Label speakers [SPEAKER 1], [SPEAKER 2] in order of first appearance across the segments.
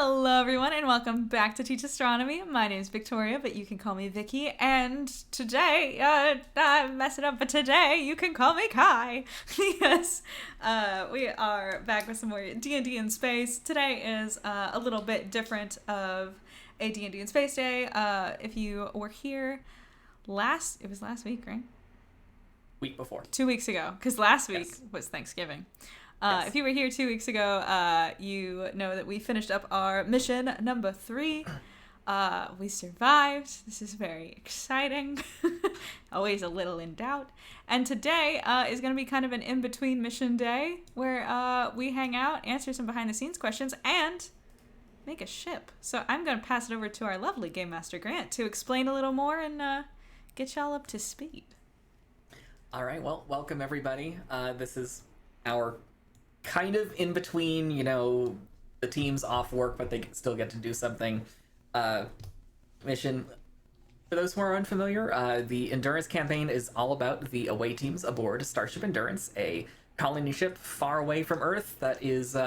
[SPEAKER 1] Hello everyone and welcome back to Teach Astronomy. My name is Victoria, but you can call me Vicky. And today, I'm messing up, but today you can call me Kai. Yes, we are back with some more D&D in space. Today is a little bit different of a D&D in Space Day. If you were here it was last week, right?
[SPEAKER 2] Week before.
[SPEAKER 1] 2 weeks ago, because last week was Thanksgiving.
[SPEAKER 2] Yes.
[SPEAKER 1] If you were here 2 weeks ago, you know that we finished up our mission number 3. We survived. This is very exciting. Always a little in doubt. And today is going to be kind of an in-between mission day where we hang out, answer some behind-the-scenes questions, and make a ship. So I'm going to pass it over to our lovely Game Master Grant to explain a little more and get y'all up to speed.
[SPEAKER 2] All right, well, welcome everybody. This is our kind of in between, the team's off work, but they still get to do something mission. For those who are unfamiliar, the Endurance campaign is all about the away teams aboard Starship Endurance, a colony ship far away from Earth that is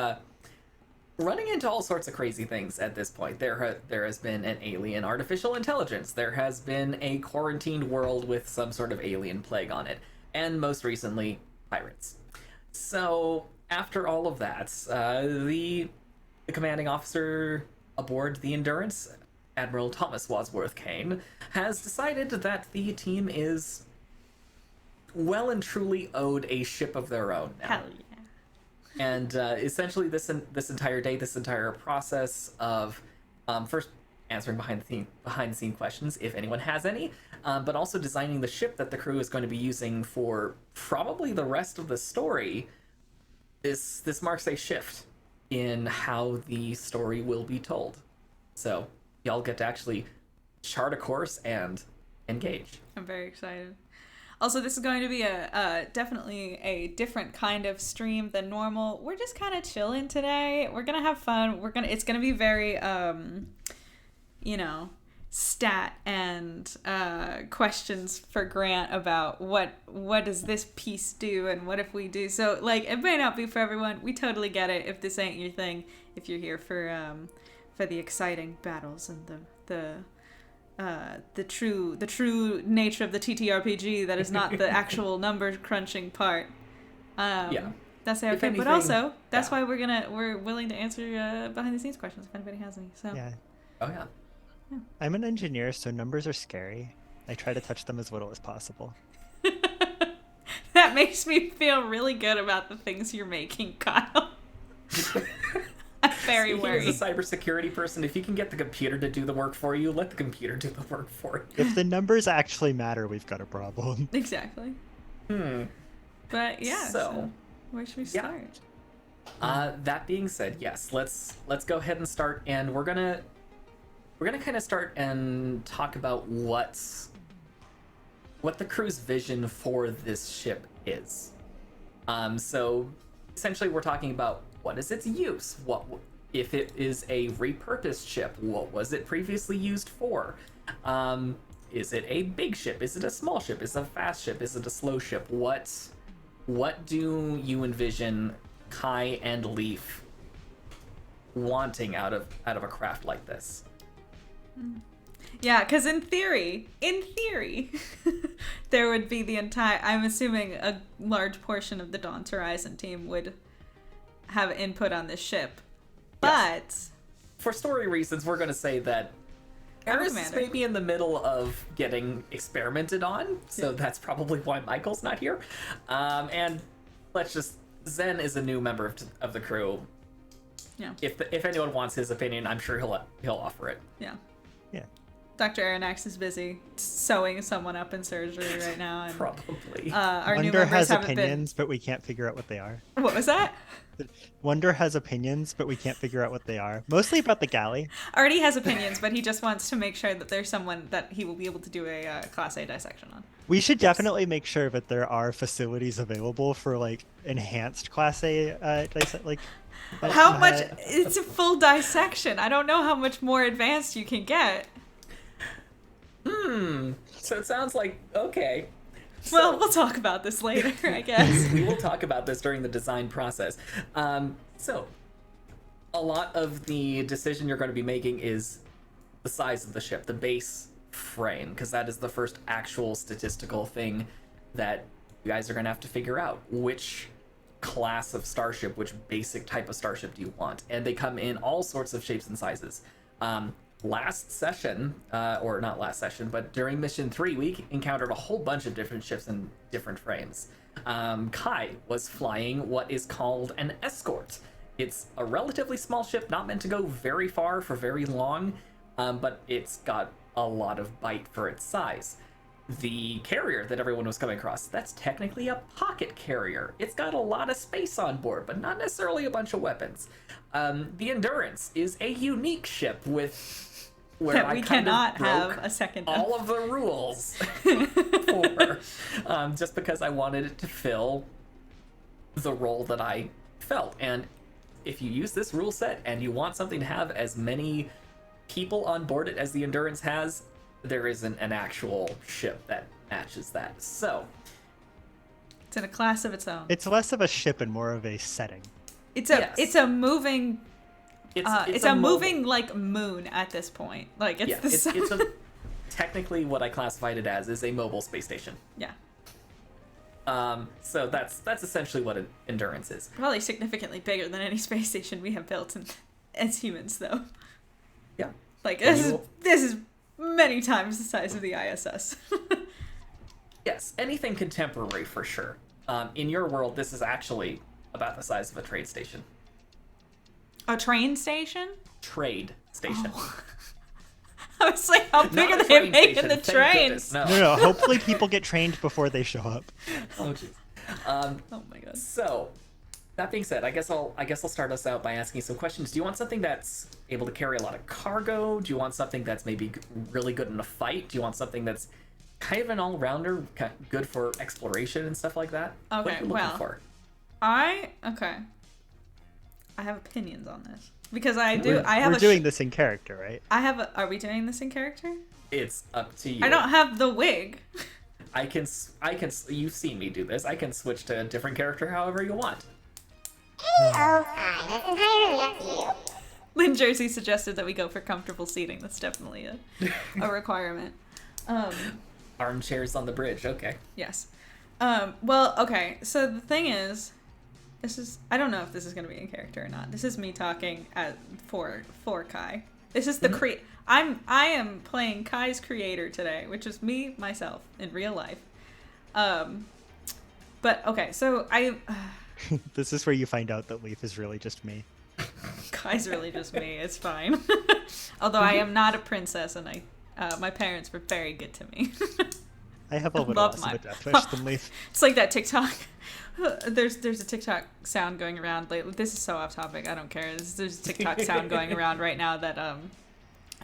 [SPEAKER 2] running into all sorts of crazy things at this point. There has been an alien artificial intelligence. There has been a quarantined world with some sort of alien plague on it. And most recently, pirates. So after all of that, the commanding officer aboard the Endurance, Admiral Thomas Wadsworth Kane, has decided that the team is well and truly owed a ship of their own now.
[SPEAKER 1] Hell yeah.
[SPEAKER 2] And essentially this entire day, this entire process of first answering behind the scene questions, if anyone has any, but also designing the ship that the crew is going to be using for probably the rest of the story. This marks a shift in how the story will be told. So y'all get to actually chart a course and engage.
[SPEAKER 1] I'm very excited. Also, this is going to be definitely a different kind of stream than normal. We're just kind of chilling today. We're gonna have fun. It's gonna be very stat and questions for Grant about what does this piece do and what if we do. So it may not be for everyone. We totally get it if this ain't your thing. If you're here for the exciting battles and the true nature of the ttrpg that is not the actual number crunching part. That's okay. Anything, but also that's why we're willing to answer behind the scenes questions if anybody has any. So
[SPEAKER 3] yeah.
[SPEAKER 2] Oh yeah.
[SPEAKER 3] I'm an engineer, so numbers are scary. I try to touch them as little as possible.
[SPEAKER 1] That makes me feel really good about the things you're making, Kyle. I'm very worried.
[SPEAKER 2] As a cybersecurity person, if you can get the computer to do the work for you, let the computer do the work for you.
[SPEAKER 3] If the numbers actually matter, we've got a problem.
[SPEAKER 1] Exactly. But yeah, so where should we start?
[SPEAKER 2] That being said, yes, let's go ahead and start, and we're gonna kind of start and talk about what the crew's vision for this ship is. So essentially we're talking about what is its use? What if it is a repurposed ship? What was it previously used for? Is it a big ship? Is it a small ship? Is it a fast ship? Is it a slow ship? What do you envision Kai and Leaf wanting out of a craft like this?
[SPEAKER 1] Yeah, because in theory, there would be I'm assuming a large portion of the Dawn's Horizon team would have input on this ship. But
[SPEAKER 2] yes. For story reasons, we're going to say that Eris is maybe in the middle of getting experimented on, so that's probably why Michael's not here. And Zen is a new member of the crew.
[SPEAKER 1] Yeah.
[SPEAKER 2] If anyone wants his opinion, I'm sure he'll offer it.
[SPEAKER 1] Yeah.
[SPEAKER 3] Yeah.
[SPEAKER 1] Dr. Aronnax is busy sewing someone up in surgery right now. And,
[SPEAKER 2] probably.
[SPEAKER 1] Our new
[SPEAKER 3] Wonder
[SPEAKER 1] members
[SPEAKER 3] has opinions, but we can't figure out what they are.
[SPEAKER 1] What was that?
[SPEAKER 3] Wonder has opinions, but we can't figure out what they are. Mostly about the galley.
[SPEAKER 1] Already has opinions, but he just wants to make sure that there's someone that he will be able to do a Class A dissection on.
[SPEAKER 3] We should definitely make sure that there are facilities available for enhanced Class A
[SPEAKER 1] How much? It's a full dissection. I don't know how much more advanced you can get.
[SPEAKER 2] So it sounds like okay.
[SPEAKER 1] Well, we'll talk about this later, I guess.
[SPEAKER 2] We will talk about this during the design process. So a lot of the decision you're going to be making is the size of the ship, the base frame, because that is the first actual statistical thing that you guys are going to have to figure out. Which class of starship, which basic type of starship do you want? And they come in all sorts of shapes and sizes. Last session, or not last session, but during mission 3, we encountered a whole bunch of different ships in different frames. Kai was flying what is called an escort. It's a relatively small ship, not meant to go very far for very long, but it's got a lot of bite for its size. The carrier that everyone was coming across, that's technically a pocket carrier. It's got a lot of space on board, but not necessarily a bunch of weapons. The Endurance is a unique ship with where
[SPEAKER 1] that
[SPEAKER 2] I
[SPEAKER 1] we
[SPEAKER 2] kind
[SPEAKER 1] cannot
[SPEAKER 2] of broke
[SPEAKER 1] have a second
[SPEAKER 2] all of the rules for, just because I wanted it to fill the role that I felt. And if you use this rule set and you want something to have as many people on board it as the Endurance has, there isn't an actual ship that matches that. So
[SPEAKER 1] It's in a class of its own.
[SPEAKER 3] It's less of a ship and more of a setting.
[SPEAKER 1] It's a
[SPEAKER 2] Yes.
[SPEAKER 1] it's a moving it's a
[SPEAKER 2] mobile-
[SPEAKER 1] moving like moon at this point. Like it's
[SPEAKER 2] yeah,
[SPEAKER 1] the
[SPEAKER 2] it's a technically what I classified it as is a mobile space station.
[SPEAKER 1] yeah.
[SPEAKER 2] So that's essentially what an Endurance is.
[SPEAKER 1] Probably significantly bigger than any space station we have built as humans though.
[SPEAKER 2] Yeah.
[SPEAKER 1] Like
[SPEAKER 2] And
[SPEAKER 1] this is many times the size of the ISS.
[SPEAKER 2] Yes, anything contemporary for sure. In your world, this is actually about the size of a trade station.
[SPEAKER 1] A train station?
[SPEAKER 2] Trade station.
[SPEAKER 1] I was like, how big
[SPEAKER 2] Not
[SPEAKER 1] are
[SPEAKER 2] a
[SPEAKER 1] they
[SPEAKER 2] train
[SPEAKER 1] making
[SPEAKER 2] station,
[SPEAKER 1] the
[SPEAKER 2] thank
[SPEAKER 1] trains?
[SPEAKER 2] goodness, No.
[SPEAKER 3] No, hopefully people get trained before they show up.
[SPEAKER 2] Oh jeez.
[SPEAKER 1] Oh my god.
[SPEAKER 2] So, that being said, I guess I'll start us out by asking some questions. Do you want something that's able to carry a lot of cargo? Do you want something that's maybe really good in a fight? Do you want something that's kind of an all-rounder, good for exploration and stuff like that? What are
[SPEAKER 1] Okay,
[SPEAKER 2] you looking for?
[SPEAKER 1] I have opinions on this because I have
[SPEAKER 3] We're doing this in character, right?
[SPEAKER 1] Are we doing this in character?
[SPEAKER 2] It's up to you.
[SPEAKER 1] I don't have the wig.
[SPEAKER 2] I can. You've seen me do this. I can switch to a different character however you want.
[SPEAKER 4] Oh, fine. That's entirely up to you.
[SPEAKER 1] Lynn Jersey suggested that we go for comfortable seating. That's definitely a requirement.
[SPEAKER 2] Armchairs on the bridge. Okay.
[SPEAKER 1] Yes. Well, okay. So the thing is, I don't know if this is going to be in character or not. This is me talking for Kai. This is the I am playing Kai's creator today, which is me, myself, in real life. But okay, so
[SPEAKER 3] This is where you find out that Leaf is really just me.
[SPEAKER 1] Kai's really just me. It's fine. Although I am not a princess, and my parents were very good to me.
[SPEAKER 3] I have a little
[SPEAKER 1] love
[SPEAKER 3] less
[SPEAKER 1] my-
[SPEAKER 3] of a death wish than Leaf.
[SPEAKER 1] It's like that TikTok. There's a TikTok sound going around lately. This is so off topic. I don't care. There's a TikTok sound going around right now that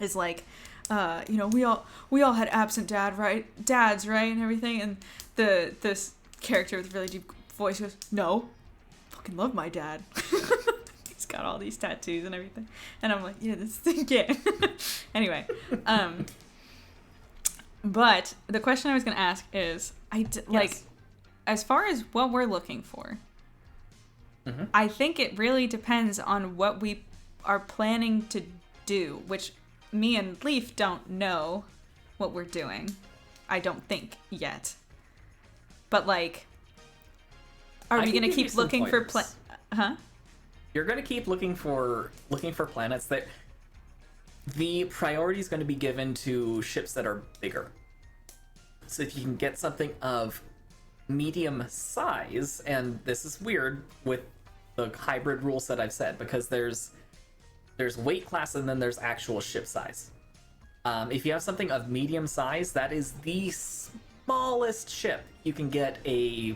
[SPEAKER 1] is like, we all had absent dads, right, and everything. And this character with a really deep voice goes, "No, fucking love my dad." He's got all these tattoos and everything, and I'm like, yeah, anyway. But the question I was gonna ask is,
[SPEAKER 2] Yes.
[SPEAKER 1] as far as what we're looking for,
[SPEAKER 2] Mhm.
[SPEAKER 1] I think it really depends on what we are planning to do, which me and Leaf don't know what we're doing. I don't think yet. But like, are
[SPEAKER 2] I
[SPEAKER 1] we
[SPEAKER 2] can
[SPEAKER 1] gonna
[SPEAKER 2] give you
[SPEAKER 1] keep
[SPEAKER 2] some
[SPEAKER 1] looking for
[SPEAKER 2] pointers.
[SPEAKER 1] Huh?
[SPEAKER 2] You're gonna keep looking for planets that the priority is going to be given to ships that are bigger. So if you can get something of medium size, and this is weird with the hybrid rule set I've said, because there's weight class and then there's actual ship size. If you have something of medium size, that is the smallest ship you can get a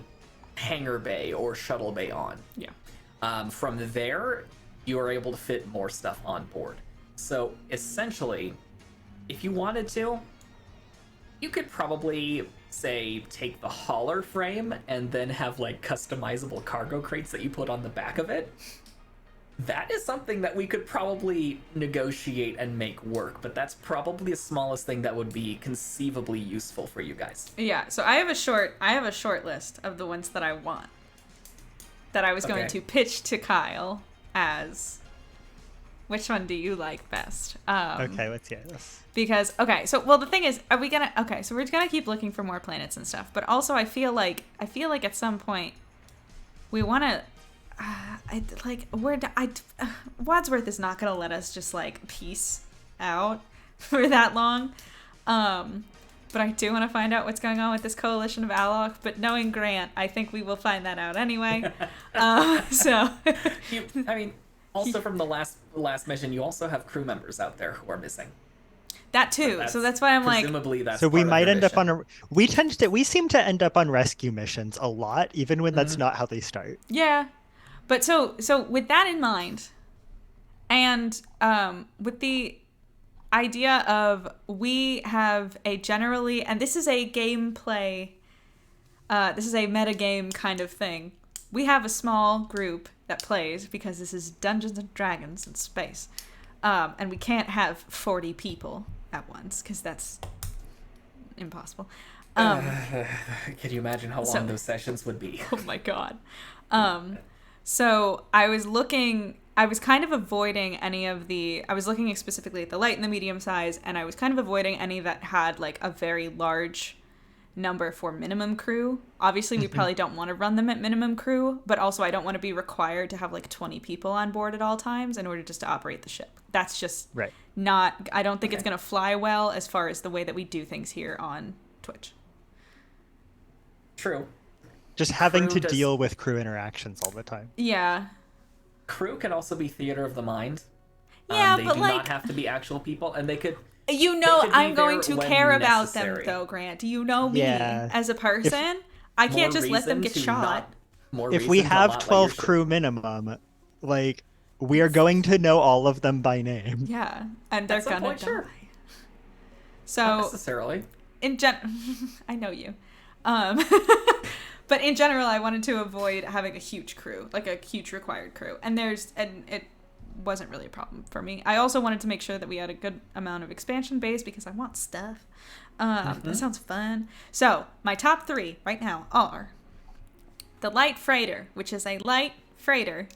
[SPEAKER 2] hangar bay or shuttle bay on.
[SPEAKER 1] Yeah.
[SPEAKER 2] From there, you are able to fit more stuff on board. So essentially, if you wanted to, you could probably, say, take the hauler frame and then have like customizable cargo crates that you put on the back of it. That is something that we could probably negotiate and make work, but that's probably the smallest thing that would be conceivably useful for you guys.
[SPEAKER 1] Yeah. So I have a short list of the ones that I want. That I was going
[SPEAKER 2] Okay.
[SPEAKER 1] to pitch to Kyle as Which one do you like best?
[SPEAKER 3] Okay, let's hear this.
[SPEAKER 1] Because the thing is, are we gonna? Okay, so we're gonna keep looking for more planets and stuff. But also, I feel like at some point we want to. Wadsworth is not gonna let us just like peace out for that long. But I do want to find out what's going on with this coalition of Alok. But knowing Grant, I think we will find that out anyway.
[SPEAKER 2] Also from the last mission, you also have crew members out there who are missing.
[SPEAKER 1] That too. So that's why I'm like.
[SPEAKER 2] Presumably that's.
[SPEAKER 3] So we might end up
[SPEAKER 2] mission.
[SPEAKER 3] on a. We seem to end up on rescue missions a lot, even when that's not how they start.
[SPEAKER 1] Yeah, but so with that in mind, and with the idea of we have a generally, and this is a gameplay, this is a metagame kind of thing. We have a small group that plays because this is Dungeons and Dragons in space, and we can't have 40 people at once because that's impossible.
[SPEAKER 2] Can you imagine how long those sessions would be?
[SPEAKER 1] Oh my god. So I was kind of avoiding any of I was looking specifically at the light and the medium size, and I was kind of avoiding any that had like a very large number for minimum crew. Obviously, we probably don't want to run them at minimum crew, but also I don't want to be required to have like 20 people on board at all times in order just to operate the ship. That's just I don't think it's going to fly well as far as the way that we do things here on Twitch.
[SPEAKER 2] True.
[SPEAKER 3] Just having to deal with crew interactions all the time.
[SPEAKER 1] Yeah.
[SPEAKER 2] Crew can also be theater of the mind.
[SPEAKER 1] Yeah,
[SPEAKER 2] they
[SPEAKER 1] but
[SPEAKER 2] do
[SPEAKER 1] like,
[SPEAKER 2] not have to be actual people, and they could.
[SPEAKER 1] I'm going to care about
[SPEAKER 2] necessary.
[SPEAKER 1] them, though, Grant. You know me as a person. I can't just let them get shot.
[SPEAKER 3] If we have 12 crew minimum, like, we are going to know all of them by name.
[SPEAKER 1] Yeah, and they're gonna die.
[SPEAKER 2] Sure.
[SPEAKER 1] So
[SPEAKER 2] not necessarily.
[SPEAKER 1] I know you. But in general, I wanted to avoid having a huge crew, like a huge required crew. And it wasn't really a problem for me. I also wanted to make sure that we had a good amount of expansion base because I want stuff. That sounds fun. So my top 3 right now are the light freighter, which is a light freighter.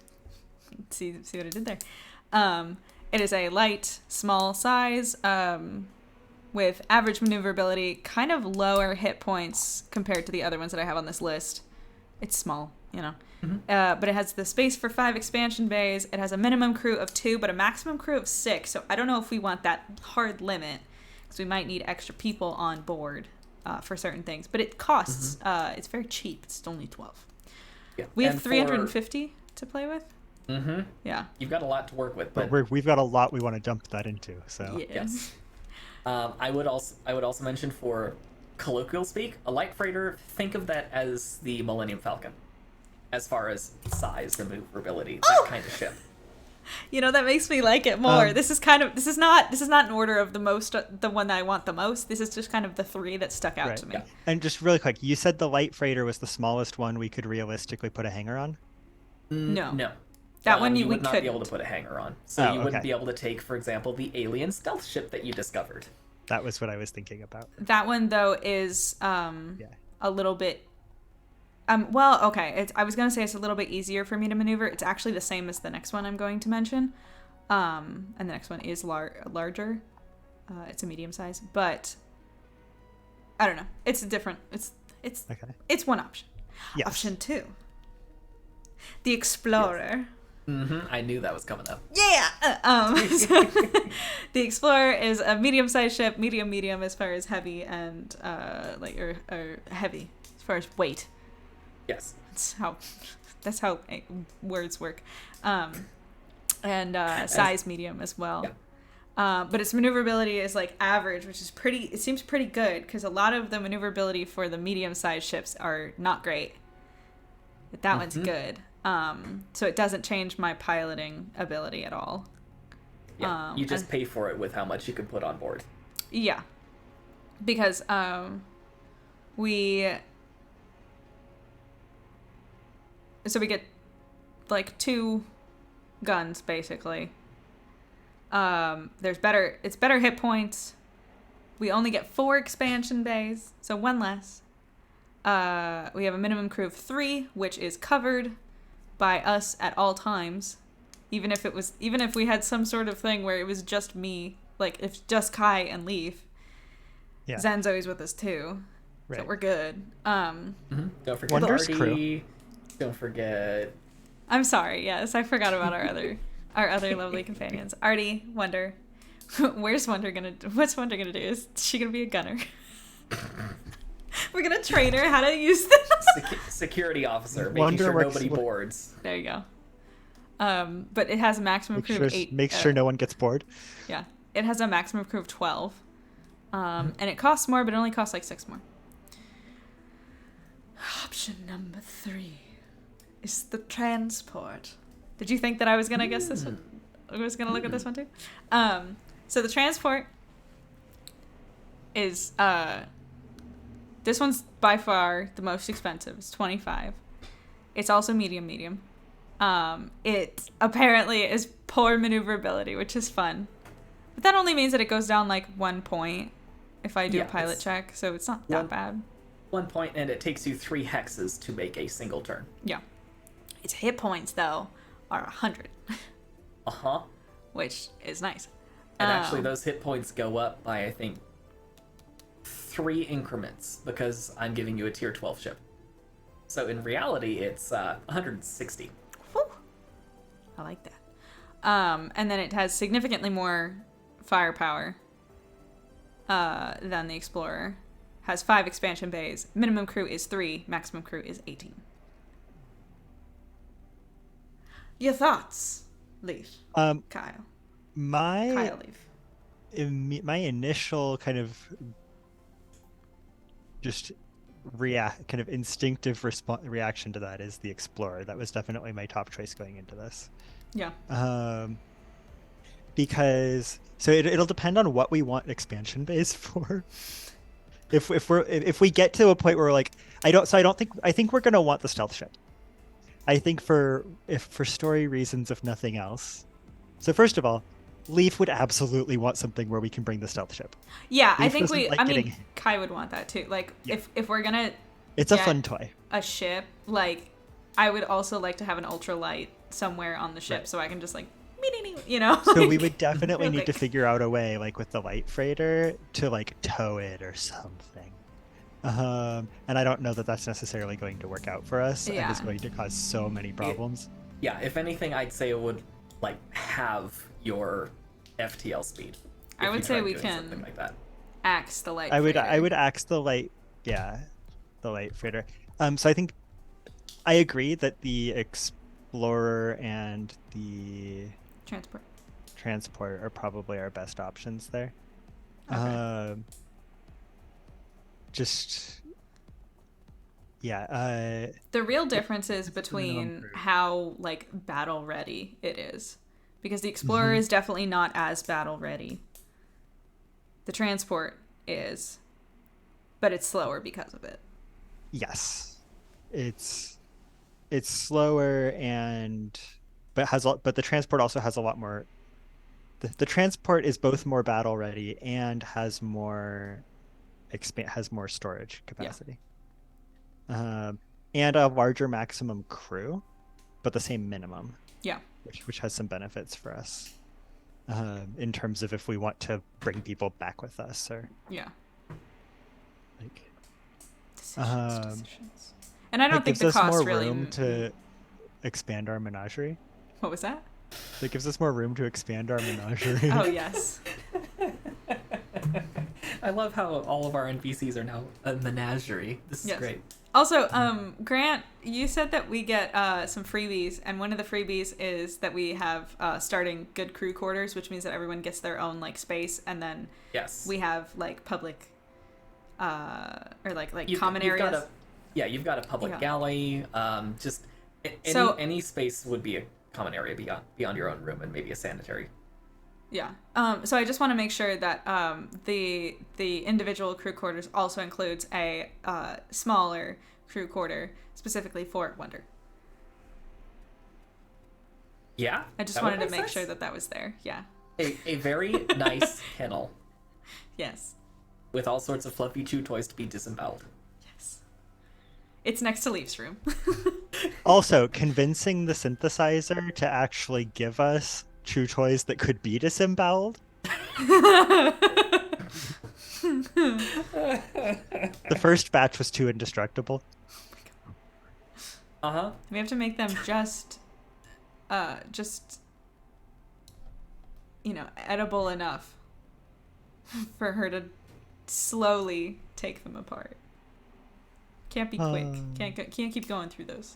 [SPEAKER 1] See what I did there. It is a light, small size, with average maneuverability, kind of lower hit points compared to the other ones that I have on this list. It's small, you know. But it has the space for 5 expansion bays. It has a minimum crew of 2, but a maximum crew of 6. So I don't know if we want that hard limit, because we might need extra people on board for certain things. But it costs, it's very cheap. It's only 12. Yeah. We have 350 to play with. Yeah.
[SPEAKER 2] You've got a lot to work with.
[SPEAKER 3] But we've got a lot we want to dump that into, so.
[SPEAKER 2] Yes. I would also mention, for colloquial speak, a light freighter, think of that as the Millennium Falcon, as far as size and maneuverability, that kind of ship.
[SPEAKER 1] You know, that makes me like it more. This is not in order of the one that I want the most. This is just kind of the 3 that stuck out to me. Yeah.
[SPEAKER 3] And just really quick, you said the light freighter was the smallest one we could realistically put a hangar on?
[SPEAKER 2] No.
[SPEAKER 1] That one
[SPEAKER 2] you
[SPEAKER 1] we
[SPEAKER 2] would not
[SPEAKER 1] couldn't
[SPEAKER 2] be able to put a hangar on. So you wouldn't be able to take, for example, the alien stealth ship that you discovered.
[SPEAKER 3] That was what I was thinking about.
[SPEAKER 1] That one, though, is a little bit... I was going to say it's a little bit easier for me to maneuver. It's actually the same as the next one I'm going to mention. And the next one is larger. It's a medium size. But I don't know. It's different. It's one option. Yes. Option 2. The Explorer.
[SPEAKER 2] Yes. I knew that was coming up.
[SPEAKER 1] Yeah. So the Explorer is a medium-sized ship, medium as far as heavy and or heavy as far as weight.
[SPEAKER 2] Yes.
[SPEAKER 1] That's how words work. And size medium as well. Yeah. But its maneuverability is like average, which is it seems pretty good, because a lot of the maneuverability for the medium-sized ships are not great. But that one's good. So it doesn't change my piloting ability at all.
[SPEAKER 2] Yeah, you just pay for it with how much you can put on board.
[SPEAKER 1] Yeah. Because we get like 2 guns basically. It's better hit points. We only get 4 expansion bays, so 1 less. We have a minimum crew of 3, which is covered by us at all times, even if we had some sort of thing where it was just me, like if just Kai and Leaf,
[SPEAKER 3] Yeah.
[SPEAKER 1] Zen's always with us too, so
[SPEAKER 3] Right.
[SPEAKER 1] we're good.
[SPEAKER 2] Don't forget
[SPEAKER 3] Wonder's
[SPEAKER 2] Artie.
[SPEAKER 3] crew.
[SPEAKER 2] Don't forget.
[SPEAKER 1] I'm sorry. Yes, I forgot about our other lovely companions. Artie, Wonder. What's Wonder gonna do? Is she gonna be a gunner? We're gonna train her how to use this.
[SPEAKER 2] Security officer, making
[SPEAKER 3] Wonder
[SPEAKER 2] sure
[SPEAKER 3] works-
[SPEAKER 2] nobody boards.
[SPEAKER 1] There you go. But it has a maximum crew of 8.
[SPEAKER 3] Make sure no one gets bored.
[SPEAKER 1] Yeah, it has a maximum crew of 12. And it costs more, but it only costs like 6 more. Option number 3 is the transport. Did you think that I was gonna guess this one? I was gonna look at this one too. So the transport is this one's by far the most expensive. It's 25. It's also medium. It apparently is poor maneuverability, which is fun. But that only means that it goes down like 1 point if I do a pilot check, so it's not that bad.
[SPEAKER 2] 1 point, and it takes you 3 hexes to make a single turn.
[SPEAKER 1] Yeah. Its hit points, though, are 100.
[SPEAKER 2] Uh-huh.
[SPEAKER 1] Which is nice.
[SPEAKER 2] And actually, those hit points go up by, I think, 3 increments, because I'm giving you a tier 12 ship. So in reality, it's 160.
[SPEAKER 1] Whew. I like that. And then it has significantly more firepower than the Explorer. Has 5 expansion bays. Minimum crew is 3. Maximum crew is 18. Your thoughts, Leaf?
[SPEAKER 3] Kyle,
[SPEAKER 1] Kyle
[SPEAKER 3] my
[SPEAKER 1] Leaf.
[SPEAKER 3] my initial kind of just kind of instinctive reaction to that is the Explorer. That was definitely my top choice going into this.
[SPEAKER 1] Yeah.
[SPEAKER 3] Because it'll depend on what we want expansion bays for. If we get to a point where we're like, I think we're gonna want the stealth ship. I think for story reasons, if nothing else. So first of all, Leaf would absolutely want something where we can bring the stealth ship.
[SPEAKER 1] Yeah, I
[SPEAKER 3] Leaf
[SPEAKER 1] think
[SPEAKER 3] doesn't like getting-
[SPEAKER 1] Kai would want that too. Like,
[SPEAKER 3] Yeah.
[SPEAKER 1] if we're gonna
[SPEAKER 3] It's a
[SPEAKER 1] get
[SPEAKER 3] fun toy.
[SPEAKER 1] a ship, like, I would also like to have an ultralight somewhere on the ship,
[SPEAKER 2] Right.
[SPEAKER 1] so I can just like, you know.
[SPEAKER 3] So we would definitely
[SPEAKER 1] real
[SPEAKER 3] need to
[SPEAKER 1] quick.
[SPEAKER 3] figure out a way, like with the light freighter, to like tow it or something. And I don't know that that's necessarily going to work out for us.
[SPEAKER 1] Yeah.
[SPEAKER 3] And it's going to cause so many problems.
[SPEAKER 2] Yeah, if anything, I'd say it would, like, have your FTL speed.
[SPEAKER 1] I
[SPEAKER 2] if
[SPEAKER 1] would
[SPEAKER 2] you
[SPEAKER 1] say
[SPEAKER 2] tried
[SPEAKER 1] we
[SPEAKER 2] doing
[SPEAKER 1] can
[SPEAKER 2] something like that.
[SPEAKER 1] axe the light.
[SPEAKER 3] I would
[SPEAKER 1] freighter.
[SPEAKER 3] axe the light, the light freighter. So I think I agree that the Explorer and the transport are probably our best options there.
[SPEAKER 1] Okay. The real difference is between
[SPEAKER 3] crew.
[SPEAKER 1] how like battle ready it is, because the Explorer is definitely not as battle ready. The transport is, but it's slower because of it.
[SPEAKER 3] Yes, it's slower but the transport also has a lot more. The transport is both more battle ready and has more storage capacity. And a larger maximum crew, but the same minimum.
[SPEAKER 1] Yeah.
[SPEAKER 3] Which has some benefits for us. In terms of if we want to bring people back with us or
[SPEAKER 1] Yeah.
[SPEAKER 3] like
[SPEAKER 1] Decisions. And I don't
[SPEAKER 3] it
[SPEAKER 1] think
[SPEAKER 3] gives
[SPEAKER 1] the
[SPEAKER 3] us
[SPEAKER 1] cost
[SPEAKER 3] more
[SPEAKER 1] really.
[SPEAKER 3] room to expand our menagerie.
[SPEAKER 1] What was that?
[SPEAKER 3] It gives us more room to expand our menagerie.
[SPEAKER 1] Oh yes.
[SPEAKER 2] I love how all of our NPCs are now a menagerie. This is
[SPEAKER 1] Yes.
[SPEAKER 2] great.
[SPEAKER 1] Also, Grant, you said that we get some freebies, and one of the freebies is that we have starting good crew quarters, which means that everyone gets their own like space, and then
[SPEAKER 2] Yes.
[SPEAKER 1] we have like public or like
[SPEAKER 2] You've
[SPEAKER 1] common
[SPEAKER 2] got
[SPEAKER 1] areas.
[SPEAKER 2] you've got a public
[SPEAKER 1] Yeah.
[SPEAKER 2] galley. Just any space would be a common area beyond your own room, and maybe a sanitary.
[SPEAKER 1] Yeah. So I just want to make sure that the individual crew quarters also includes a smaller crew quarter specifically for Wonder.
[SPEAKER 2] Yeah.
[SPEAKER 1] I just
[SPEAKER 2] that would
[SPEAKER 1] wanted to make
[SPEAKER 2] sense.
[SPEAKER 1] sure that was there. Yeah.
[SPEAKER 2] A very nice kennel
[SPEAKER 1] Yes.
[SPEAKER 2] with all sorts of fluffy chew toys to be disemboweled.
[SPEAKER 1] Yes. It's next to Leaf's room.
[SPEAKER 3] Also, convincing the synthesizer to actually give us true toys that could be disemboweled. The first batch was too indestructible.
[SPEAKER 2] Uh-huh.
[SPEAKER 1] We have to make them just edible enough for her to slowly take them apart. Can't be quick. Can't keep going through those.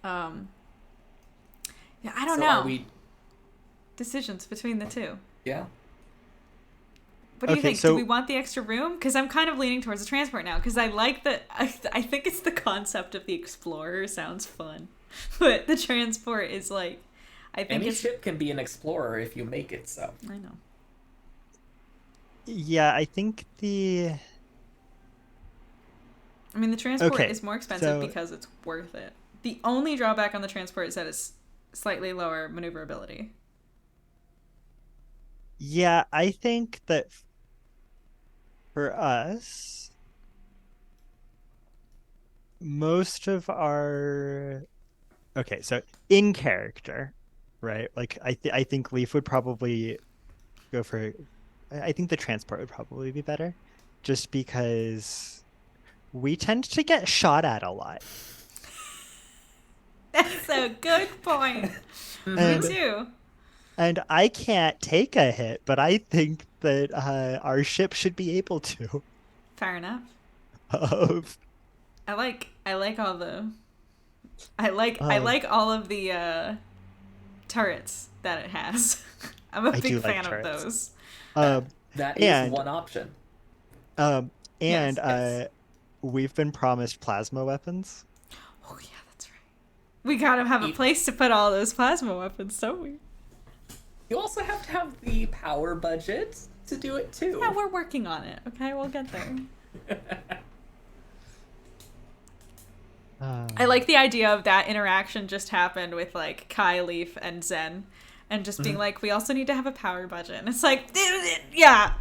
[SPEAKER 1] Yeah, I don't know.
[SPEAKER 2] Are we...
[SPEAKER 1] Decisions between the two.
[SPEAKER 2] Yeah.
[SPEAKER 1] What do you
[SPEAKER 3] Okay,
[SPEAKER 1] think?
[SPEAKER 3] so-
[SPEAKER 1] Do we want the extra room? Because I'm kind of leaning towards the transport now. Because I like the... I think it's the concept of the explorer sounds fun. But the transport is like... I think
[SPEAKER 2] Any
[SPEAKER 1] it's...
[SPEAKER 2] ship can be an explorer if you make it so.
[SPEAKER 1] I know.
[SPEAKER 3] Yeah, I think the...
[SPEAKER 1] I mean, the transport
[SPEAKER 3] Okay,
[SPEAKER 1] is more expensive
[SPEAKER 3] so-
[SPEAKER 1] because it's worth it. The only drawback on the transport is that it's slightly lower maneuverability.
[SPEAKER 3] Yeah, I think that for us, most of our... Okay, so in character, right? Like, I think Leaf would probably go for... I think the transport would probably be better, just because we tend to get shot at a lot.
[SPEAKER 1] That's a good point. Me
[SPEAKER 3] And-
[SPEAKER 1] too.
[SPEAKER 3] And I can't take a hit, but I think that our ship should be able to.
[SPEAKER 1] Fair enough.
[SPEAKER 3] Of
[SPEAKER 1] I like all the... I like all of the turrets that it has. I'm a
[SPEAKER 3] I do
[SPEAKER 1] big
[SPEAKER 3] like
[SPEAKER 1] fan of
[SPEAKER 3] turrets.
[SPEAKER 1] those.
[SPEAKER 2] That is
[SPEAKER 3] And-
[SPEAKER 2] one option.
[SPEAKER 1] Yes.
[SPEAKER 3] We've been promised plasma weapons.
[SPEAKER 1] Oh yeah, that's right. We gotta have a
[SPEAKER 2] Eat-
[SPEAKER 1] place to put all those plasma weapons, don't we?
[SPEAKER 2] You also have to have the power budget to do it too.
[SPEAKER 1] Yeah, we're working on it. Okay, we'll get there. I like the idea of that interaction just happened with like Kai, Leaf, and Zen, and just being like, we also need to have a power budget, and it's like, yeah,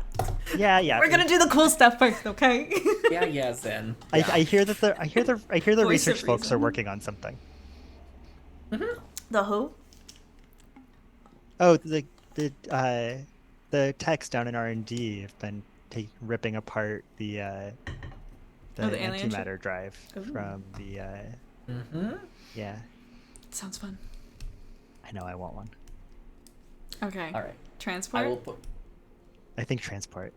[SPEAKER 3] Yeah.
[SPEAKER 1] we're gonna do the cool stuff first, okay?
[SPEAKER 2] yeah, Zen.
[SPEAKER 3] I hear that the
[SPEAKER 1] Voice of
[SPEAKER 3] research folks are
[SPEAKER 1] reason.
[SPEAKER 3] working on something.
[SPEAKER 1] The who?
[SPEAKER 3] Oh, the techs down in R&D have been ripping apart the
[SPEAKER 1] the alien ship?
[SPEAKER 3] antimatter drive
[SPEAKER 1] Ooh.
[SPEAKER 3] from the yeah.
[SPEAKER 1] Sounds fun.
[SPEAKER 3] I know I want one.
[SPEAKER 1] Okay.
[SPEAKER 2] All right.
[SPEAKER 1] Transport.
[SPEAKER 2] I will put.
[SPEAKER 3] I think transport.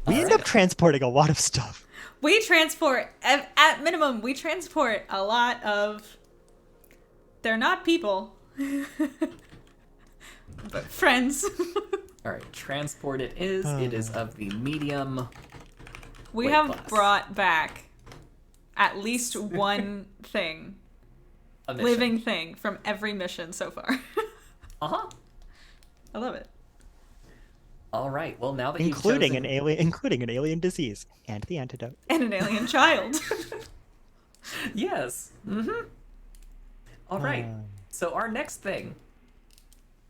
[SPEAKER 3] We end
[SPEAKER 2] Alright.
[SPEAKER 3] up transporting a lot of stuff.
[SPEAKER 1] We transport at minimum. We transport a lot of. They're not people, but friends.
[SPEAKER 2] All right. Transport. It is. It is of the medium.
[SPEAKER 1] We
[SPEAKER 2] Weight
[SPEAKER 1] have
[SPEAKER 2] class.
[SPEAKER 1] brought back at least one thing,
[SPEAKER 2] A mission.
[SPEAKER 1] living thing from every mission so far.
[SPEAKER 2] Uh-huh.
[SPEAKER 1] I love it.
[SPEAKER 2] All right. Well, now that
[SPEAKER 3] including
[SPEAKER 2] you've
[SPEAKER 3] an alien disease and the antidote.
[SPEAKER 1] And an alien child.
[SPEAKER 2] Yes. Mm-hmm. All right. So our next thing,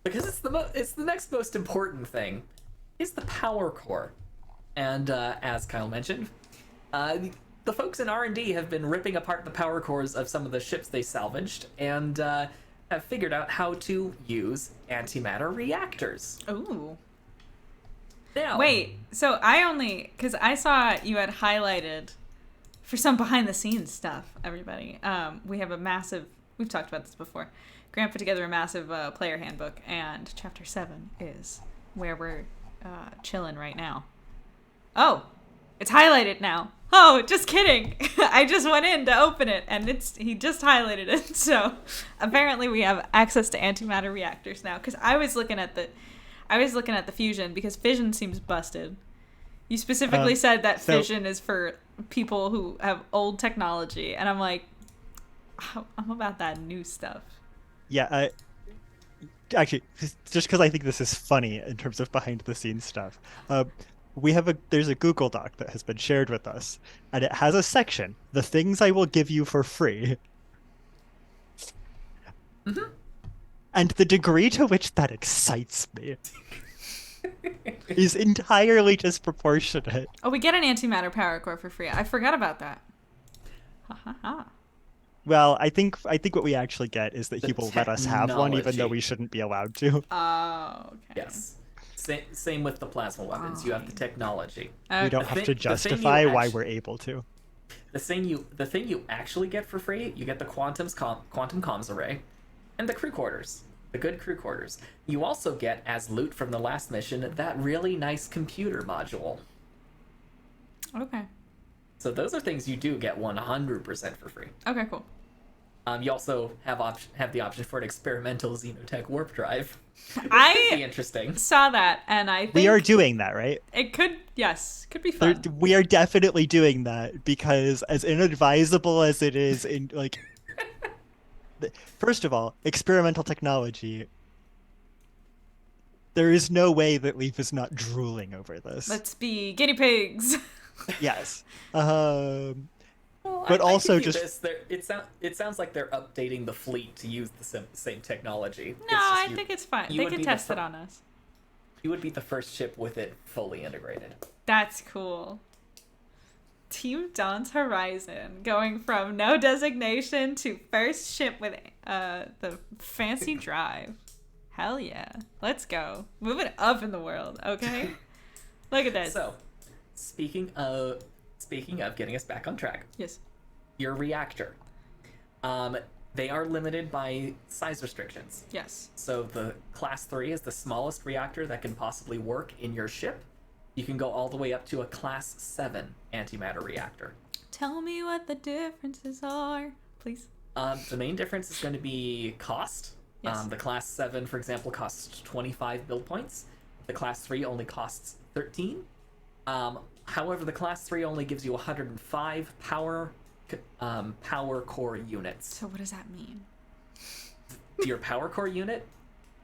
[SPEAKER 2] because it's the next most important thing, is the power core. And as Kyle mentioned, the folks in R&D have been ripping apart the power cores of some of the ships they salvaged, and have figured out how to use antimatter reactors.
[SPEAKER 1] Ooh.
[SPEAKER 2] Now,
[SPEAKER 1] Wait, so because I saw you had highlighted for some behind the scenes stuff, everybody. We've talked about this before. Grant put together a massive player handbook, and chapter 7 is where we're chilling right now. Oh, it's highlighted now. Oh, just kidding. I just went in to open it, and he just highlighted it. So apparently we have access to antimatter reactors now, because I was looking at the fusion, because fission seems busted. You specifically said that fission is for people who have old technology, and I'm like, I'm about that new stuff.
[SPEAKER 3] Yeah, actually, just because I think this is funny in terms of behind the scenes stuff. There's a Google Doc that has been shared with us, and it has a section, the things I will give you for free.
[SPEAKER 2] Mm-hmm.
[SPEAKER 3] And the degree to which that excites me is entirely disproportionate.
[SPEAKER 1] Oh, we get an antimatter power core for free. I forgot about that. Ha ha ha.
[SPEAKER 3] Well, I think what we actually get is that
[SPEAKER 2] The
[SPEAKER 3] he will let us have one, even though
[SPEAKER 2] technology.
[SPEAKER 3] we shouldn't be allowed to.
[SPEAKER 1] Oh, okay.
[SPEAKER 2] Yes. Same with the plasma weapons. You have the technology.
[SPEAKER 3] We don't
[SPEAKER 1] Okay.
[SPEAKER 3] have to
[SPEAKER 2] the thing you
[SPEAKER 3] justify why
[SPEAKER 2] actu-
[SPEAKER 3] we're able to.
[SPEAKER 2] The thing you actually get for free, you get the quantum comms array, and the crew quarters, the good crew quarters. You also get, as loot from the last mission, that really nice computer module.
[SPEAKER 1] Okay.
[SPEAKER 2] So those are things you do get 100% for free.
[SPEAKER 1] Okay, cool.
[SPEAKER 2] You also have the option for an experimental xenotech warp drive. Could be
[SPEAKER 1] I
[SPEAKER 2] interesting.
[SPEAKER 1] saw that, and I think
[SPEAKER 3] We are doing that, right?
[SPEAKER 1] it could, yes, could be fun.
[SPEAKER 3] We are definitely doing that because as inadvisable as it is in like first of all, experimental technology, there is no way that Leaf is not drooling over this.
[SPEAKER 1] Let's be guinea pigs.
[SPEAKER 3] Yes.
[SPEAKER 2] Well,
[SPEAKER 3] But also
[SPEAKER 2] give you
[SPEAKER 3] just-
[SPEAKER 2] this, it sounds like they're updating the fleet to use the same technology.
[SPEAKER 1] No, I think it's fine.
[SPEAKER 2] you
[SPEAKER 1] They
[SPEAKER 2] would
[SPEAKER 1] can
[SPEAKER 2] be the
[SPEAKER 1] test it
[SPEAKER 2] fir-
[SPEAKER 1] on us.
[SPEAKER 2] You would be the first ship with it fully integrated.
[SPEAKER 1] That's cool. Team Dawn's Horizon, going from no designation to first ship with the fancy drive. Hell yeah. Let's go. Moving up in the world, okay? Look at this.
[SPEAKER 2] So, speaking of getting us back on track,
[SPEAKER 1] Yes.
[SPEAKER 2] your reactor. They are limited by size restrictions.
[SPEAKER 1] Yes.
[SPEAKER 2] So the class 3 is the smallest reactor that can possibly work in your ship. You can go all the way up to a class 7 antimatter reactor.
[SPEAKER 1] Tell me what the differences are, please.
[SPEAKER 2] The main difference is going to be cost.
[SPEAKER 1] Yes.
[SPEAKER 2] The class 7, for example, costs 25 build points. The class 3 only costs 13. However, the class 3 only gives you 105 power core units.
[SPEAKER 1] So what does that mean?
[SPEAKER 2] Your power core unit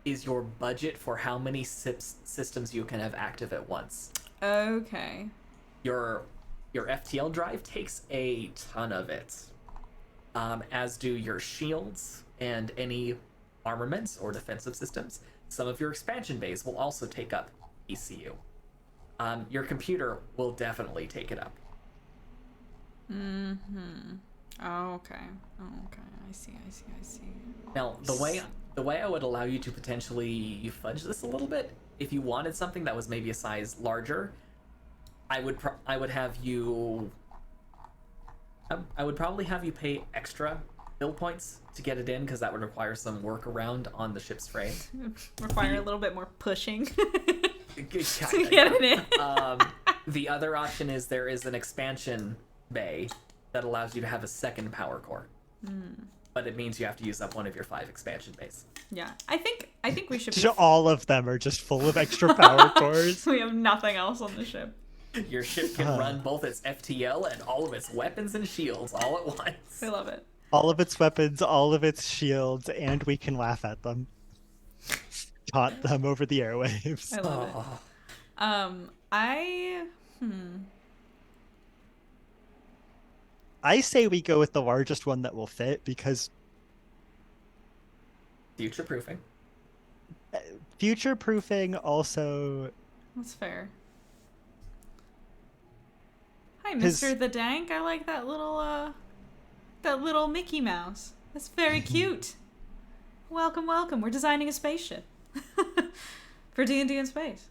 [SPEAKER 2] is your budget for how many systems you can have active at once.
[SPEAKER 1] Okay.
[SPEAKER 2] Your FTL drive takes a ton of it, as do your shields and any armaments or defensive systems. Some of your expansion bays will also take up ECU. Your computer will definitely take it up.
[SPEAKER 1] Oh, okay. I see.
[SPEAKER 2] Now, the way I would allow you to potentially fudge this a little bit, if you wanted something that was maybe a size larger, I would probably have you pay extra build points to get it in, because that would require some work around on the ship's frame.
[SPEAKER 1] Require a little bit more pushing to
[SPEAKER 2] Kinda.
[SPEAKER 1] get it in.
[SPEAKER 2] The other option is there is an expansion bay that allows you to have a second power core. But it means you have to use up one of your 5 expansion bays.
[SPEAKER 1] Yeah, I think we should. Be...
[SPEAKER 3] All of them are just full of extra power cores.
[SPEAKER 1] We have nothing else on the ship.
[SPEAKER 2] Your ship can run both its FTL and all of its weapons and shields all at once.
[SPEAKER 1] I love it.
[SPEAKER 3] All of its weapons, all of its shields, and we can laugh at them. Taunt them over the airwaves.
[SPEAKER 1] I love it.
[SPEAKER 3] I say we go with the largest one that will fit because
[SPEAKER 2] Future proofing.
[SPEAKER 3] future proofing also.
[SPEAKER 1] That's fair. Hi,
[SPEAKER 3] His-
[SPEAKER 1] Mr. the Dank. I like that little Mickey Mouse. That's very cute. Welcome. We're designing a spaceship for D&D in space.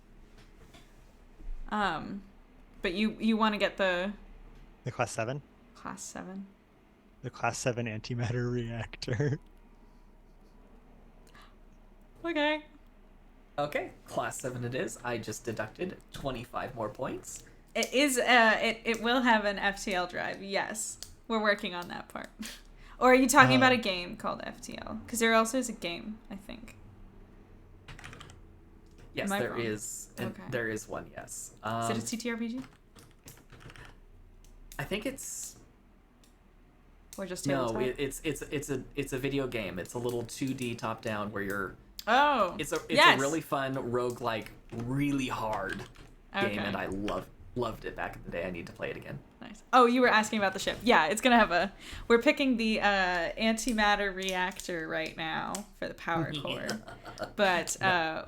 [SPEAKER 1] But you want to get the
[SPEAKER 3] The class 7?
[SPEAKER 1] class 7.
[SPEAKER 3] The class 7 antimatter reactor.
[SPEAKER 1] Okay.
[SPEAKER 2] Okay, class 7 it is. I just deducted 25 more points.
[SPEAKER 1] It is. It will have an FTL drive. Yes, we're working on that part. Or are you talking about a game called FTL? Because there also is a game, I think.
[SPEAKER 2] Yes,
[SPEAKER 1] Am I
[SPEAKER 2] there
[SPEAKER 1] wrong?
[SPEAKER 2] is.
[SPEAKER 1] Okay.
[SPEAKER 2] There is one. Yes.
[SPEAKER 1] Is it a TTRPG
[SPEAKER 2] I think it's
[SPEAKER 1] or just
[SPEAKER 2] no.
[SPEAKER 1] tabletop?
[SPEAKER 2] It's a video game. It's a little 2D top down where you're.
[SPEAKER 1] Oh.
[SPEAKER 2] It's a
[SPEAKER 1] yes.
[SPEAKER 2] really fun roguelike, really hard game,
[SPEAKER 1] Okay.
[SPEAKER 2] and I loved it back in the day. I need to play it again.
[SPEAKER 1] Nice. Oh, you were asking about the ship. Yeah, it's gonna have a. We're picking the antimatter reactor right now for the power core, but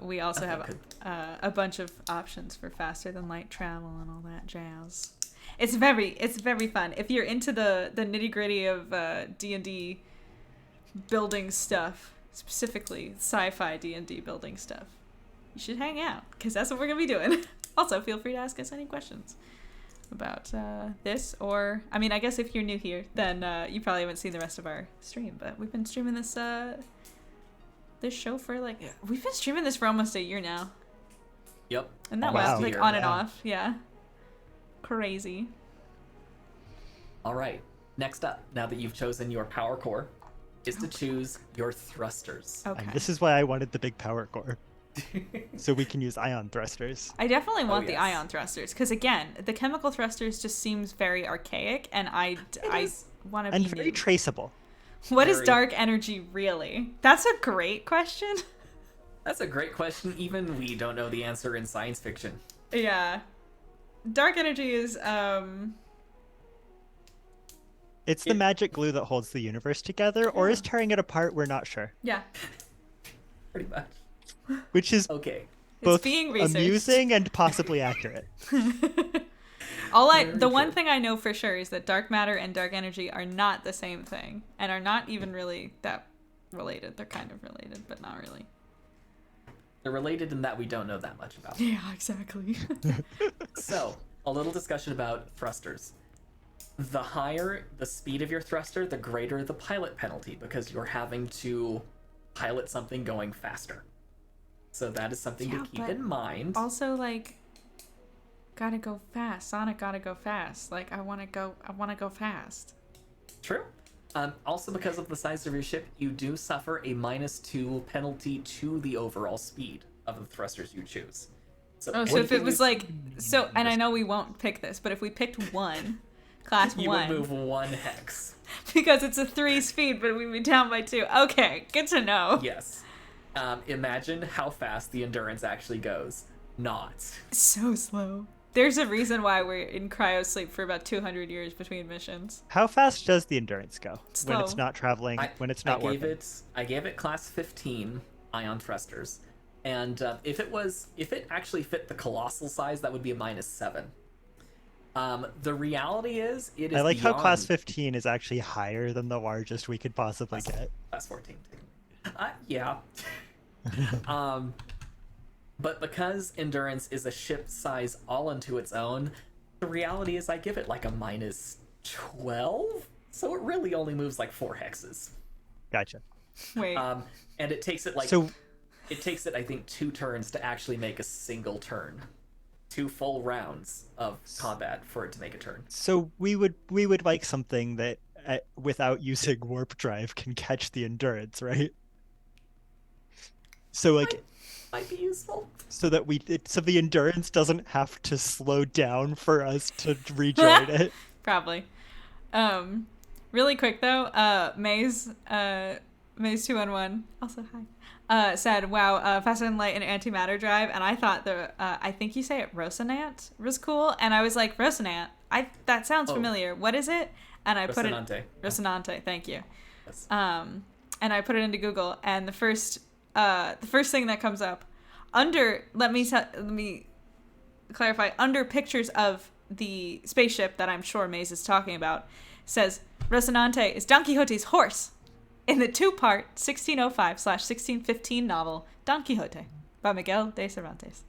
[SPEAKER 1] we also have a bunch of options for faster than light travel and all that jazz. It's very fun. If you're into the nitty-gritty of D&D building stuff, specifically sci-fi D&D building stuff, you should hang out, because that's what we're going to be doing. Also, feel free to ask us any questions about this, or, I mean, I guess if you're new here, then you probably haven't seen the rest of our stream, but we've been streaming this show for, like, we've been streaming this for almost a year now.
[SPEAKER 2] Yep.
[SPEAKER 1] And that
[SPEAKER 3] Wow.
[SPEAKER 1] was, like, on and off, yeah. Crazy.
[SPEAKER 2] All right. Next up, now that you've chosen your power core, is to choose your thrusters.
[SPEAKER 1] Okay.
[SPEAKER 3] And this is why I wanted the big power core. So we can use ion thrusters.
[SPEAKER 1] I definitely want the
[SPEAKER 2] yes.
[SPEAKER 1] ion thrusters, because again, the chemical thrusters just seems very archaic, and I want to be
[SPEAKER 3] And very
[SPEAKER 1] new.
[SPEAKER 3] traceable.
[SPEAKER 1] What is
[SPEAKER 2] very-
[SPEAKER 1] dark energy really? That's a great question.
[SPEAKER 2] That's a great question. Even we don't know the answer in science fiction.
[SPEAKER 1] Yeah. Dark energy is
[SPEAKER 3] It's the magic glue that holds the universe together, or is tearing it apart, we're not sure.
[SPEAKER 1] yeah.
[SPEAKER 2] Pretty much.
[SPEAKER 3] Which is
[SPEAKER 2] Okay.
[SPEAKER 3] both
[SPEAKER 1] being researched.
[SPEAKER 3] amusing and possibly accurate.
[SPEAKER 1] The one thing I know for sure is that dark matter and dark energy are not the same thing, and are not even really that related. They're kind of related, but not really.
[SPEAKER 2] They're related in that we don't know that much about.
[SPEAKER 1] Yeah, exactly.
[SPEAKER 2] So, a little discussion about thrusters. The higher the speed of your thruster, the greater the pilot penalty, because you're having to pilot something going faster. So that is something
[SPEAKER 1] Yeah,
[SPEAKER 2] to keep
[SPEAKER 1] but
[SPEAKER 2] in mind.
[SPEAKER 1] Also, like, gotta go fast. Sonic gotta go fast. Like, I wanna go fast.
[SPEAKER 2] True. Also, because of the size of your ship, you do suffer a -2 penalty to the overall speed of the thrusters you choose.
[SPEAKER 1] So if
[SPEAKER 2] anything
[SPEAKER 1] it was
[SPEAKER 2] you-
[SPEAKER 1] like, so, and I know we won't pick this, but if we picked one, class
[SPEAKER 2] you
[SPEAKER 1] one,
[SPEAKER 2] would move 1 hex.
[SPEAKER 1] because it's a 3 speed, but we'd be down by 2. Okay, good to know.
[SPEAKER 2] Yes. Imagine how fast the endurance actually goes. Not.
[SPEAKER 1] So slow. There's a reason why we're in cryo sleep for about 200 years between missions.
[SPEAKER 3] How fast does the endurance go when it's
[SPEAKER 1] Slow.
[SPEAKER 3] not traveling, when it's not working?
[SPEAKER 2] I gave it class 15 ion thrusters, and if it actually fit the colossal size, that would be a -7. The reality is, it is.
[SPEAKER 3] I like how class
[SPEAKER 2] beyond
[SPEAKER 3] 15 is actually higher than the largest we could possibly get.
[SPEAKER 2] class 14. Yeah. But because endurance is a ship size all unto its own, the reality is I give it like a -12, so it really only moves like 4 hexes.
[SPEAKER 3] Gotcha.
[SPEAKER 1] Wait.
[SPEAKER 2] And it takes it like
[SPEAKER 3] So
[SPEAKER 2] it takes it I think 2 turns to actually make a single turn, 2 full rounds of combat for it to make a turn.
[SPEAKER 3] So we would like something that without using warp drive can catch the endurance, right? So like
[SPEAKER 2] Might be useful.
[SPEAKER 3] so that so the endurance doesn't have to slow down for us to rejoin it.
[SPEAKER 1] Probably. Really quick though, Maze 211, also hi, said, wow, faster than light and antimatter drive, and I thought I think you say it Rosinant was cool, and I was like, Rosinant, that sounds familiar. What is it? And I put it Rosinante, thank you.
[SPEAKER 2] Yes.
[SPEAKER 1] And I put it into Google, and the first thing that comes up under, let me clarify, under pictures of the spaceship that I'm sure Maze is talking about, says Rocinante is Don Quixote's horse in the 2-part 1605/1615 novel Don Quixote by Miguel de Cervantes.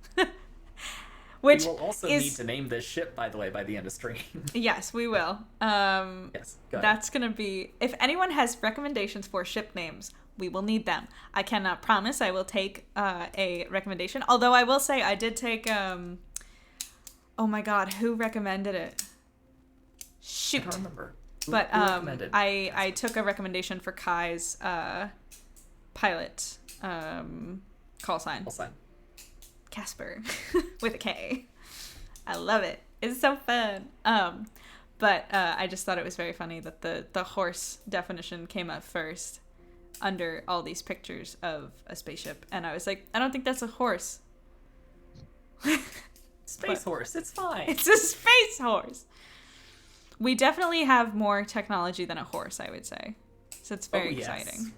[SPEAKER 1] Which
[SPEAKER 2] we will also
[SPEAKER 1] is,
[SPEAKER 2] need to name this ship, by the way, by the end of stream.
[SPEAKER 1] Yes, we will.
[SPEAKER 2] Yes, go ahead.
[SPEAKER 1] That's gonna be, if anyone has recommendations for ship names, we will need them. I cannot promise I will take a recommendation, although I will say I did take oh my god, who recommended it? Shoot.
[SPEAKER 2] I don't remember. Who recommended?
[SPEAKER 1] I took a recommendation for Kai's pilot call sign.
[SPEAKER 2] Call sign.
[SPEAKER 1] Casper with a K. I love it. It's so fun. But I just thought it was very funny that the horse definition came up first under all these pictures of a spaceship, and I was like, I don't think that's a horse.
[SPEAKER 2] Space horse, it's fine.
[SPEAKER 1] It's a space horse. We definitely have more technology than a horse, I would say. So it's very
[SPEAKER 2] yes.
[SPEAKER 1] exciting.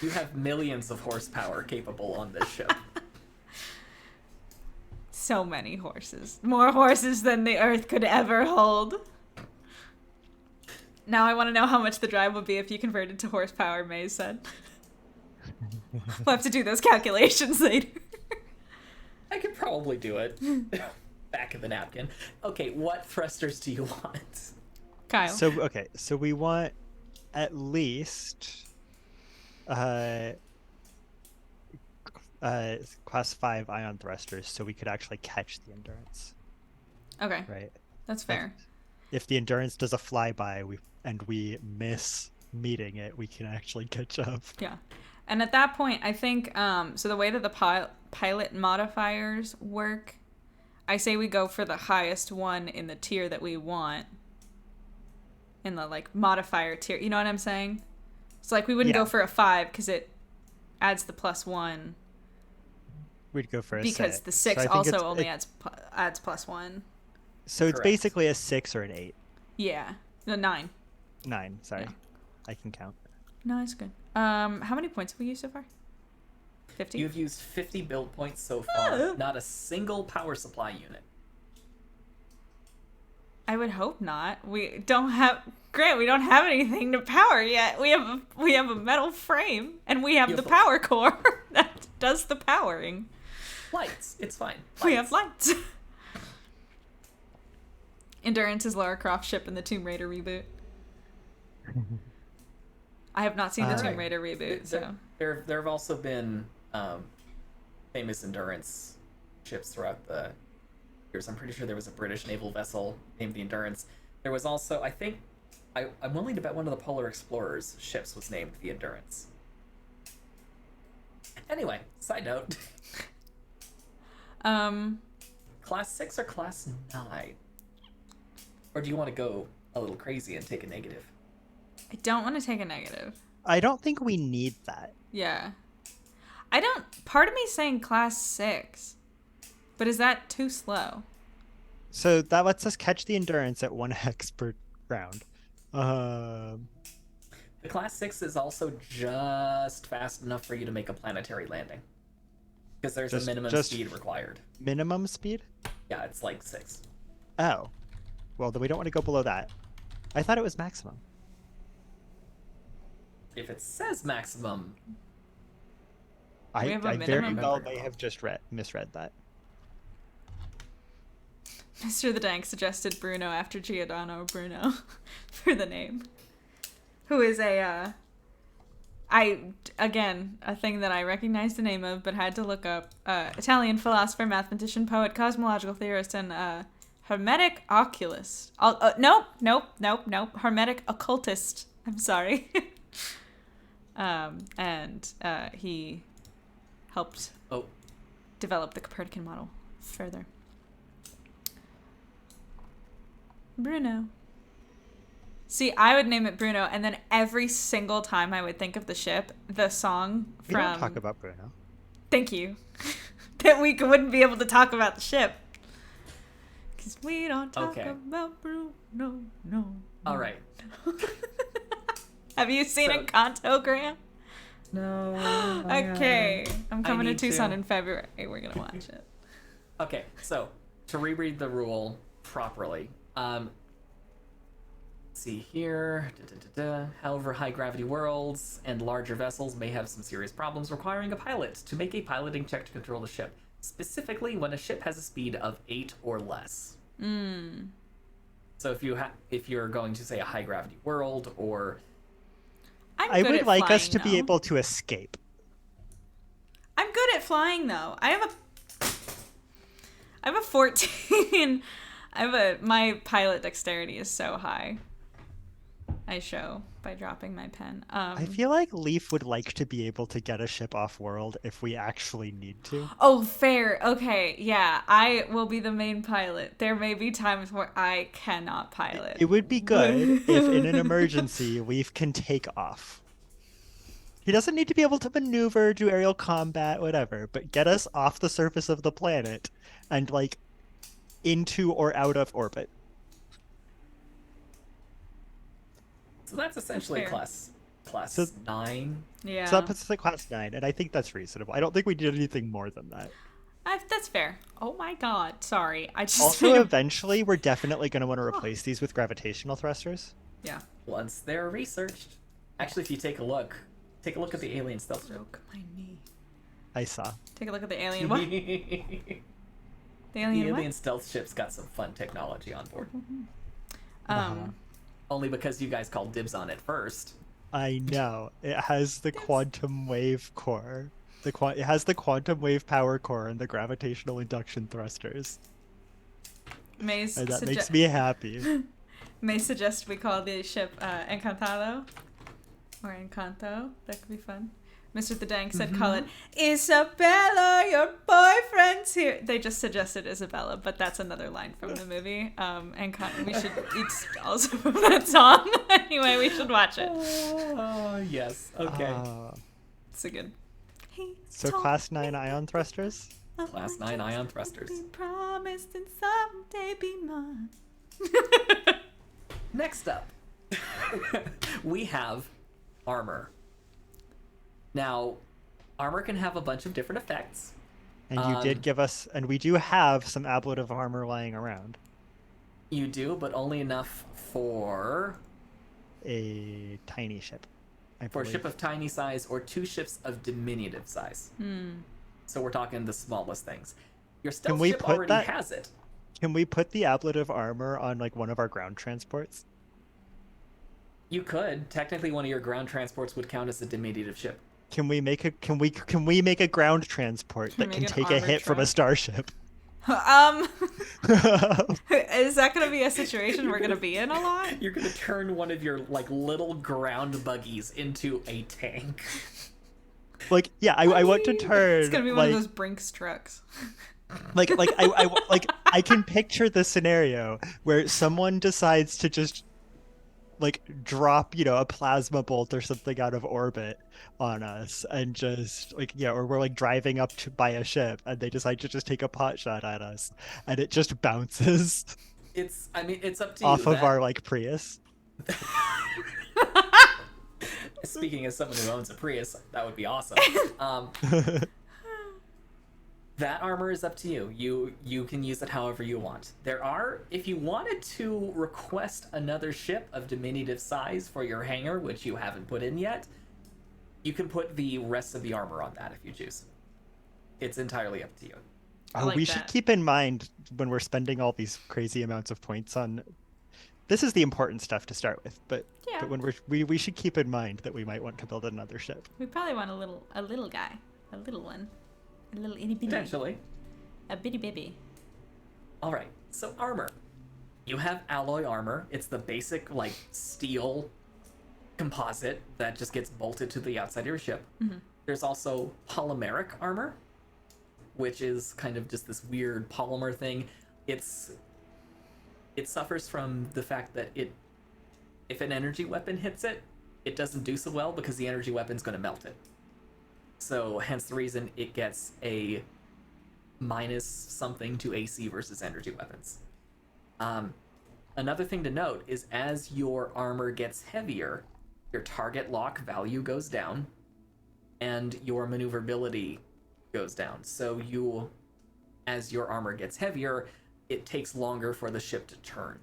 [SPEAKER 2] You have millions of horsepower capable on this ship.
[SPEAKER 1] So many horses. More horses than the Earth could ever hold. Now I want to know how much the drive would be if you converted to horsepower, Maze said. We'll have to do those calculations later.
[SPEAKER 2] I could probably do it. Back of the napkin. Okay, what thrusters do you want?
[SPEAKER 1] Kyle.
[SPEAKER 3] So we want at least class 5 ion thrusters so we could actually catch the endurance.
[SPEAKER 1] Okay.
[SPEAKER 3] Right.
[SPEAKER 1] That's fair.
[SPEAKER 3] If the endurance does a flyby and we miss meeting it, we can actually catch up.
[SPEAKER 1] Yeah. And at that point, I think, so the way that the pilot modifiers work, I say we go for the highest one in the tier that we want. In the, like, modifier tier. You know what I'm saying? So, like, we wouldn't go for a 5 because it adds the +1.
[SPEAKER 3] We'd go for a
[SPEAKER 1] because
[SPEAKER 3] 6.
[SPEAKER 1] the 6
[SPEAKER 3] so
[SPEAKER 1] also only adds +1.
[SPEAKER 3] So it's
[SPEAKER 2] Correct.
[SPEAKER 3] basically a 6 or an 8.
[SPEAKER 1] Yeah. No, 9.
[SPEAKER 3] 9, sorry.
[SPEAKER 1] Yeah.
[SPEAKER 3] I can count.
[SPEAKER 1] No, it's good. How many points have we used so far? 50?
[SPEAKER 2] You've used 50 build points so far. Not a single power supply unit.
[SPEAKER 1] I would hope not. We don't have anything to power yet. We have a metal frame and we have the power core that does the powering.
[SPEAKER 2] Lights. It's fine.
[SPEAKER 1] We have lights. Endurance is Lara Croft's ship in the Tomb Raider reboot. I have not seen the Tomb Raider reboot, so
[SPEAKER 2] There have also been famous endurance ships throughout the years. I'm pretty sure there was a British naval vessel named the Endurance. There was also, I think, I'm willing to bet one of the Polar Explorer's ships was named the Endurance. Anyway, side note. Class 6 or Class 9? Or do you want to go a little crazy and take a negative?
[SPEAKER 1] I don't want to take a negative.
[SPEAKER 3] I don't think we need that.
[SPEAKER 1] Yeah. Part of me is saying class 6. But is that too slow?
[SPEAKER 3] So that lets us catch the endurance at 1 hex per round.
[SPEAKER 2] The Class 6 is also just fast enough for you to make a planetary landing. Because there's a minimum speed required.
[SPEAKER 3] Minimum speed?
[SPEAKER 2] Yeah, it's like 6.
[SPEAKER 3] Oh. Well, then we don't want to go below that. I thought it was maximum.
[SPEAKER 2] If it says maximum...
[SPEAKER 1] We have a
[SPEAKER 3] I very
[SPEAKER 1] minimum.
[SPEAKER 3] well may have just misread that.
[SPEAKER 1] Mr. the Dank suggested Bruno after Giordano Bruno for the name. Who is a thing that I recognized the name of but had to look up. Italian philosopher, mathematician, poet, cosmological theorist, and hermetic oculist. Nope. Hermetic occultist. I'm sorry. And he helped develop the Copernican model further. Bruno. See, I would name it Bruno, and then every single time I would think of the ship, the song
[SPEAKER 3] We
[SPEAKER 1] from...
[SPEAKER 3] don't talk about Bruno.
[SPEAKER 1] Thank you. That we wouldn't be able to talk about the ship. Because we don't talk about Bruno, no.
[SPEAKER 2] All right.
[SPEAKER 1] Have you seen Encanto, Graham?
[SPEAKER 2] No.
[SPEAKER 1] Okay. I'm coming to
[SPEAKER 2] need
[SPEAKER 1] Tucson
[SPEAKER 2] to.
[SPEAKER 1] in February. We're going to watch it.
[SPEAKER 2] Okay, so to reread the rule properly, let's see here. However, high gravity worlds and larger vessels may have some serious problems requiring a pilot to make a piloting check to control the ship, specifically when a ship has a speed of 8 or less. So if you're going to say a high gravity world or
[SPEAKER 3] I would like us to be able to escape.
[SPEAKER 1] I'm good at flying though. I have a 14. My pilot dexterity is so high. I show by dropping my pen.
[SPEAKER 3] I feel like Leaf would like to be able to get a ship off world if we actually need to.
[SPEAKER 1] Oh, fair. Okay, yeah. I will be the main pilot. There may be times where I cannot pilot.
[SPEAKER 3] It would be good if in an emergency Leaf can take off. He doesn't need to be able to maneuver, do aerial combat, whatever, but get us off the surface of the planet and like into or out of orbit.
[SPEAKER 2] so that's essentially
[SPEAKER 1] That's
[SPEAKER 2] class
[SPEAKER 3] So-
[SPEAKER 2] 9.
[SPEAKER 1] Yeah.
[SPEAKER 3] So that puts us at class 9, and I think that's reasonable. I don't think we did anything more than that.
[SPEAKER 1] That's fair. Oh my god, sorry. I just
[SPEAKER 3] Also, eventually, we're definitely going to want to replace these with gravitational thrusters.
[SPEAKER 1] Yeah.
[SPEAKER 2] Once they're researched. Actually, if you take a look at the alien stealth ship.
[SPEAKER 1] Broke my knee.
[SPEAKER 3] I saw.
[SPEAKER 1] Take a look at the alien. What?
[SPEAKER 2] The
[SPEAKER 1] The alien
[SPEAKER 2] alien
[SPEAKER 1] what?
[SPEAKER 2] stealth ship's got some fun technology on board.
[SPEAKER 1] Um,
[SPEAKER 2] Only because you guys called dibs on it first.
[SPEAKER 3] I know. It has the quantum wave core. It has the quantum wave power core and the gravitational induction thrusters.
[SPEAKER 1] May's
[SPEAKER 3] And that makes me happy.
[SPEAKER 1] May suggest we call the ship Encantado or Encanto. That could be fun. Mr. The Dank said call it Isabella, your boyfriend's here. They just suggested Isabella, but that's another line from the movie. It's also from that song. Anyway, we should watch it.
[SPEAKER 2] Oh, yes. Okay.
[SPEAKER 1] It's a good. He
[SPEAKER 3] So
[SPEAKER 1] told
[SPEAKER 3] class
[SPEAKER 1] me
[SPEAKER 3] 9 ion thrusters?
[SPEAKER 1] of
[SPEAKER 2] Class
[SPEAKER 1] my
[SPEAKER 2] 9
[SPEAKER 1] dreams
[SPEAKER 2] ion
[SPEAKER 1] would
[SPEAKER 2] thrusters.
[SPEAKER 1] be promised and someday be mine.
[SPEAKER 2] Next up, we have armor. Now, armor can have a bunch of different effects.
[SPEAKER 3] And you did give us, and we do have some ablative armor lying around.
[SPEAKER 2] You do, but only enough for
[SPEAKER 3] A tiny ship. I
[SPEAKER 2] a
[SPEAKER 3] believe.
[SPEAKER 2] ship of tiny size or 2 ships of diminutive size. So we're talking the smallest things. Your stealth
[SPEAKER 3] we
[SPEAKER 2] ship
[SPEAKER 3] put
[SPEAKER 2] already
[SPEAKER 3] that-
[SPEAKER 2] has it.
[SPEAKER 3] Can we put the ablative armor on like one of our ground transports?
[SPEAKER 2] You could. Technically, one of your ground transports would count as a diminutive ship.
[SPEAKER 3] Can we make a ground transport that
[SPEAKER 1] make
[SPEAKER 3] can
[SPEAKER 1] an
[SPEAKER 3] take a
[SPEAKER 1] armored
[SPEAKER 3] hit from a
[SPEAKER 1] truck?
[SPEAKER 3] starship?
[SPEAKER 1] Is that gonna be a situation we're gonna be in a lot?
[SPEAKER 2] You're gonna turn one of your like little ground buggies into a tank.
[SPEAKER 3] Like, yeah, I want to turn.
[SPEAKER 1] It's gonna be one
[SPEAKER 3] like,
[SPEAKER 1] of those Brinks trucks.
[SPEAKER 3] I can picture the scenario where someone decides to just like drop, a plasma bolt or something out of orbit on us, and just or we're like driving up by a ship, and they decide to just take a pot shot at us, and it just bounces
[SPEAKER 2] It's up to you.
[SPEAKER 3] off of our like Prius.
[SPEAKER 2] Speaking as someone who owns a Prius, that would be awesome. That armor is up to you. You can use it however you want. If you wanted to request another ship of diminutive size for your hangar, which you haven't put in yet, you can put the rest of the armor on that if you choose. It's entirely up to you.
[SPEAKER 1] like
[SPEAKER 3] We should
[SPEAKER 1] that.
[SPEAKER 3] keep in mind when we're spending all these crazy amounts of points on. This is the important stuff to start with, but
[SPEAKER 1] Yeah.
[SPEAKER 3] when we should keep in mind that we might want to build another ship.
[SPEAKER 1] We probably want a little guy, a little one, a little itty bitty,
[SPEAKER 2] Potentially.
[SPEAKER 1] a bitty baby.
[SPEAKER 2] All right. So armor. You have alloy armor. It's the basic like steel composite that just gets bolted to the outside of your ship. There's also polymeric armor, which is kind of just this weird polymer thing. It suffers from the fact that if an energy weapon hits it, it doesn't do so well because the energy weapon's going to melt it. So hence the reason it gets a minus something to AC versus energy weapons. Another thing to note is as your armor gets heavier, your target lock value goes down and your maneuverability goes down. So as your armor gets heavier, it takes longer for the ship to turn.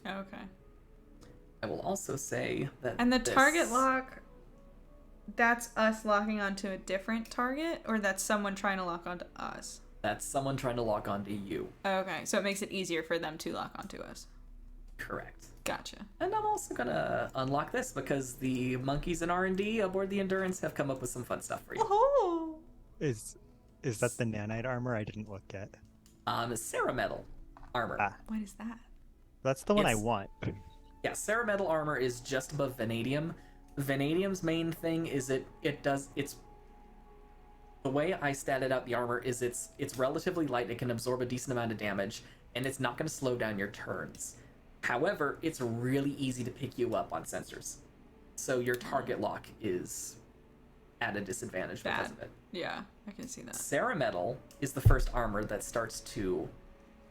[SPEAKER 1] Okay.
[SPEAKER 2] I will also say that
[SPEAKER 1] And the target lock, that's us locking onto a different target, or that's someone trying to lock onto us?
[SPEAKER 2] That's someone trying to lock onto you.
[SPEAKER 1] Okay, so it makes it easier for them to lock onto us.
[SPEAKER 2] Correct.
[SPEAKER 1] Gotcha.
[SPEAKER 2] And I'm also gonna unlock this because the monkeys in R&D aboard the Endurance have come up with some fun stuff for you.
[SPEAKER 1] Oh.
[SPEAKER 3] Is that the nanite armor? I didn't look at.
[SPEAKER 2] Cerametal armor.
[SPEAKER 1] What is that?
[SPEAKER 3] That's the one I
[SPEAKER 2] It's-
[SPEAKER 3] want.
[SPEAKER 2] Yeah, Cerametal armor is just above Vanadium. Vanadium's main thing is the way I statted out the armor is it's relatively light, it can absorb a decent amount of damage, and it's not going to slow down your turns. However, it's really easy to pick you up on sensors. So your target lock is at a disadvantage because of it.
[SPEAKER 1] Yeah, I can see that.
[SPEAKER 2] Cerametal is the first armor that starts to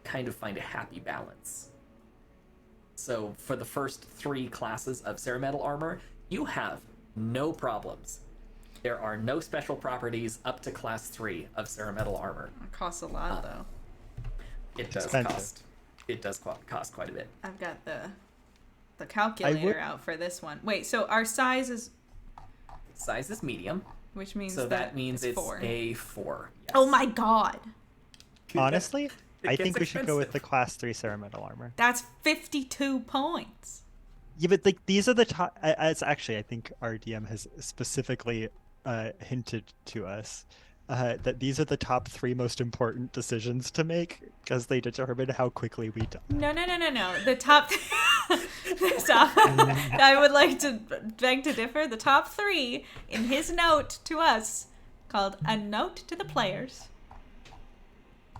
[SPEAKER 2] kind of find a happy balance. So for the first 3 classes of Cerametal armor, you have no problems there are no special properties up to class 3 of Cerametal armor.
[SPEAKER 1] It costs a lot, though.
[SPEAKER 2] It does
[SPEAKER 3] Expensive.
[SPEAKER 2] cost. It does cost quite a bit.
[SPEAKER 1] I've got the calculator out for this one. Wait, so our size is,
[SPEAKER 2] Size is medium,
[SPEAKER 1] which means
[SPEAKER 2] so that means it's
[SPEAKER 1] 4.
[SPEAKER 2] a 4. Yes.
[SPEAKER 1] Oh my god,
[SPEAKER 3] Honestly,
[SPEAKER 2] It
[SPEAKER 3] I
[SPEAKER 2] gets
[SPEAKER 3] think we should go with the
[SPEAKER 2] expensive.
[SPEAKER 3] class 3 Cerametal armor.
[SPEAKER 1] that's 52 points.
[SPEAKER 3] Yeah, but like these are the top. It's actually, I think our DM has specifically hinted to us that these are the top 3 most important decisions to make because they determine how quickly we die.
[SPEAKER 1] No. The top, I would like to beg to differ. The top 3 in his note to us, called "A Note to the Players."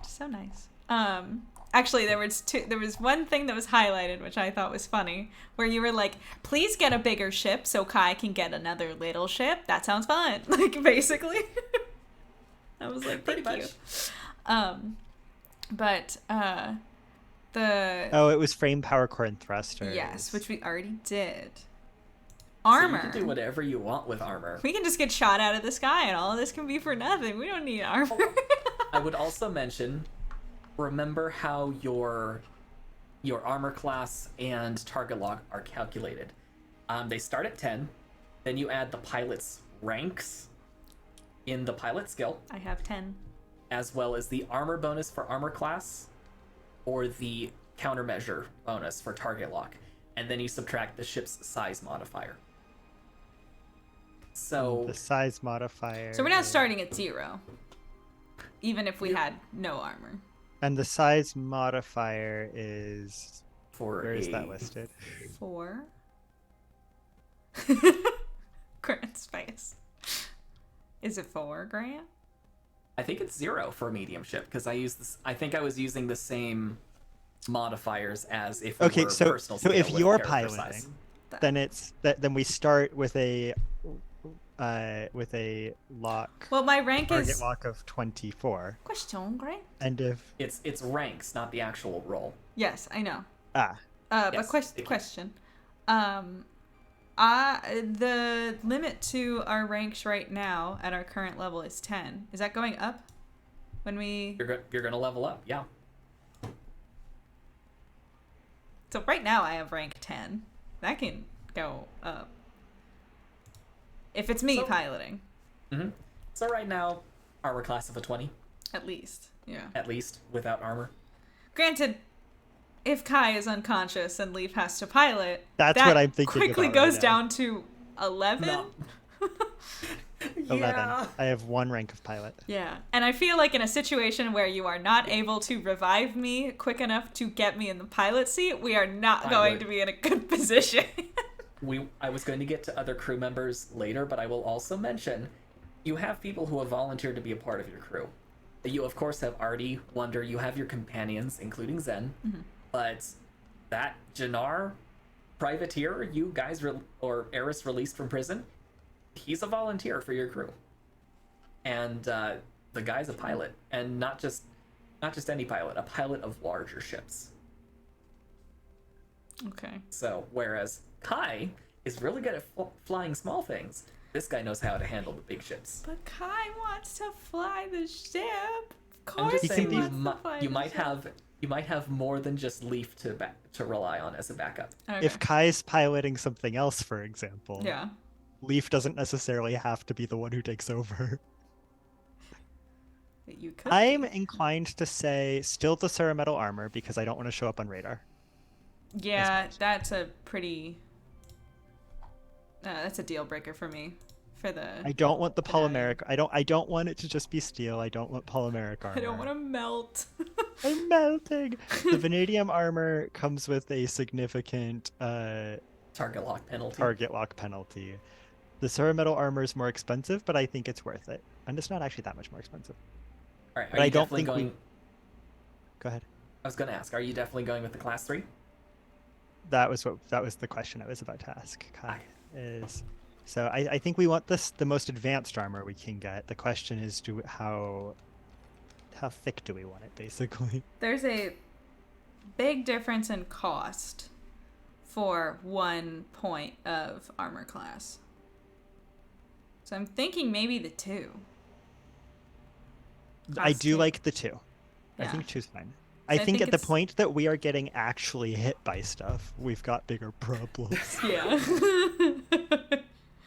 [SPEAKER 1] So nice. Actually, there was one thing that was highlighted, which I thought was funny, where you were like, "Please get a bigger ship so Kai can get another little ship." That sounds fun. Like, basically. I was like,
[SPEAKER 2] Pretty
[SPEAKER 1] thank
[SPEAKER 2] much.
[SPEAKER 1] you. But the
[SPEAKER 3] Oh, it was frame, power core, and thrusters.
[SPEAKER 1] yes, which we already did.
[SPEAKER 2] So
[SPEAKER 1] Armor.
[SPEAKER 2] you can do whatever you want with armor.
[SPEAKER 1] We can just get shot out of the sky, and all of this can be for nothing. We don't need armor.
[SPEAKER 2] I would also mention, remember how your armor class and target lock are calculated. They start at 10, then you add the pilot's ranks in the pilot skill,
[SPEAKER 1] I have 10.
[SPEAKER 2] as well as the armor bonus for armor class, or the countermeasure bonus for target lock, and then you subtract the ship's size modifier. So
[SPEAKER 3] The size modifier.
[SPEAKER 1] So we're not
[SPEAKER 3] is-
[SPEAKER 1] starting at 0, even if we had no armor.
[SPEAKER 3] And the size modifier is.
[SPEAKER 2] for
[SPEAKER 3] Where is
[SPEAKER 2] a
[SPEAKER 3] that listed?
[SPEAKER 1] 4. Grant's face. Is it 4, Grant?
[SPEAKER 2] I think it's 0 for a medium ship because I use this. I think I was using the same modifiers as if we
[SPEAKER 3] Okay,
[SPEAKER 2] were
[SPEAKER 3] so
[SPEAKER 2] personal
[SPEAKER 3] so
[SPEAKER 2] scale
[SPEAKER 3] if
[SPEAKER 2] with
[SPEAKER 3] you're
[SPEAKER 2] character
[SPEAKER 3] piloting,
[SPEAKER 2] size.
[SPEAKER 3] then it's that. Then we start with a lock
[SPEAKER 1] Well, my rank
[SPEAKER 3] target
[SPEAKER 1] is...
[SPEAKER 3] lock of 24,
[SPEAKER 1] Question, Grant?
[SPEAKER 3] and if
[SPEAKER 2] It's ranks, not the actual roll.
[SPEAKER 1] Yes, I know.
[SPEAKER 3] ah
[SPEAKER 1] But
[SPEAKER 2] Yes, thank you.
[SPEAKER 1] question. The limit to our ranks right now at our current level is 10. Is that going up when we...
[SPEAKER 2] You're gonna level up, yeah.
[SPEAKER 1] So right now I have rank 10. That can go up. If it's me
[SPEAKER 2] So-
[SPEAKER 1] piloting,
[SPEAKER 2] hmm So right now, armor class of a 20
[SPEAKER 1] at least. Yeah.
[SPEAKER 2] at least without armor.
[SPEAKER 1] Granted, if Kai is unconscious and Leaf has to pilot,
[SPEAKER 3] That's
[SPEAKER 1] that
[SPEAKER 3] what I'm thinking
[SPEAKER 1] quickly
[SPEAKER 3] about right
[SPEAKER 1] goes
[SPEAKER 3] now.
[SPEAKER 1] down to 11.
[SPEAKER 2] No.
[SPEAKER 3] 11.
[SPEAKER 2] Yeah.
[SPEAKER 3] I have 1 rank of pilot.
[SPEAKER 1] Yeah, and I feel like in a situation where you are not able to revive me quick enough to get me in the pilot seat, we are not
[SPEAKER 2] I
[SPEAKER 1] going
[SPEAKER 2] would.
[SPEAKER 1] to be in a good position.
[SPEAKER 2] I was going to get to other crew members later, but I will also mention you have people who have volunteered to be a part of your crew. You, of course, have Artie, Wonder, you have your companions, including Zen, but that Jannar privateer you guys or Eris released from prison, he's a volunteer for your crew. And the guy's a pilot, and not just any pilot, a pilot of larger ships.
[SPEAKER 1] Okay.
[SPEAKER 2] So, whereas Kai is really good at flying small things, this guy knows how to handle the big ships.
[SPEAKER 1] But Kai wants to fly the ship. Of
[SPEAKER 2] I'm
[SPEAKER 1] course
[SPEAKER 2] just
[SPEAKER 1] he
[SPEAKER 2] saying
[SPEAKER 1] wants to fly
[SPEAKER 2] you
[SPEAKER 1] the
[SPEAKER 2] might
[SPEAKER 1] ship.
[SPEAKER 2] have more than just Leaf to rely on as a backup.
[SPEAKER 1] Okay.
[SPEAKER 3] If Kai's piloting something else, for example,
[SPEAKER 1] Yeah.
[SPEAKER 3] Leaf doesn't necessarily have to be the one who takes over.
[SPEAKER 1] You could.
[SPEAKER 3] I'm
[SPEAKER 1] be.
[SPEAKER 3] inclined to say still the Cerametal armor because I don't want to show up on radar.
[SPEAKER 1] Yeah, that's a pretty. That's a deal breaker for me. For the.
[SPEAKER 3] I don't want the
[SPEAKER 1] Medallion.
[SPEAKER 3] polymeric. I don't want it to just be steel. I don't want polymeric armor.
[SPEAKER 1] I don't want to melt.
[SPEAKER 3] I'm melting. The vanadium armor comes with a significant
[SPEAKER 2] Target lock penalty.
[SPEAKER 3] target lock penalty. The Cerametal armor is more expensive, but I think it's worth it. And it's not actually that much more expensive.
[SPEAKER 2] All right,
[SPEAKER 3] But I don't think we- Go ahead.
[SPEAKER 2] I was going to ask, are you definitely going with the class 3?
[SPEAKER 3] That was the question I was about to ask. Kai
[SPEAKER 2] Okay.
[SPEAKER 3] is so I think we want the most advanced armor we can get. The question is how thick do we want it, basically?
[SPEAKER 1] There's a big difference in cost for 1 point of armor class. So I'm thinking maybe the 2.
[SPEAKER 3] I
[SPEAKER 1] Class
[SPEAKER 3] do
[SPEAKER 1] 2.
[SPEAKER 3] like the 2. I
[SPEAKER 1] Yeah.
[SPEAKER 3] think 2's fine.
[SPEAKER 1] So
[SPEAKER 3] I think at the
[SPEAKER 1] it's-
[SPEAKER 3] point that we are getting actually hit by stuff, we've got bigger problems.
[SPEAKER 1] Yeah.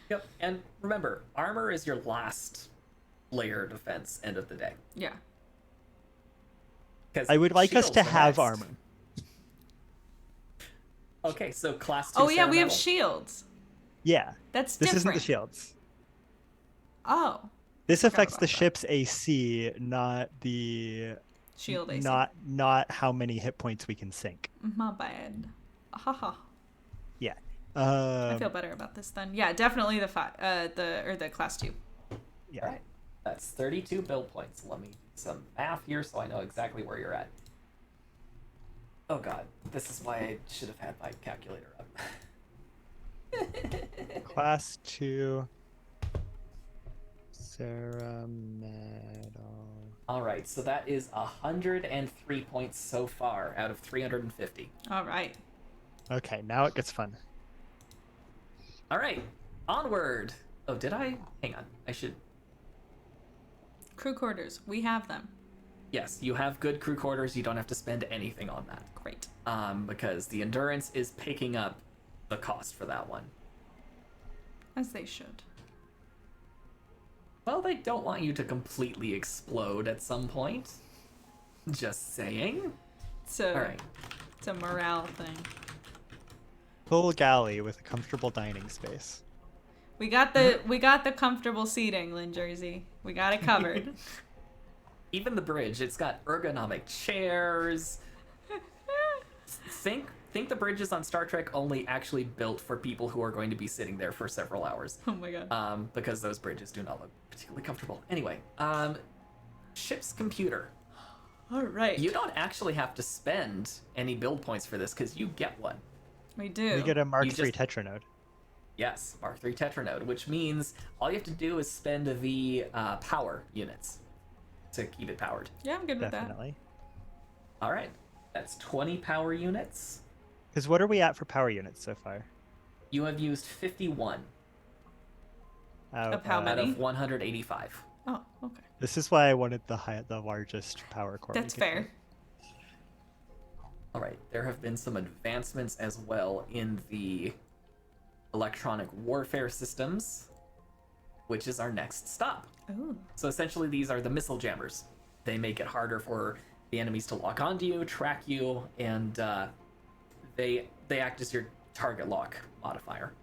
[SPEAKER 2] Yep. And remember, armor is your last layer of defense end of the day.
[SPEAKER 1] Yeah.
[SPEAKER 2] 'Cause
[SPEAKER 3] I would like us
[SPEAKER 2] shields
[SPEAKER 3] to
[SPEAKER 2] are
[SPEAKER 3] have
[SPEAKER 2] next.
[SPEAKER 3] armor.
[SPEAKER 2] Okay, so class 2
[SPEAKER 1] Oh yeah, we have
[SPEAKER 2] Ceremonial.
[SPEAKER 1] shields.
[SPEAKER 3] Yeah.
[SPEAKER 1] That's
[SPEAKER 3] This
[SPEAKER 1] different.
[SPEAKER 3] isn't the shields.
[SPEAKER 1] Oh,
[SPEAKER 3] This
[SPEAKER 1] Forgot
[SPEAKER 3] affects
[SPEAKER 1] about
[SPEAKER 3] the
[SPEAKER 1] that.
[SPEAKER 3] ship's AC, not the
[SPEAKER 1] shield AC.
[SPEAKER 3] not how many hit points we can sink.
[SPEAKER 1] My bad. Haha.
[SPEAKER 3] Yeah.
[SPEAKER 1] I feel better about this then. Yeah, definitely the class 2.
[SPEAKER 3] Yeah.
[SPEAKER 2] All right. That's 32 build points. Let me do some math here so I know exactly where you're at. Oh god, this is why I should have had my calculator up.
[SPEAKER 3] Class 2 Sarah Medal.
[SPEAKER 2] All right, so that is 103 points so far out of 350.
[SPEAKER 1] All right.
[SPEAKER 3] Okay, now it gets fun.
[SPEAKER 2] All right, onward. Oh, did I? Hang on. I should.
[SPEAKER 1] Crew quarters. We have them.
[SPEAKER 2] Yes, you have good crew quarters. You don't have to spend anything on that.
[SPEAKER 1] Great.
[SPEAKER 2] Because the endurance is picking up the cost for that one.
[SPEAKER 1] As they should.
[SPEAKER 2] Well, they don't want you to completely explode at some point. Just saying.
[SPEAKER 1] So
[SPEAKER 2] All right.
[SPEAKER 1] it's a morale thing.
[SPEAKER 3] Full galley with a comfortable dining space.
[SPEAKER 1] We got the comfortable seating, Lynn Jersey. We got it covered.
[SPEAKER 2] Even the bridge, it's got ergonomic chairs. Think the bridges on Star Trek only actually built for people who are going to be sitting there for several hours.
[SPEAKER 1] Oh my god.
[SPEAKER 2] Because those bridges do not look particularly comfortable. Anyway, ship's computer.
[SPEAKER 1] All right.
[SPEAKER 2] You don't actually have to spend any build points for this because you get one.
[SPEAKER 1] We do.
[SPEAKER 3] We get a Mark
[SPEAKER 2] You
[SPEAKER 3] III
[SPEAKER 2] just-
[SPEAKER 3] Tetranode.
[SPEAKER 2] Yes, Mark III Tetranode, which means all you have to do is spend the power units to keep it powered.
[SPEAKER 1] Yeah, I'm good with that.
[SPEAKER 3] Definitely.
[SPEAKER 2] All right, that's 20 power units.
[SPEAKER 3] Because what are we at for power units so far?
[SPEAKER 2] You have used 51
[SPEAKER 1] Of how
[SPEAKER 2] out
[SPEAKER 1] many?
[SPEAKER 2] of 185.
[SPEAKER 1] Oh, okay.
[SPEAKER 3] This is why I wanted the largest power core. we
[SPEAKER 1] That's
[SPEAKER 3] could
[SPEAKER 1] fair.
[SPEAKER 3] get.
[SPEAKER 2] All right, there have been some advancements as well in the electronic warfare systems, which is our next stop.
[SPEAKER 1] Ooh.
[SPEAKER 2] So essentially, these are the missile jammers. They make it harder for the enemies to lock onto you, track you, and they act as your target lock modifier.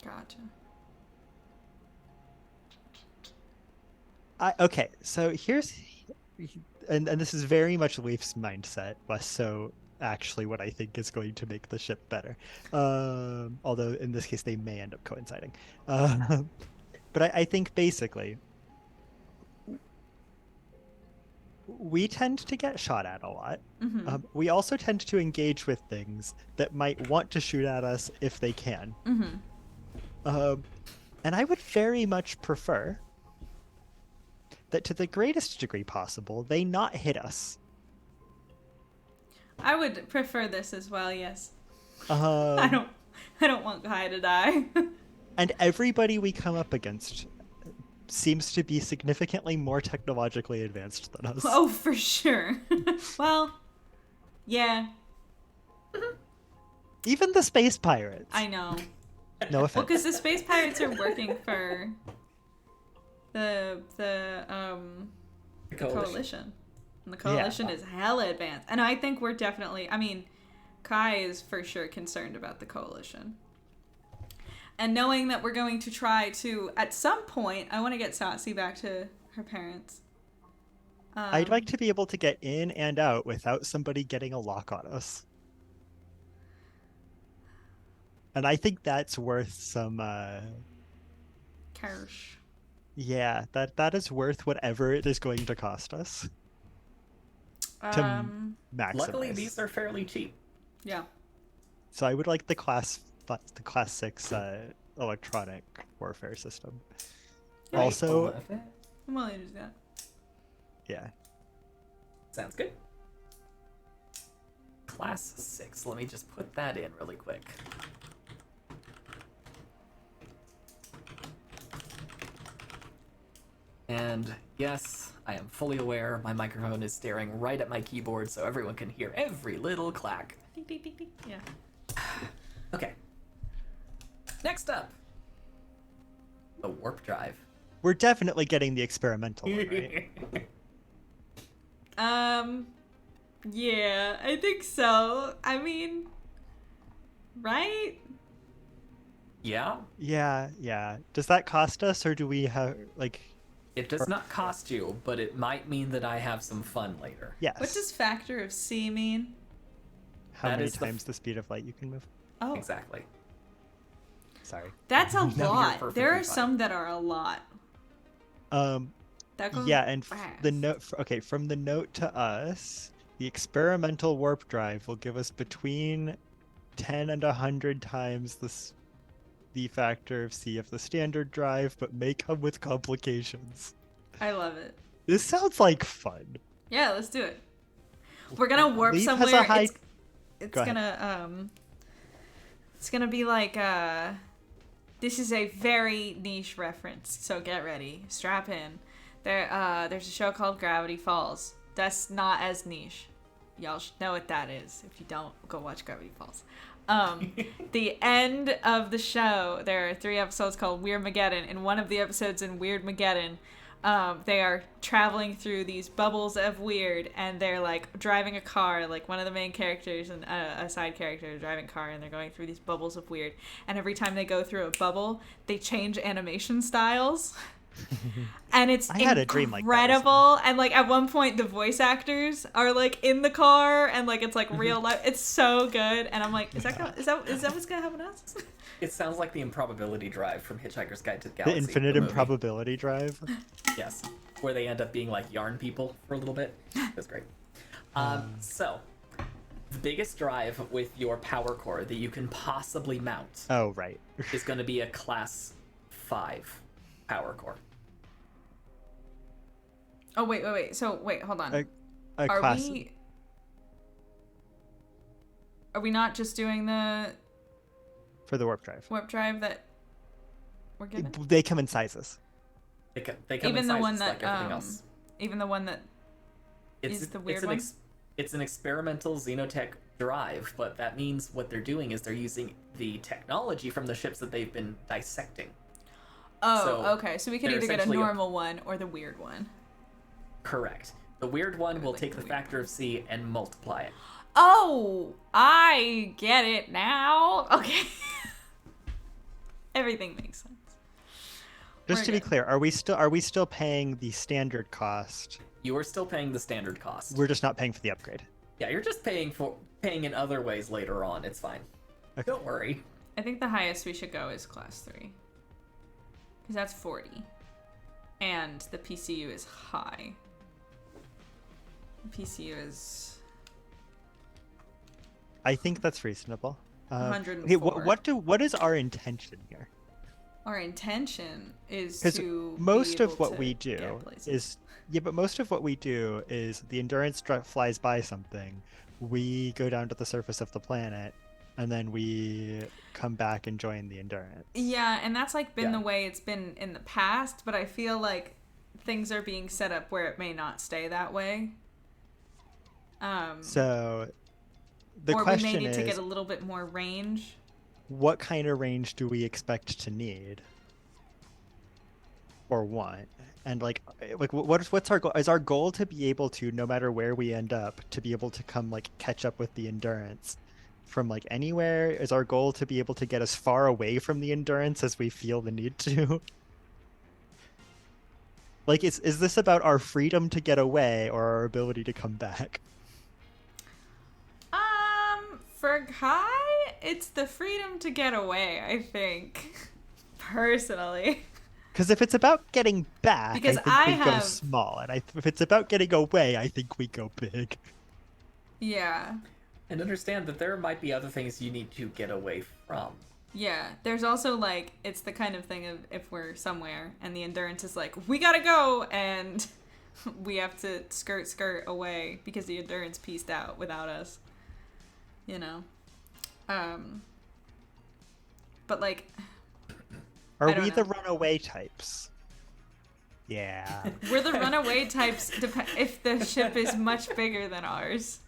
[SPEAKER 1] Gotcha.
[SPEAKER 3] Okay, so here's, and this is very much Leaf's mindset, less so actually what I think is going to make the ship better. Although in this case they may end up coinciding. But I think basically we tend to get shot at a lot.
[SPEAKER 1] Mm-hmm.
[SPEAKER 3] We also tend to engage with things that might want to shoot at us if they can.
[SPEAKER 1] Mm-hmm.
[SPEAKER 3] And I would very much prefer that to the greatest degree possible, they not hit us.
[SPEAKER 1] I would prefer this as well, yes.
[SPEAKER 3] I
[SPEAKER 1] I don't want Kai to die.
[SPEAKER 3] And everybody we come up against seems to be significantly more technologically advanced than us.
[SPEAKER 1] Oh, for sure. Well, yeah,
[SPEAKER 3] Even the space pirates.
[SPEAKER 1] I know.
[SPEAKER 3] No
[SPEAKER 1] Well,
[SPEAKER 3] offense.
[SPEAKER 1] because the space pirates are working for the coalition. And the coalition is hella advanced. And I think we're definitely, I mean, Kai is for sure concerned about the coalition. And knowing that we're going to try to, at some point, I want to get Sassy back to her parents.
[SPEAKER 3] I'd like to be able to get in and out without somebody getting a lock on us. And I think that's worth some
[SPEAKER 1] Cash.
[SPEAKER 3] yeah, that is worth whatever it is going to cost us to maximize.
[SPEAKER 2] Luckily, these are fairly cheap.
[SPEAKER 1] Yeah.
[SPEAKER 3] So I would like the class 6 electronic warfare system.
[SPEAKER 1] Yeah.
[SPEAKER 3] Also,
[SPEAKER 1] I'm willing to do that.
[SPEAKER 3] yeah.
[SPEAKER 2] Sounds good. Class 6. Let me just put that in really quick. And yes, I am fully aware my microphone is staring right at my keyboard so everyone can hear every little clack.
[SPEAKER 1] Ding, ding, ding, ding. Yeah.
[SPEAKER 2] Okay. Next up, the warp drive.
[SPEAKER 3] We're definitely getting the experimental one, right?
[SPEAKER 1] Yeah, I think so. I mean, right?
[SPEAKER 2] Yeah?
[SPEAKER 3] Yeah. Does that cost us, or do we have, like...
[SPEAKER 2] It does not cost you, but it might mean that I have some fun later.
[SPEAKER 3] Yes.
[SPEAKER 1] What does factor of C mean?
[SPEAKER 3] How
[SPEAKER 2] that
[SPEAKER 3] many
[SPEAKER 2] is
[SPEAKER 3] times the speed of light you can move?
[SPEAKER 1] Oh,
[SPEAKER 2] Exactly.
[SPEAKER 3] Sorry.
[SPEAKER 1] that's a
[SPEAKER 2] you're
[SPEAKER 1] lot.
[SPEAKER 2] perfectly
[SPEAKER 1] There are
[SPEAKER 2] fine.
[SPEAKER 1] some that are a lot. That goes
[SPEAKER 3] Yeah, and
[SPEAKER 1] fast.
[SPEAKER 3] the note. Okay, from the note to us, the experimental warp drive will give us between 10 and 100 times the factor of C of the standard drive, but may come with complications.
[SPEAKER 1] I love it.
[SPEAKER 3] This sounds like fun.
[SPEAKER 1] Yeah, let's do it. We're gonna warp
[SPEAKER 3] Leaf has
[SPEAKER 1] somewhere.
[SPEAKER 3] a high-
[SPEAKER 1] It's
[SPEAKER 3] Go ahead.
[SPEAKER 1] gonna it's gonna be like this is a very niche reference, so get ready, strap in. There's a show called Gravity Falls. That's not as niche. Y'all should know what that is. If you don't, go watch Gravity Falls. The end of the show, there are 3 episodes called Weirdmageddon. In one of the episodes in Weirdmageddon, they are traveling through these bubbles of weird, and they're like driving a car, like one of the main characters and a side character are driving a car, and they're going through these bubbles of weird. And every time they go through a bubble, they change animation styles. And it's
[SPEAKER 3] I had a dream like that
[SPEAKER 1] incredible. And like at one point the voice actors are like in the car, and like it's like real life. It's so good. And I'm like, is that what's gonna happen to us?
[SPEAKER 2] It sounds like the improbability drive from Hitchhiker's Guide to the
[SPEAKER 3] The
[SPEAKER 2] Galaxy.
[SPEAKER 3] infinite
[SPEAKER 2] movie.
[SPEAKER 3] improbability drive.
[SPEAKER 2] Yes, where they end up being like yarn people for a little bit. That's great. So, the biggest drive with your power core that you can possibly mount
[SPEAKER 3] Oh, right.
[SPEAKER 2] is going to be a class 5 power core.
[SPEAKER 1] Oh wait. So wait, hold on.
[SPEAKER 3] A class.
[SPEAKER 1] Are we not just doing the
[SPEAKER 3] For the warp drive.
[SPEAKER 1] warp drive that we're given?
[SPEAKER 3] They come in sizes.
[SPEAKER 2] They come
[SPEAKER 1] Even
[SPEAKER 2] in
[SPEAKER 1] the
[SPEAKER 2] sizes
[SPEAKER 1] one that
[SPEAKER 2] like everything else.
[SPEAKER 1] Even the one that is the weird one?
[SPEAKER 2] It's an experimental xenotech drive, but that means what they're doing is they're using the technology from the ships that they've been dissecting.
[SPEAKER 1] Oh,
[SPEAKER 2] So,
[SPEAKER 1] okay. So we could
[SPEAKER 2] they're
[SPEAKER 1] either get a
[SPEAKER 2] essentially
[SPEAKER 1] normal one or the weird one.
[SPEAKER 2] Correct. The weird one will
[SPEAKER 1] like
[SPEAKER 2] take
[SPEAKER 1] the
[SPEAKER 2] the
[SPEAKER 1] weird
[SPEAKER 2] factor of C and multiply it.
[SPEAKER 1] Oh, I get it now. Okay. Everything makes sense.
[SPEAKER 3] Just
[SPEAKER 1] We're
[SPEAKER 3] to be
[SPEAKER 1] good.
[SPEAKER 3] clear, are we still paying the standard cost?
[SPEAKER 2] You are still paying the standard cost.
[SPEAKER 3] We're just not paying for the upgrade.
[SPEAKER 2] Yeah, you're just paying in other ways later on. It's fine.
[SPEAKER 3] Okay.
[SPEAKER 2] Don't worry.
[SPEAKER 1] I think the highest we should go is class 3. Because that's 40. And the PCU is high. The PCU is
[SPEAKER 3] I think that's reasonable.
[SPEAKER 1] 104.
[SPEAKER 3] Okay, what is our intention here?
[SPEAKER 1] Our intention is
[SPEAKER 3] Because
[SPEAKER 1] to
[SPEAKER 3] most
[SPEAKER 1] be
[SPEAKER 3] of
[SPEAKER 1] able
[SPEAKER 3] what
[SPEAKER 1] to
[SPEAKER 3] we
[SPEAKER 1] get
[SPEAKER 3] do
[SPEAKER 1] places.
[SPEAKER 3] but most of what we do is the Endurance flies by something, we go down to the surface of the planet, and then we come back and join the Endurance.
[SPEAKER 1] Yeah, and that's like been
[SPEAKER 2] Yeah.
[SPEAKER 1] the way it's been in the past, but I feel like things are being set up where it may not stay that way.
[SPEAKER 3] So the
[SPEAKER 1] or
[SPEAKER 3] question
[SPEAKER 1] we may need
[SPEAKER 3] is,
[SPEAKER 1] to get a little bit more range.
[SPEAKER 3] what kind of range do we expect to need or want? And like what's our goal? Is our goal to be able to, no matter where we end up, to be able to come like catch up with the Endurance from like anywhere? Is our goal to be able to get as far away from the Endurance as we feel the need to? Like, is this about our freedom to get away or our ability to come back?
[SPEAKER 1] For Kai, it's the freedom to get away, I think. Personally.
[SPEAKER 3] Because if it's about getting back,
[SPEAKER 1] Because
[SPEAKER 3] I think
[SPEAKER 1] I
[SPEAKER 3] we go
[SPEAKER 1] have-
[SPEAKER 3] small, and if it's about getting away, I think we go big.
[SPEAKER 1] Yeah.
[SPEAKER 2] And understand that there might be other things you need to get away from.
[SPEAKER 1] Yeah. There's also like, it's the kind of thing of if we're somewhere and the Endurance is like, we gotta go, and we have to skirt away because the Endurance pieced out without us. You know? But like,
[SPEAKER 3] Are
[SPEAKER 1] I don't
[SPEAKER 3] we the
[SPEAKER 1] know.
[SPEAKER 3] runaway types? Yeah.
[SPEAKER 1] We're the runaway types if the ship is much bigger than ours.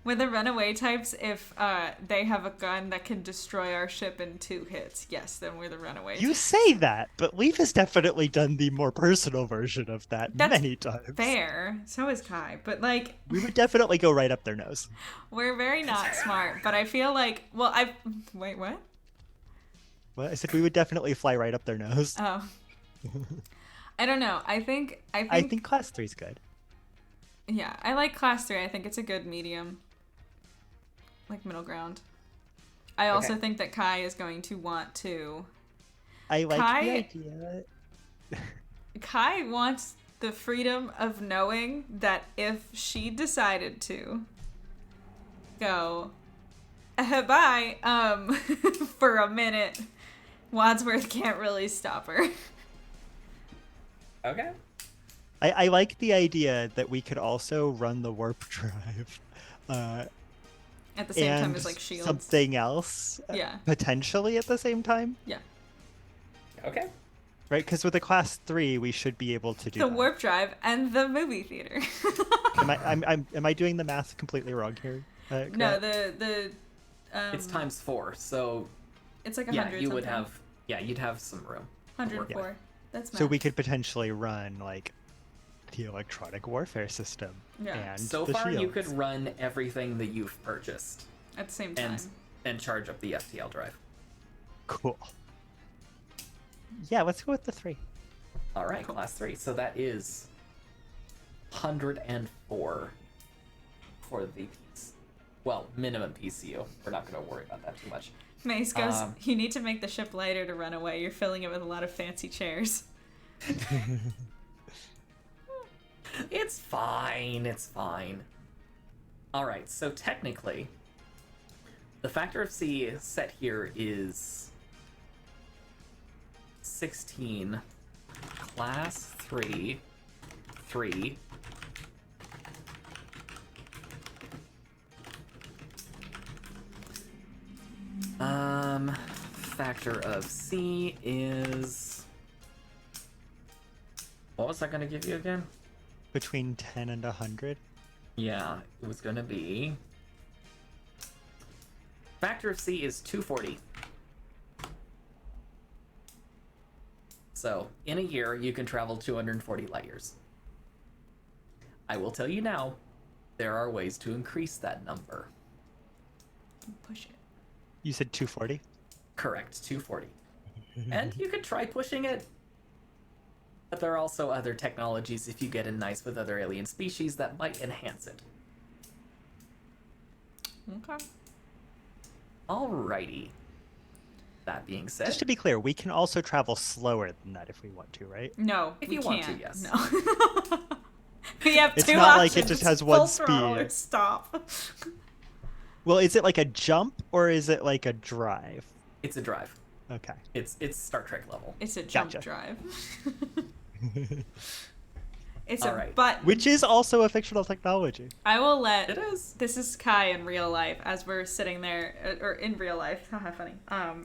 [SPEAKER 1] We're the runaway types if they have a gun that can destroy our ship in 2 hits. Yes, then we're the runaway
[SPEAKER 3] You
[SPEAKER 1] types.
[SPEAKER 3] say that, but Leaf has definitely done the more personal version of that
[SPEAKER 1] That's
[SPEAKER 3] many times.
[SPEAKER 1] fair. So is Kai. But, like,
[SPEAKER 3] We would definitely go right up their nose.
[SPEAKER 1] we're very not smart. But I feel like, wait, what?
[SPEAKER 3] Well, I said we would definitely fly right up their nose.
[SPEAKER 1] Oh. I don't know. I think
[SPEAKER 3] I think class 3 is good.
[SPEAKER 1] yeah, I like class 3. I think it's a good medium. Like middle ground. I also think that Kai is going to want to
[SPEAKER 3] I like
[SPEAKER 1] Kai-
[SPEAKER 3] the idea.
[SPEAKER 1] Kai wants the freedom of knowing that if she decided to go bye for a minute, Wadsworth can't really stop her.
[SPEAKER 2] Okay.
[SPEAKER 3] I like the idea that we could also run the warp drive.
[SPEAKER 1] At the same time
[SPEAKER 3] and
[SPEAKER 1] as like shields.
[SPEAKER 3] something else
[SPEAKER 1] Yeah.
[SPEAKER 3] potentially at the same time,
[SPEAKER 1] Yeah.
[SPEAKER 2] Okay.
[SPEAKER 3] right? Because with a class 3 we should be able to do
[SPEAKER 1] The
[SPEAKER 3] that.
[SPEAKER 1] warp drive and the movie theater.
[SPEAKER 3] am I doing the math completely wrong here?
[SPEAKER 1] No,
[SPEAKER 3] Grant?
[SPEAKER 1] the
[SPEAKER 2] It's times 4, so
[SPEAKER 1] it's like 100
[SPEAKER 2] you would
[SPEAKER 1] something.
[SPEAKER 2] have you'd have some room.
[SPEAKER 1] 104. That's math.
[SPEAKER 3] So we could potentially run like the electronic warfare system
[SPEAKER 1] Yeah.
[SPEAKER 3] and
[SPEAKER 2] So
[SPEAKER 3] the
[SPEAKER 2] far, you
[SPEAKER 3] shields.
[SPEAKER 2] could run everything that you've purchased
[SPEAKER 1] At the same time.
[SPEAKER 2] and charge up the FTL drive.
[SPEAKER 3] Cool. Yeah, let's go with the 3.
[SPEAKER 2] All right, class 3. So that is 104 for the piece. Well, minimum PCU. We're not going to worry about that too much.
[SPEAKER 1] Mace goes, you need to make the ship lighter to run away. You're filling it with a lot of fancy chairs.
[SPEAKER 2] It's fine. It's fine. All right. So technically, the factor of C set here is 16. Class 3. 3. Factor of C is... What was that going to give you again?
[SPEAKER 3] Between 10 and 100.
[SPEAKER 2] Yeah, it was going to be... Factor of C is 240. So, in a year, you can travel 240 light years. I will tell you now, there are ways to increase that number.
[SPEAKER 1] Push it.
[SPEAKER 3] You said 240?
[SPEAKER 2] Correct, 240. And you could try pushing it. But there are also other technologies, if you get in nice with other alien species, that might enhance it.
[SPEAKER 1] Okay.
[SPEAKER 2] Alrighty. That being said...
[SPEAKER 3] Just to be clear, we can also travel slower than that if we want to, right?
[SPEAKER 1] No,
[SPEAKER 2] If
[SPEAKER 1] we
[SPEAKER 2] you
[SPEAKER 1] can't.
[SPEAKER 2] want to, yes.
[SPEAKER 1] No. We have
[SPEAKER 3] It's
[SPEAKER 1] two
[SPEAKER 3] not
[SPEAKER 1] options.
[SPEAKER 3] like it just has
[SPEAKER 1] Full
[SPEAKER 3] one
[SPEAKER 1] throttle or
[SPEAKER 3] speed.
[SPEAKER 1] stop.
[SPEAKER 3] Well, is it like a jump or is it like a drive?
[SPEAKER 2] It's a drive.
[SPEAKER 3] Okay.
[SPEAKER 2] It's Star Trek level.
[SPEAKER 1] It's a jump
[SPEAKER 3] Gotcha.
[SPEAKER 1] drive. It's
[SPEAKER 2] All
[SPEAKER 1] a
[SPEAKER 2] right.
[SPEAKER 1] button.
[SPEAKER 3] Which is also a fictional technology.
[SPEAKER 1] I will let.
[SPEAKER 2] It is.
[SPEAKER 1] This is Kai in real life as we're sitting there, or in real life. Haha, funny.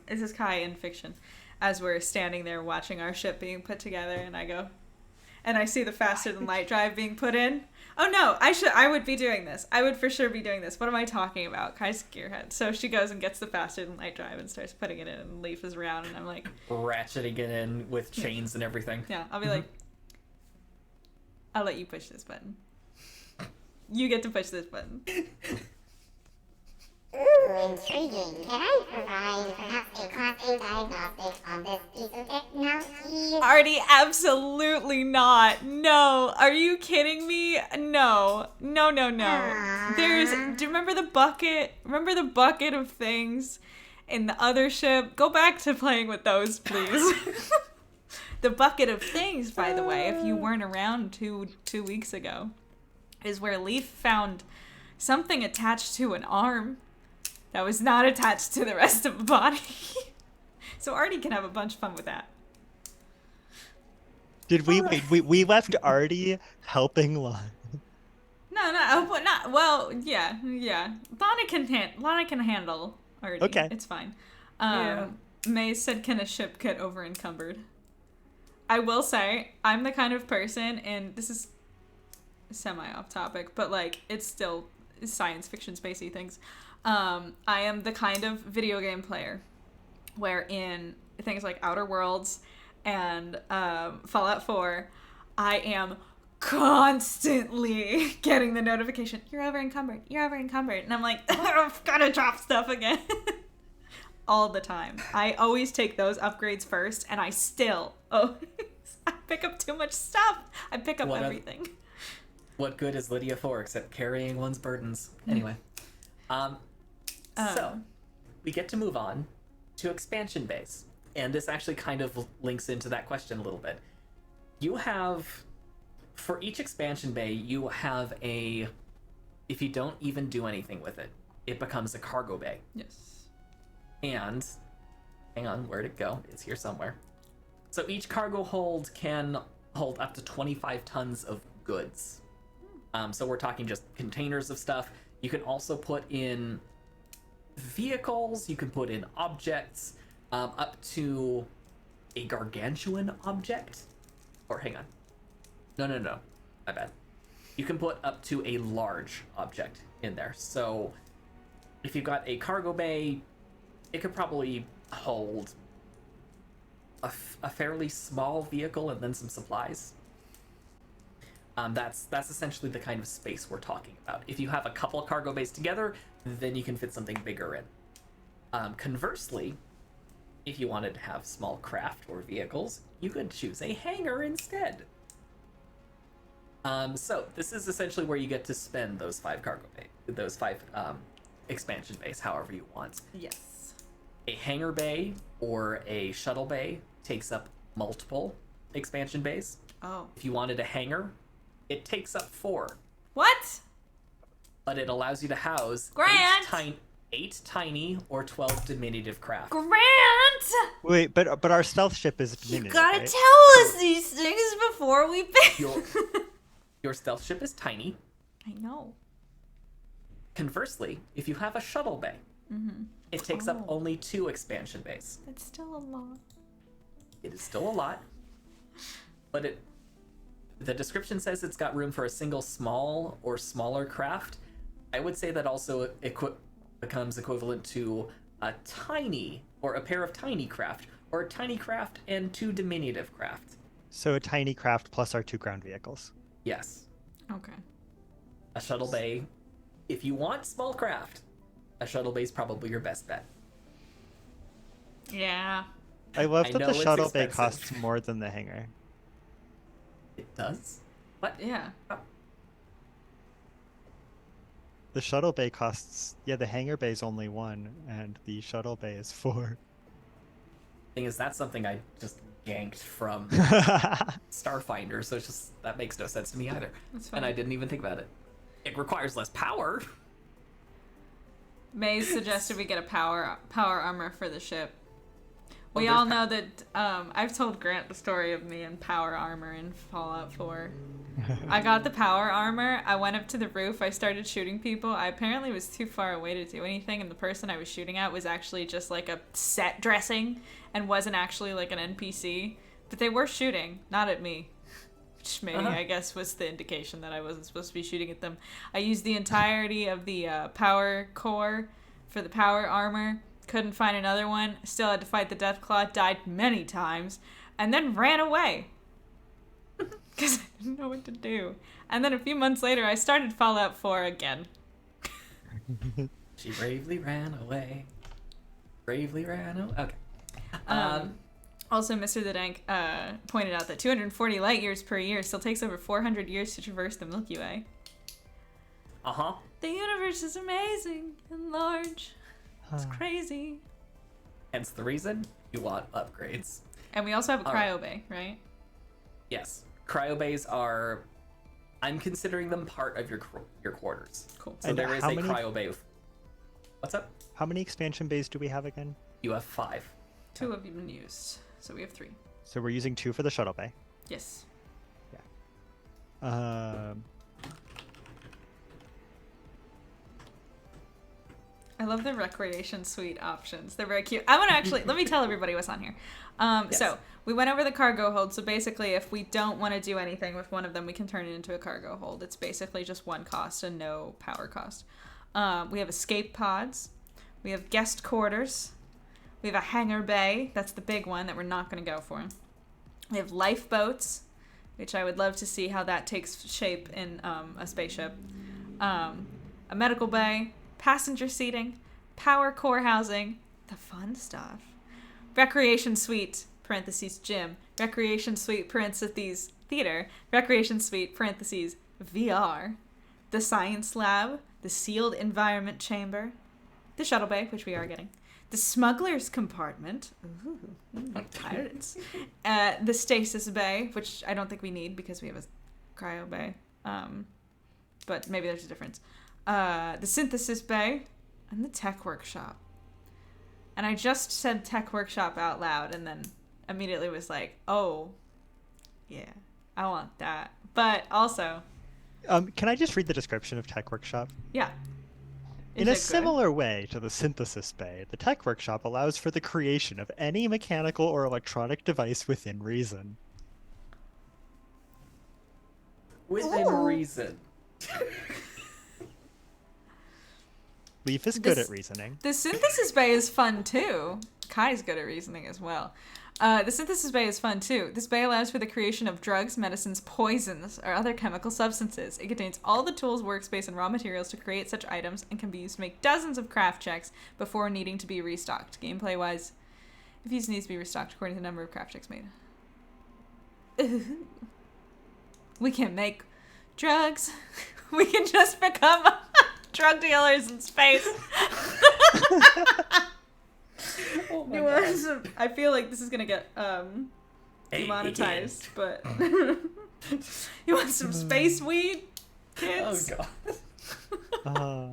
[SPEAKER 1] This is Kai in fiction, as we're standing there watching our ship being put together, and I go, and I see the faster than light drive being put in. Oh no, I would be doing this. I would for sure be doing this. What am I talking about? Kai's gearhead. So she goes and gets the faster than light drive and starts putting it in, and Leaf is around, and I'm like,
[SPEAKER 2] Ratcheting it in with chains and everything.
[SPEAKER 1] yeah, I'll be like, I'll let you push this button. You get to push this button.
[SPEAKER 4] Ooh, intriguing. Can I provide perhaps a Class A diagnostic on this piece of technology?
[SPEAKER 1] Artie, absolutely not. No. Are you kidding me? No. No, no, no. Do you remember the bucket? Remember the bucket of things in the other ship? Go back to playing with those, please. The bucket of things, by the way, if you weren't around two weeks ago, is where Leaf found something attached to an arm that was not attached to the rest of the body. So Artie can have a bunch of fun with that.
[SPEAKER 3] Did we left Artie helping Lana?
[SPEAKER 1] No. Well, yeah. Lana can handle Artie.
[SPEAKER 3] Okay.
[SPEAKER 1] It's fine.
[SPEAKER 2] Yeah.
[SPEAKER 1] May said, "Can a ship get over encumbered?" I will say, I'm the kind of person, and this is semi off topic, but like it's still science fiction spacey things. I am the kind of video game player where in things like Outer Worlds and Fallout 4, I am constantly getting the notification, you're over encumbered, and I'm like, I've gotta drop stuff again. All the time. I always take those upgrades first, and I still I pick up too much stuff. I pick up everything.
[SPEAKER 2] What good is Lydia for except carrying one's burdens? Anyway. So, we get to move on to expansion base. And this actually kind of links into that question a little bit. You have, for each expansion bay, you have if you don't even do anything with it, it becomes a cargo bay.
[SPEAKER 1] Yes.
[SPEAKER 2] And, hang on, where'd it go? It's here somewhere. So each cargo hold can hold up to 25 tons of goods. So we're talking just containers of stuff. You can also put in vehicles, you can put in objects, up to a gargantuan object. Or hang on. No. My bad. You can put up to a large object in there. So if you've got a cargo bay, it could probably hold a fairly small vehicle and then some supplies. That's essentially the kind of space we're talking about. If you have a couple of cargo bays together, then you can fit something bigger in. Conversely, if you wanted to have small craft or vehicles, you could choose a hangar instead. So this is essentially where you get to spend those 5 expansion bays however you want.
[SPEAKER 1] Yes.
[SPEAKER 2] A hangar bay or a shuttle bay takes up multiple expansion bays.
[SPEAKER 1] Oh.
[SPEAKER 2] If you wanted a hangar, it takes up 4.
[SPEAKER 1] What?
[SPEAKER 2] But it allows you to house
[SPEAKER 1] Grant!
[SPEAKER 2] 8 tiny or 12 diminutive craft.
[SPEAKER 1] Grant!
[SPEAKER 3] Wait, but our stealth ship is diminutive,
[SPEAKER 1] You gotta
[SPEAKER 3] right?
[SPEAKER 1] tell us these things before we pick.
[SPEAKER 2] Your stealth ship is tiny.
[SPEAKER 1] I know.
[SPEAKER 2] Conversely, if you have a shuttle bay, it takes up only 2 expansion bays.
[SPEAKER 1] That's still a lot.
[SPEAKER 2] It is still a lot, but the description says it's got room for a single small or smaller craft. I would say that also becomes equivalent to a tiny or a pair of tiny craft, or a tiny craft and 2 diminutive craft.
[SPEAKER 3] So a tiny craft plus our 2 ground vehicles.
[SPEAKER 2] Yes.
[SPEAKER 1] Okay.
[SPEAKER 2] A shuttle bay. If you want small craft, a shuttle bay is probably your best bet.
[SPEAKER 1] Yeah.
[SPEAKER 3] I love
[SPEAKER 2] I
[SPEAKER 3] that
[SPEAKER 2] know
[SPEAKER 3] the
[SPEAKER 2] it's
[SPEAKER 3] shuttle bay
[SPEAKER 2] expensive.
[SPEAKER 3] costs more than the hangar.
[SPEAKER 2] It does? What?
[SPEAKER 1] Yeah.
[SPEAKER 3] The shuttle bay costs... Yeah, the hangar bay is only 1, and the shuttle bay is 4.
[SPEAKER 2] Thing is, that's something I just yanked from Starfinder, so it's just, that makes no sense to me either.
[SPEAKER 1] That's fine.
[SPEAKER 2] And I didn't even think about it. It requires less power.
[SPEAKER 1] Maze suggested we get a power armor for the ship.
[SPEAKER 2] Well,
[SPEAKER 1] We
[SPEAKER 2] there's
[SPEAKER 1] all know that I've told Grant the story of me in power armor in Fallout 4. I got the power armor. I went up to the roof. I started shooting people. I apparently was too far away to do anything, and the person I was shooting at was actually just like a set dressing and wasn't actually like an NPC. But they were shooting, not at me. Which maybe, I guess, was the indication that I wasn't supposed to be shooting at them. I used the entirety of the power core for the power armor. Couldn't find another one. Still had to fight the Deathclaw. Died many times. And then ran away. Because I didn't know what to do. And then a few months later, I started Fallout 4 again.
[SPEAKER 2] She bravely ran away. Bravely ran away. Okay.
[SPEAKER 1] Also, Mr. the Dank pointed out that 240 light years per year still takes over 400 years to traverse the Milky Way.
[SPEAKER 2] Uh-huh.
[SPEAKER 1] The universe is amazing and large. It's crazy.
[SPEAKER 2] Hence the reason you want upgrades.
[SPEAKER 1] And we also have a
[SPEAKER 2] All
[SPEAKER 1] cryo bay, right?
[SPEAKER 2] Yes. Cryobays are... I'm considering them part of your quarters.
[SPEAKER 1] Cool.
[SPEAKER 2] So
[SPEAKER 3] And
[SPEAKER 2] there is
[SPEAKER 3] how
[SPEAKER 2] a
[SPEAKER 3] many-
[SPEAKER 2] cryobay. What's up?
[SPEAKER 3] How many expansion bays do we have again?
[SPEAKER 2] You have 5.
[SPEAKER 1] 2 have been used, so we have 3.
[SPEAKER 3] So we're using 2 for the shuttle bay.
[SPEAKER 1] Yes.
[SPEAKER 3] Um,
[SPEAKER 1] I love the recreation suite options. They're very cute. I want to actually, let me tell everybody what's on here.
[SPEAKER 2] Yes.
[SPEAKER 1] So we went over the cargo hold. So basically, if we don't want to do anything with one of them, we can turn it into a cargo hold. It's basically just one cost and no power cost. We have escape pods. We have guest quarters. We have a hangar bay. That's the big one that we're not going to go for. We have lifeboats, which I would love to see how that takes shape in a spaceship. A medical bay, passenger seating, power core housing, the fun stuff. Recreation suite, parentheses, gym. Recreation suite, parentheses, theater. Recreation suite, parentheses, VR. The science lab, the sealed environment chamber. The shuttle bay, which we are getting. The smuggler's compartment. Ooh, pirates. The stasis bay, which I don't think we need because we have a cryo bay. But maybe there's a difference. The synthesis bay, and the tech workshop. And I just said tech workshop out loud and then immediately was like, oh, yeah, I want that. But also...
[SPEAKER 3] can I just read the description of tech workshop?
[SPEAKER 1] Yeah.
[SPEAKER 3] In
[SPEAKER 1] Is
[SPEAKER 3] a
[SPEAKER 1] it good?
[SPEAKER 3] similar way to the synthesis bay, the tech workshop allows for the creation of any mechanical or electronic device within reason.
[SPEAKER 2] Within reason.
[SPEAKER 3] Leaf is good at reasoning.
[SPEAKER 1] The synthesis bay is fun too. Kai's good at reasoning as well. The synthesis bay is fun too. This bay allows for the creation of drugs, medicines, poisons, or other chemical substances. It contains all the tools, workspace, and raw materials to create such items and can be used to make dozens of craft checks before needing to be restocked. Gameplay-wise, if used, needs to be restocked according to the number of craft checks made. We can make drugs. We can just become drug dealers in space.
[SPEAKER 2] Oh my
[SPEAKER 1] You
[SPEAKER 2] God.
[SPEAKER 1] want some, I feel like this is gonna get demonetized, but you want some space weed,
[SPEAKER 2] Oh
[SPEAKER 1] kids?
[SPEAKER 2] god.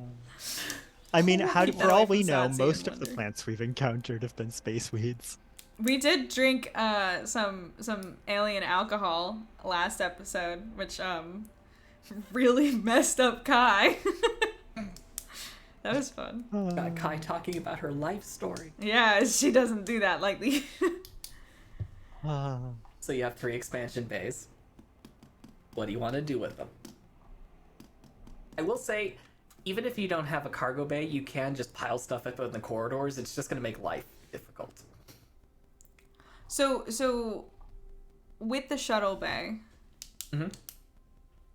[SPEAKER 3] I mean,
[SPEAKER 1] Keep that
[SPEAKER 3] for
[SPEAKER 1] away
[SPEAKER 3] all
[SPEAKER 1] from
[SPEAKER 3] we know,
[SPEAKER 1] Satsi
[SPEAKER 3] most
[SPEAKER 1] and
[SPEAKER 3] of the
[SPEAKER 1] Wonder.
[SPEAKER 3] plants we've encountered have been space weeds.
[SPEAKER 1] We did drink some alien alcohol last episode, which really messed up Kai. That was fun.
[SPEAKER 2] Got Kai talking about her life story.
[SPEAKER 1] Yeah, she doesn't do that lightly.
[SPEAKER 2] So you have 3 expansion bays. What do you want to do with them? I will say, even if you don't have a cargo bay, you can just pile stuff up in the corridors. It's just going to make life difficult.
[SPEAKER 1] So with the shuttle bay,
[SPEAKER 2] Mhm.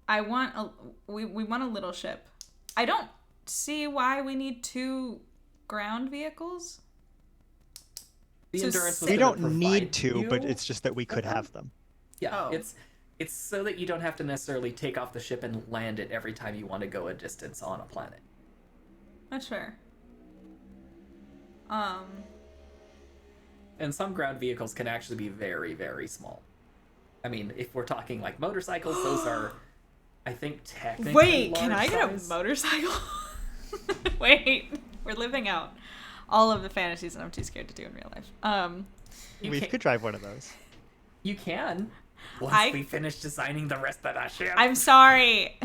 [SPEAKER 1] I want we want a little ship. I don't see why we need 2 ground vehicles.
[SPEAKER 2] The
[SPEAKER 1] So
[SPEAKER 2] endurance was
[SPEAKER 3] We
[SPEAKER 2] gonna
[SPEAKER 3] don't
[SPEAKER 2] provide
[SPEAKER 3] need to, but
[SPEAKER 2] you-
[SPEAKER 3] it's just that we could have them.
[SPEAKER 2] Yeah,
[SPEAKER 1] Oh.
[SPEAKER 2] it's so that you don't have to necessarily take off the ship and land it every time you want to go a distance on a planet.
[SPEAKER 1] That's fair.
[SPEAKER 2] And some ground vehicles can actually be very, very small. I mean, if we're talking like motorcycles, those are, I think, technically
[SPEAKER 1] Wait, can I
[SPEAKER 2] large
[SPEAKER 1] get
[SPEAKER 2] size.
[SPEAKER 1] a motorcycle? Wait, we're living out all of the fantasies that I'm too scared to do in real life.
[SPEAKER 2] You
[SPEAKER 3] We
[SPEAKER 2] can-
[SPEAKER 3] could drive one of those.
[SPEAKER 2] You can. Once
[SPEAKER 1] I-
[SPEAKER 2] we finish designing the rest of that ship.
[SPEAKER 1] I'm sorry.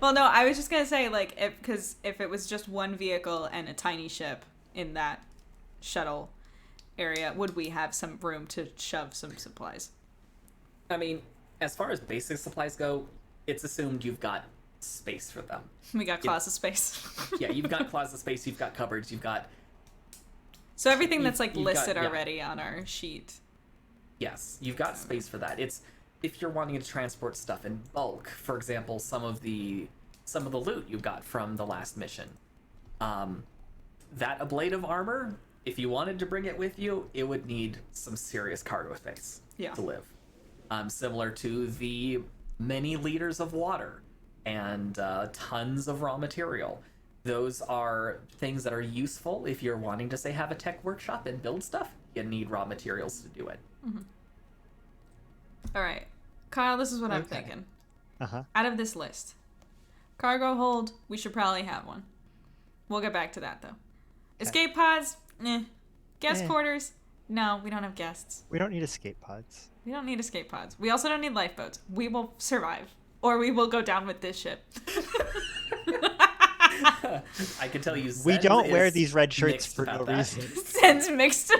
[SPEAKER 1] Well, no, I was just gonna say like if it was just one vehicle and a tiny ship in that shuttle area, would we have some room to shove some supplies?
[SPEAKER 2] I mean, as far as basic supplies go, it's assumed you've got space for them.
[SPEAKER 1] We got closet space.
[SPEAKER 2] Yeah, you've got closet space, you've got cupboards, you've got...
[SPEAKER 1] So everything that's like
[SPEAKER 2] You've got-
[SPEAKER 1] listed
[SPEAKER 2] yeah.
[SPEAKER 1] already on our sheet.
[SPEAKER 2] Yes, you've got space for that. It's if you're wanting to transport stuff in bulk. For example, some of the loot you got from the last mission. That ablative armor, if you wanted to bring it with you, it would need some serious cargo space
[SPEAKER 1] Yeah.
[SPEAKER 2] to live. Similar to the many liters of water and tons of raw material. Those are things that are useful if you're wanting to, say, have a tech workshop and build stuff. You need raw materials to do it.
[SPEAKER 1] All right, Kyle, this is what I'm
[SPEAKER 3] Okay.
[SPEAKER 1] thinking.
[SPEAKER 3] Uh-huh.
[SPEAKER 1] Out of this list, cargo hold, we should probably have one. We'll get back to that though. Escape pods, Guest
[SPEAKER 3] Eh.
[SPEAKER 1] quarters, no, we don't have guests.
[SPEAKER 3] We don't need escape pods.
[SPEAKER 1] We don't need escape pods. We also don't need lifeboats. We will survive, or we will go down with this ship.
[SPEAKER 2] I can tell you,
[SPEAKER 3] We
[SPEAKER 2] Zen
[SPEAKER 3] don't wear
[SPEAKER 2] is
[SPEAKER 3] these red shirts
[SPEAKER 2] mixed
[SPEAKER 3] for no
[SPEAKER 2] about that.
[SPEAKER 3] reason.
[SPEAKER 1] Zen's mixed.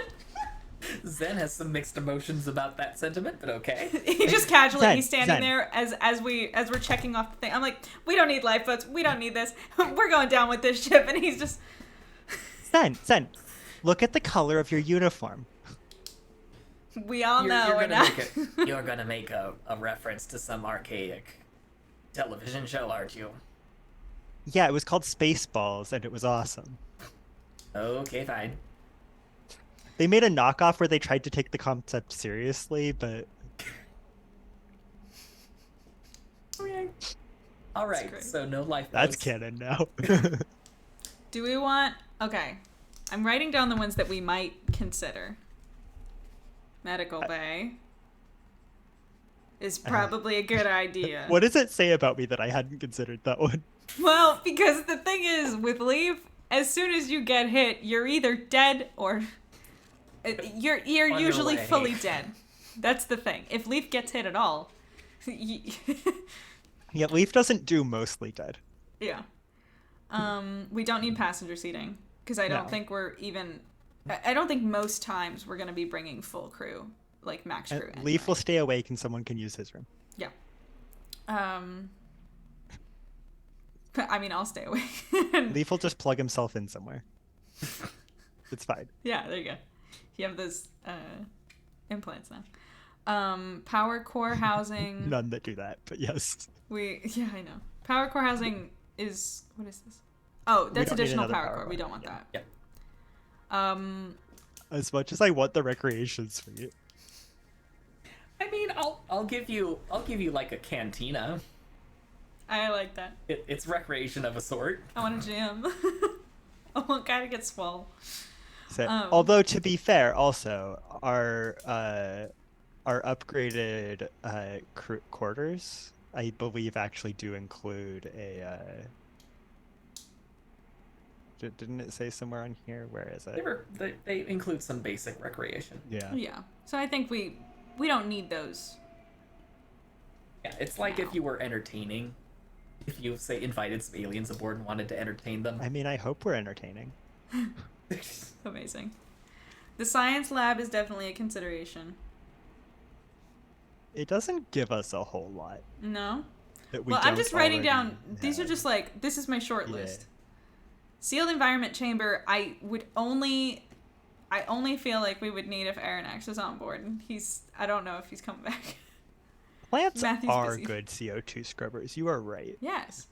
[SPEAKER 2] Zen has some mixed emotions about that sentiment, but okay.
[SPEAKER 1] He just casually,
[SPEAKER 3] Zen,
[SPEAKER 1] he's standing
[SPEAKER 3] Zen.
[SPEAKER 1] there as we're checking off the thing. I'm like, we don't need lifeboats. We don't need this. We're going down with this ship. And he's just,
[SPEAKER 3] Zen, look at the color of your uniform.
[SPEAKER 1] we all know
[SPEAKER 2] You're
[SPEAKER 1] we're
[SPEAKER 2] gonna
[SPEAKER 1] not.
[SPEAKER 2] you're gonna make a reference to some archaic television show, aren't you?
[SPEAKER 3] Yeah, it was called Spaceballs, and it was awesome.
[SPEAKER 2] Okay, fine.
[SPEAKER 3] They made a knockoff where they tried to take the concept seriously, but
[SPEAKER 2] Okay. All right,
[SPEAKER 1] great.
[SPEAKER 2] so no lifeboats.
[SPEAKER 3] that's canon now.
[SPEAKER 1] Do we want, okay. I'm writing down the ones that we might consider. Medical bay is probably a good idea.
[SPEAKER 3] What does it say about me that I hadn't considered that one?
[SPEAKER 1] Well, because the thing is, with Leaf, as soon as you get hit, you're either dead or you're
[SPEAKER 2] On your
[SPEAKER 1] usually
[SPEAKER 2] way.
[SPEAKER 1] fully dead. That's the thing. If Leaf gets hit at all,
[SPEAKER 3] Yeah, Leaf doesn't do mostly dead.
[SPEAKER 1] yeah. We don't need passenger seating because I don't
[SPEAKER 3] No.
[SPEAKER 1] think we're even. I don't think most times we're gonna be bringing full crew, like max crew.
[SPEAKER 3] And Leaf will stay awake and someone can use his room.
[SPEAKER 1] Yeah. I mean, I'll stay away.
[SPEAKER 3] Leaf will just plug himself in somewhere. It's fine.
[SPEAKER 1] Yeah, there you go. You have those implants now. Power core housing.
[SPEAKER 3] None that do that, but yes.
[SPEAKER 1] Yeah, I know. Power core housing is, what is this? Oh, that's
[SPEAKER 3] don't need
[SPEAKER 1] additional
[SPEAKER 3] another
[SPEAKER 1] power
[SPEAKER 3] power
[SPEAKER 1] core.
[SPEAKER 3] core.
[SPEAKER 1] We don't want
[SPEAKER 3] Yeah.
[SPEAKER 1] that.
[SPEAKER 2] Yep.
[SPEAKER 3] As much as I want the recreation suite.
[SPEAKER 2] I mean, I'll give you like a cantina.
[SPEAKER 1] I like that.
[SPEAKER 2] It's recreation of a sort.
[SPEAKER 1] I want a gym. I want guy to get swole.
[SPEAKER 3] So,
[SPEAKER 1] Oh.
[SPEAKER 3] although to be fair, also our upgraded quarters, I believe, actually do include a. Didn't it say somewhere on here? Where is it?
[SPEAKER 2] They include some basic recreation.
[SPEAKER 3] Yeah.
[SPEAKER 1] Yeah. So I think we don't need those.
[SPEAKER 2] Yeah, it's like if you were entertaining. If you, say, invited some aliens aboard and wanted to entertain them.
[SPEAKER 3] I mean, I hope we're entertaining.
[SPEAKER 1] Amazing. The science lab is definitely a consideration.
[SPEAKER 3] It doesn't give us a whole lot.
[SPEAKER 1] No?
[SPEAKER 3] That we
[SPEAKER 1] Well, I'm
[SPEAKER 3] don't
[SPEAKER 1] just writing
[SPEAKER 3] already
[SPEAKER 1] down, these are
[SPEAKER 3] have.
[SPEAKER 1] just like, this is my short
[SPEAKER 3] Yeah.
[SPEAKER 1] list. Sealed environment chamber, I only feel like we would need if Aronax was on board. I don't know if he's coming back.
[SPEAKER 3] Plants
[SPEAKER 1] Matthew's
[SPEAKER 3] are
[SPEAKER 1] busy.
[SPEAKER 3] good CO2 scrubbers. You are right.
[SPEAKER 1] Yes.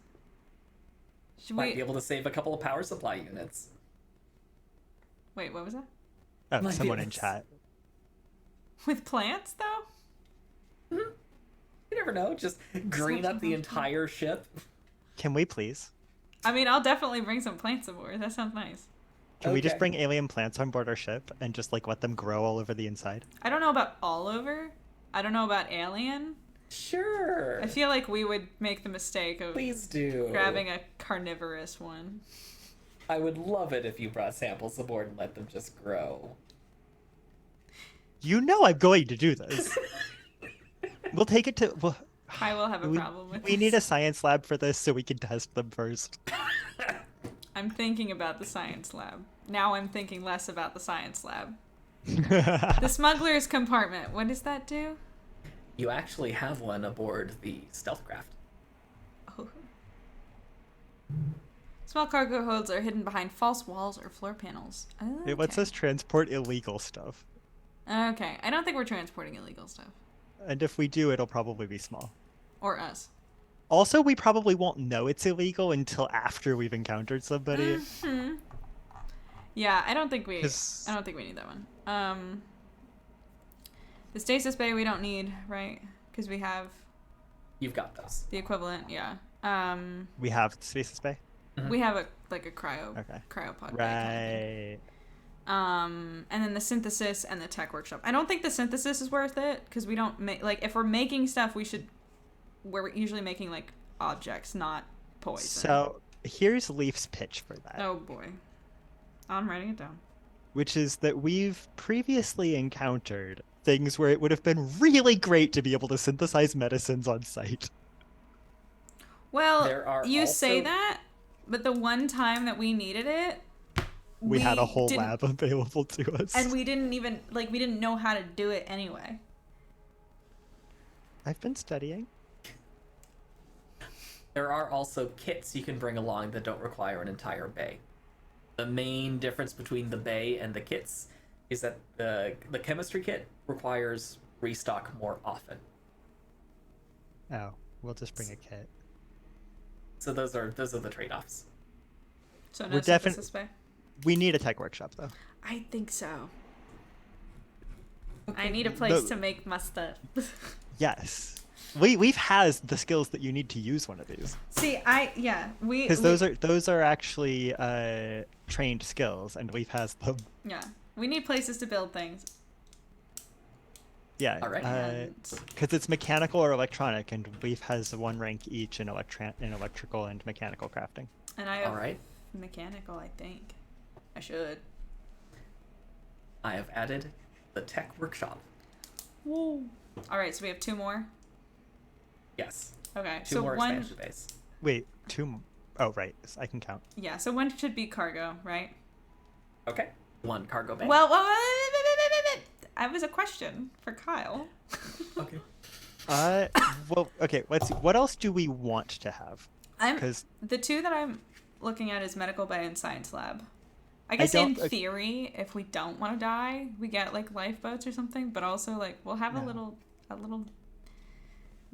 [SPEAKER 1] Should
[SPEAKER 2] Might be
[SPEAKER 1] we,
[SPEAKER 2] able to save a couple of power supply units.
[SPEAKER 1] wait, what was that?
[SPEAKER 3] Oh,
[SPEAKER 2] Might be
[SPEAKER 3] someone
[SPEAKER 2] able
[SPEAKER 3] in
[SPEAKER 2] to-
[SPEAKER 3] chat.
[SPEAKER 1] With plants, though?
[SPEAKER 2] You never know. Just green up the entire ship.
[SPEAKER 3] Can we please?
[SPEAKER 1] I mean, I'll definitely bring some plants aboard. That sounds nice.
[SPEAKER 3] Can we just
[SPEAKER 2] Okay.
[SPEAKER 3] bring alien plants on board our ship and just like let them grow all over the inside?
[SPEAKER 1] I don't know about all over. I don't know about alien.
[SPEAKER 2] Sure.
[SPEAKER 1] I feel like we would make the mistake of
[SPEAKER 2] Please do.
[SPEAKER 1] grabbing a carnivorous one.
[SPEAKER 2] I would love it if you brought samples aboard and let them just grow.
[SPEAKER 3] You know I'm going to do this. We'll take it to. Well,
[SPEAKER 1] I will have a
[SPEAKER 3] we,
[SPEAKER 1] problem with
[SPEAKER 3] we
[SPEAKER 1] this.
[SPEAKER 3] need a science lab for this so we can test them first.
[SPEAKER 1] I'm thinking about the science lab. Now I'm thinking less about the science lab.
[SPEAKER 3] Oh,
[SPEAKER 1] The smuggler's compartment. What does that do?
[SPEAKER 2] You actually have one aboard the stealth craft.
[SPEAKER 1] Oh. Small cargo holds are hidden behind false walls or floor panels. Okay.
[SPEAKER 3] It lets us transport illegal stuff.
[SPEAKER 1] Okay, I don't think we're transporting illegal stuff.
[SPEAKER 3] And if we do, it'll probably be small.
[SPEAKER 1] Or us.
[SPEAKER 3] Also, we probably won't know it's illegal until after we've encountered somebody.
[SPEAKER 1] Hmm. Yeah, I don't think we need
[SPEAKER 3] Cause-
[SPEAKER 1] that one. The stasis bay we don't need, right? Because we have
[SPEAKER 2] You've got those.
[SPEAKER 1] the equivalent, yeah.
[SPEAKER 3] We have Spaces Bay?
[SPEAKER 1] We have a cryo
[SPEAKER 3] Okay.
[SPEAKER 1] cryopod bay kind of thing.
[SPEAKER 3] Right.
[SPEAKER 1] And then the synthesis and the tech workshop. I don't think the synthesis is worth it because we don't make if we're making stuff, we're usually making like objects, not poison.
[SPEAKER 3] So here's Leaf's pitch for that,
[SPEAKER 1] Oh boy, I'm writing it down.
[SPEAKER 3] which is that we've previously encountered things where it would have been really great to be able to synthesize medicines on site.
[SPEAKER 1] Well,
[SPEAKER 2] There are
[SPEAKER 1] you say
[SPEAKER 2] also-
[SPEAKER 1] that, But the one time that we needed it,
[SPEAKER 3] We had a whole
[SPEAKER 1] didn't-
[SPEAKER 3] lab available to us.
[SPEAKER 1] and we didn't even we didn't know how to do it anyway.
[SPEAKER 3] I've been studying.
[SPEAKER 2] There are also kits you can bring along that don't require an entire bay. The main difference between the bay and the kits is that the chemistry kit requires restock more often.
[SPEAKER 3] Oh, we'll just bring a kit.
[SPEAKER 2] So those are the trade-offs.
[SPEAKER 1] So
[SPEAKER 3] We're
[SPEAKER 1] no synthesis
[SPEAKER 3] defin-
[SPEAKER 1] bay.
[SPEAKER 3] We need a tech workshop though.
[SPEAKER 1] I think so. I need a place to make my stuff.
[SPEAKER 3] Yes. We've has the skills that you need to use one of these.
[SPEAKER 1] See, we
[SPEAKER 3] Because those are actually trained skills, and we've has them.
[SPEAKER 1] yeah, we need places to build things.
[SPEAKER 3] Yeah.
[SPEAKER 2] All right.
[SPEAKER 3] Because it's mechanical or electronic, and we've has one rank each in electrical and mechanical crafting.
[SPEAKER 1] And I have
[SPEAKER 2] All right.
[SPEAKER 1] mechanical, I think. I should.
[SPEAKER 2] I have added the tech workshop.
[SPEAKER 1] Whoa. All right, so we have 2 more.
[SPEAKER 2] Yes.
[SPEAKER 1] Okay,
[SPEAKER 2] Two
[SPEAKER 1] so
[SPEAKER 2] more
[SPEAKER 1] one.
[SPEAKER 2] expansion bays.
[SPEAKER 3] Wait, oh, right. I can count.
[SPEAKER 1] Yeah, so one should be cargo, right?
[SPEAKER 2] Okay. 1 cargo bay.
[SPEAKER 1] Well, I was a question for Kyle.
[SPEAKER 2] Okay.
[SPEAKER 3] Well, okay. Let's see. What else do we want to have? Because
[SPEAKER 1] The 2 that I'm looking at is medical bay and science lab. I guess in
[SPEAKER 3] don't-
[SPEAKER 1] theory, if we don't want to die, we get like lifeboats or something. But also, like, we'll have a little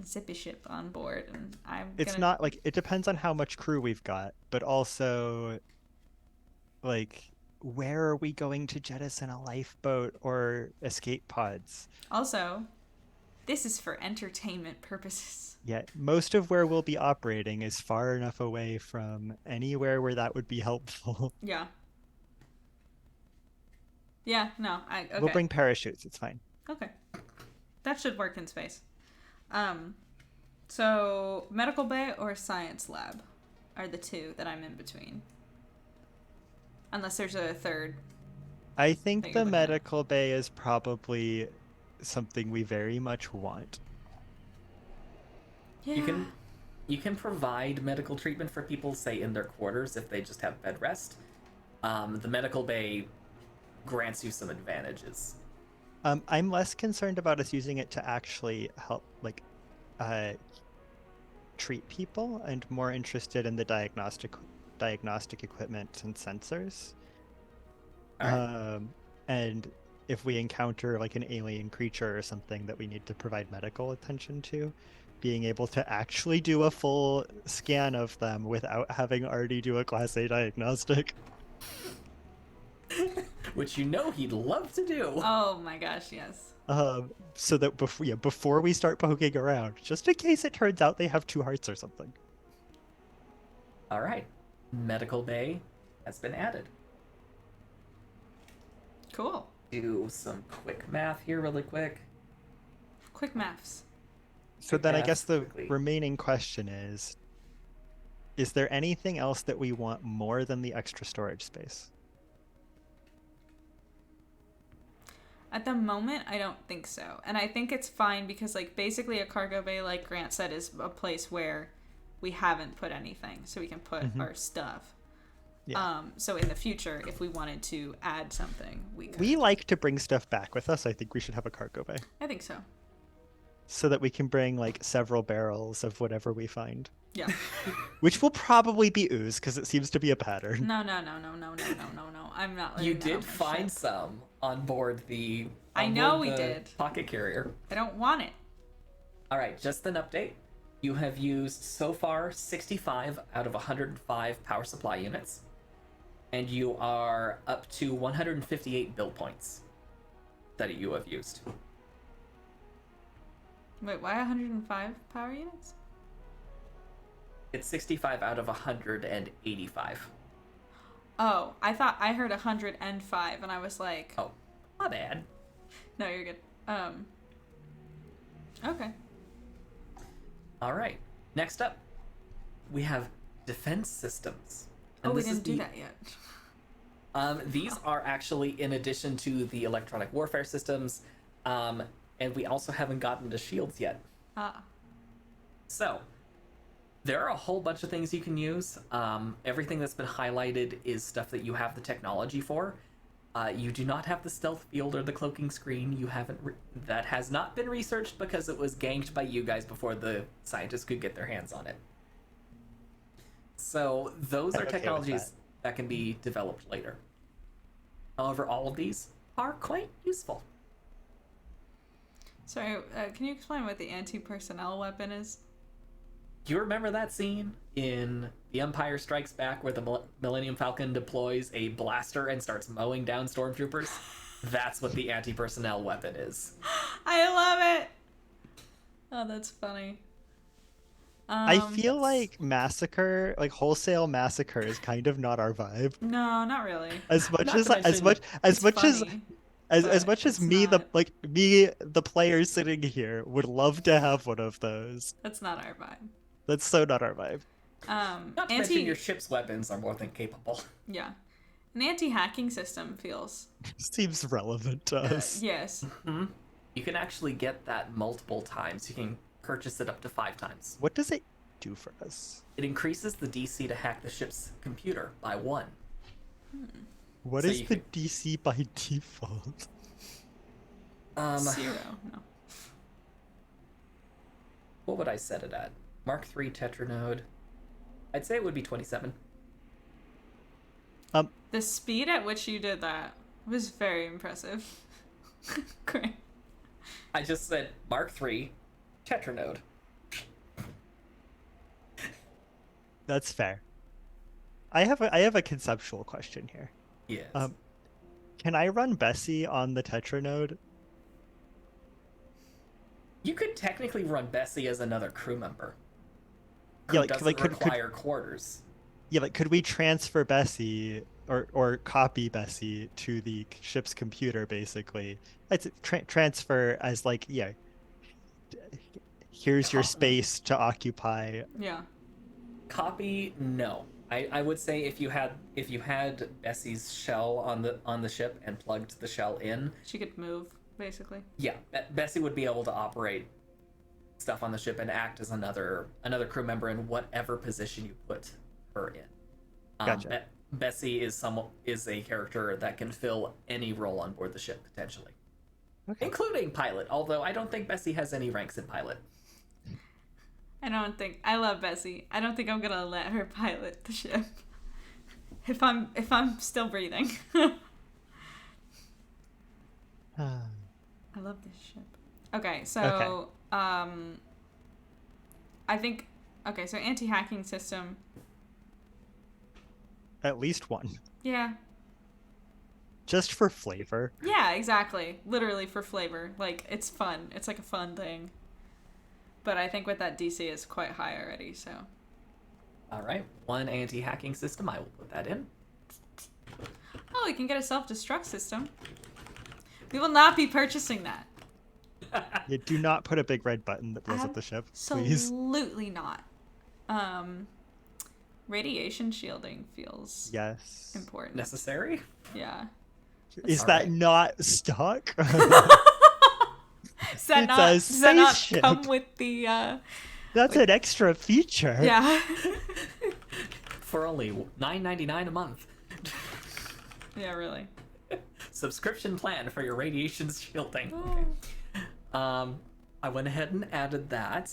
[SPEAKER 1] zippy ship on board, and
[SPEAKER 3] it's not like it depends on how much crew we've got, but also, like, where are we going to jettison a lifeboat or escape pods?
[SPEAKER 1] Also, this is for entertainment purposes.
[SPEAKER 3] Yeah, most of where we'll be operating is far enough away from anywhere where that would be helpful.
[SPEAKER 1] Yeah. Yeah. No. Okay.
[SPEAKER 3] We'll bring parachutes. It's fine.
[SPEAKER 1] Okay. That should work in space. So medical bay or science lab are the 2 that I'm in between. Unless there's a third.
[SPEAKER 3] I
[SPEAKER 1] that
[SPEAKER 3] think
[SPEAKER 1] you're
[SPEAKER 3] the
[SPEAKER 1] looking at.
[SPEAKER 3] medical bay is probably something we very much want.
[SPEAKER 1] Yeah.
[SPEAKER 2] You can provide medical treatment for people, say, in their quarters if they just have bed rest. The medical bay grants you some advantages.
[SPEAKER 3] I'm less concerned about us using it to actually help, like, treat people, and more interested in the diagnostic equipment and sensors.
[SPEAKER 2] Alright.
[SPEAKER 3] And if we encounter like an alien creature or something that we need to provide medical attention to, being able to actually do a full scan of them without having already do a Class A diagnostic.
[SPEAKER 2] Which you know he'd love to do.
[SPEAKER 1] Oh my gosh, yes.
[SPEAKER 3] So that before we start poking around, just in case it turns out they have 2 hearts or something.
[SPEAKER 2] All right. Medical bay has been added.
[SPEAKER 1] Cool.
[SPEAKER 2] Do some quick math here really quick.
[SPEAKER 1] Quick maths.
[SPEAKER 3] So then I
[SPEAKER 2] Yes,
[SPEAKER 3] guess the
[SPEAKER 2] quickly.
[SPEAKER 3] remaining question is there anything else that we want more than the extra storage space?
[SPEAKER 1] At the moment, I don't think so. And I think it's fine because, like, basically a cargo bay, like Grant said, is a place where we haven't put anything. So we can put our stuff.
[SPEAKER 3] Yeah.
[SPEAKER 1] So in the future, if we wanted to add something, we could.
[SPEAKER 3] We like to bring stuff back with us. I think we should have a cargo bay
[SPEAKER 1] I think so.
[SPEAKER 3] so that we can bring like several barrels of whatever we find,
[SPEAKER 1] Yeah.
[SPEAKER 3] which will probably be ooze because it seems to be a pattern.
[SPEAKER 1] No. I'm not letting
[SPEAKER 2] You
[SPEAKER 1] that on
[SPEAKER 2] did
[SPEAKER 1] my
[SPEAKER 2] find
[SPEAKER 1] ship.
[SPEAKER 2] some on board the.
[SPEAKER 1] I
[SPEAKER 2] on
[SPEAKER 1] know
[SPEAKER 2] board
[SPEAKER 1] we
[SPEAKER 2] the
[SPEAKER 1] did.
[SPEAKER 2] Pocket carrier.
[SPEAKER 1] I don't want it.
[SPEAKER 2] All right, just an update. You have used so far 65 out of 105 power supply units, and you are up to 158 build points that you have used.
[SPEAKER 1] Wait, why 105 power units?
[SPEAKER 2] It's 65 out of 185.
[SPEAKER 1] Oh, I thought I heard 105, and I was like,
[SPEAKER 2] Oh, my bad.
[SPEAKER 1] no, you're good. Okay.
[SPEAKER 2] All right. Next up, we have defense systems.
[SPEAKER 1] Oh,
[SPEAKER 2] And
[SPEAKER 1] we
[SPEAKER 2] this is
[SPEAKER 1] didn't do
[SPEAKER 2] the-
[SPEAKER 1] that yet.
[SPEAKER 2] These are actually in addition to the electronic warfare systems, and we also haven't gotten to shields yet.
[SPEAKER 1] Ah.
[SPEAKER 2] So, There are a whole bunch of things you can use. Everything that's been highlighted is stuff that you have the technology for. You do not have the stealth field or the cloaking screen. You haven't. That has not been researched because it was ganked by you guys before the scientists could get their hands on it. So those are
[SPEAKER 3] Okay with
[SPEAKER 2] technologies that can be developed later. However, all of these are quite useful.
[SPEAKER 1] Sorry, can you explain what the anti-personnel weapon is?
[SPEAKER 2] Do you remember that scene in The Empire Strikes Back where the Millennium Falcon deploys a blaster and starts mowing down stormtroopers? That's what the anti-personnel weapon is.
[SPEAKER 1] I love it! Oh, that's funny.
[SPEAKER 3] I feel like massacre, like wholesale massacre, is kind of not our vibe.
[SPEAKER 1] No, not really.
[SPEAKER 3] As much
[SPEAKER 2] Not
[SPEAKER 3] as
[SPEAKER 2] to mention,
[SPEAKER 3] as much as
[SPEAKER 1] Funny,
[SPEAKER 3] as
[SPEAKER 1] but
[SPEAKER 3] much as
[SPEAKER 1] it's
[SPEAKER 3] me
[SPEAKER 1] not.
[SPEAKER 3] the player sitting here would love to have one of those.
[SPEAKER 1] That's not our vibe.
[SPEAKER 3] That's so not our vibe.
[SPEAKER 2] not to mention your ship's weapons are more than capable.
[SPEAKER 1] Yeah. An anti-hacking system feels...
[SPEAKER 3] Seems relevant to us.
[SPEAKER 1] Yes.
[SPEAKER 2] You can actually get that multiple times. You can purchase it up to 5 times.
[SPEAKER 3] What does it do for us?
[SPEAKER 2] It increases the DC to hack the ship's computer by 1.
[SPEAKER 3] What
[SPEAKER 2] So
[SPEAKER 3] is
[SPEAKER 2] you
[SPEAKER 3] the
[SPEAKER 2] can-
[SPEAKER 3] DC by default?
[SPEAKER 1] 0. No.
[SPEAKER 2] What would I set it at? Mark III Tetranode. I'd say it would be 27.
[SPEAKER 1] The speed at which you did that was very impressive. Great.
[SPEAKER 2] I just said Mark III Tetranode.
[SPEAKER 3] That's fair. I have a conceptual question here.
[SPEAKER 2] Yes.
[SPEAKER 3] Can I run Bessie on the Tetra node?
[SPEAKER 2] You could technically run Bessie as another crew member.
[SPEAKER 3] Yeah,
[SPEAKER 2] Who doesn't require quarters.
[SPEAKER 3] Yeah, like could we transfer Bessie or copy Bessie to the ship's computer basically? It's transfer as like, yeah, here's your space to occupy.
[SPEAKER 1] Yeah.
[SPEAKER 2] Copy, no. I would say if you had Bessie's shell on the ship and plugged the shell in,
[SPEAKER 1] She could move, basically.
[SPEAKER 2] yeah, Bessie would be able to operate stuff on the ship and act as another crew member in whatever position you put her in.
[SPEAKER 3] Gotcha.
[SPEAKER 2] Bessie is a character that can fill any role on board the ship potentially,
[SPEAKER 3] Okay.
[SPEAKER 2] including pilot. Although I don't think Bessie has any ranks in pilot.
[SPEAKER 1] I love Bessie. I don't think I'm gonna let her pilot the ship. If I'm still breathing. I love this ship. Okay, so I think so anti-hacking system.
[SPEAKER 3] At least one.
[SPEAKER 1] Yeah.
[SPEAKER 3] Just for flavor.
[SPEAKER 1] Yeah, exactly. Literally for flavor. Like it's fun. It's like a fun thing. But I think with that DC is quite high already, so.
[SPEAKER 2] All right, 1 anti-hacking system. I will put that in.
[SPEAKER 1] Oh, we can get a self-destruct system. We will not be purchasing that.
[SPEAKER 3] Yeah, do not put a big red button that blows up the ship, please.
[SPEAKER 1] Absolutely not. Radiation shielding feels
[SPEAKER 3] Yes.
[SPEAKER 1] important.
[SPEAKER 2] Necessary?
[SPEAKER 1] Yeah.
[SPEAKER 3] Is that
[SPEAKER 2] Alright.
[SPEAKER 3] not stock?
[SPEAKER 1] Does that
[SPEAKER 3] It's
[SPEAKER 1] not,
[SPEAKER 3] a
[SPEAKER 1] does that not
[SPEAKER 3] spaceship.
[SPEAKER 1] come with the
[SPEAKER 3] That's an extra feature.
[SPEAKER 1] yeah.
[SPEAKER 2] For only $9.99 a month.
[SPEAKER 1] Yeah, really.
[SPEAKER 2] Subscription plan for your radiation shielding. Okay. I went ahead and added that.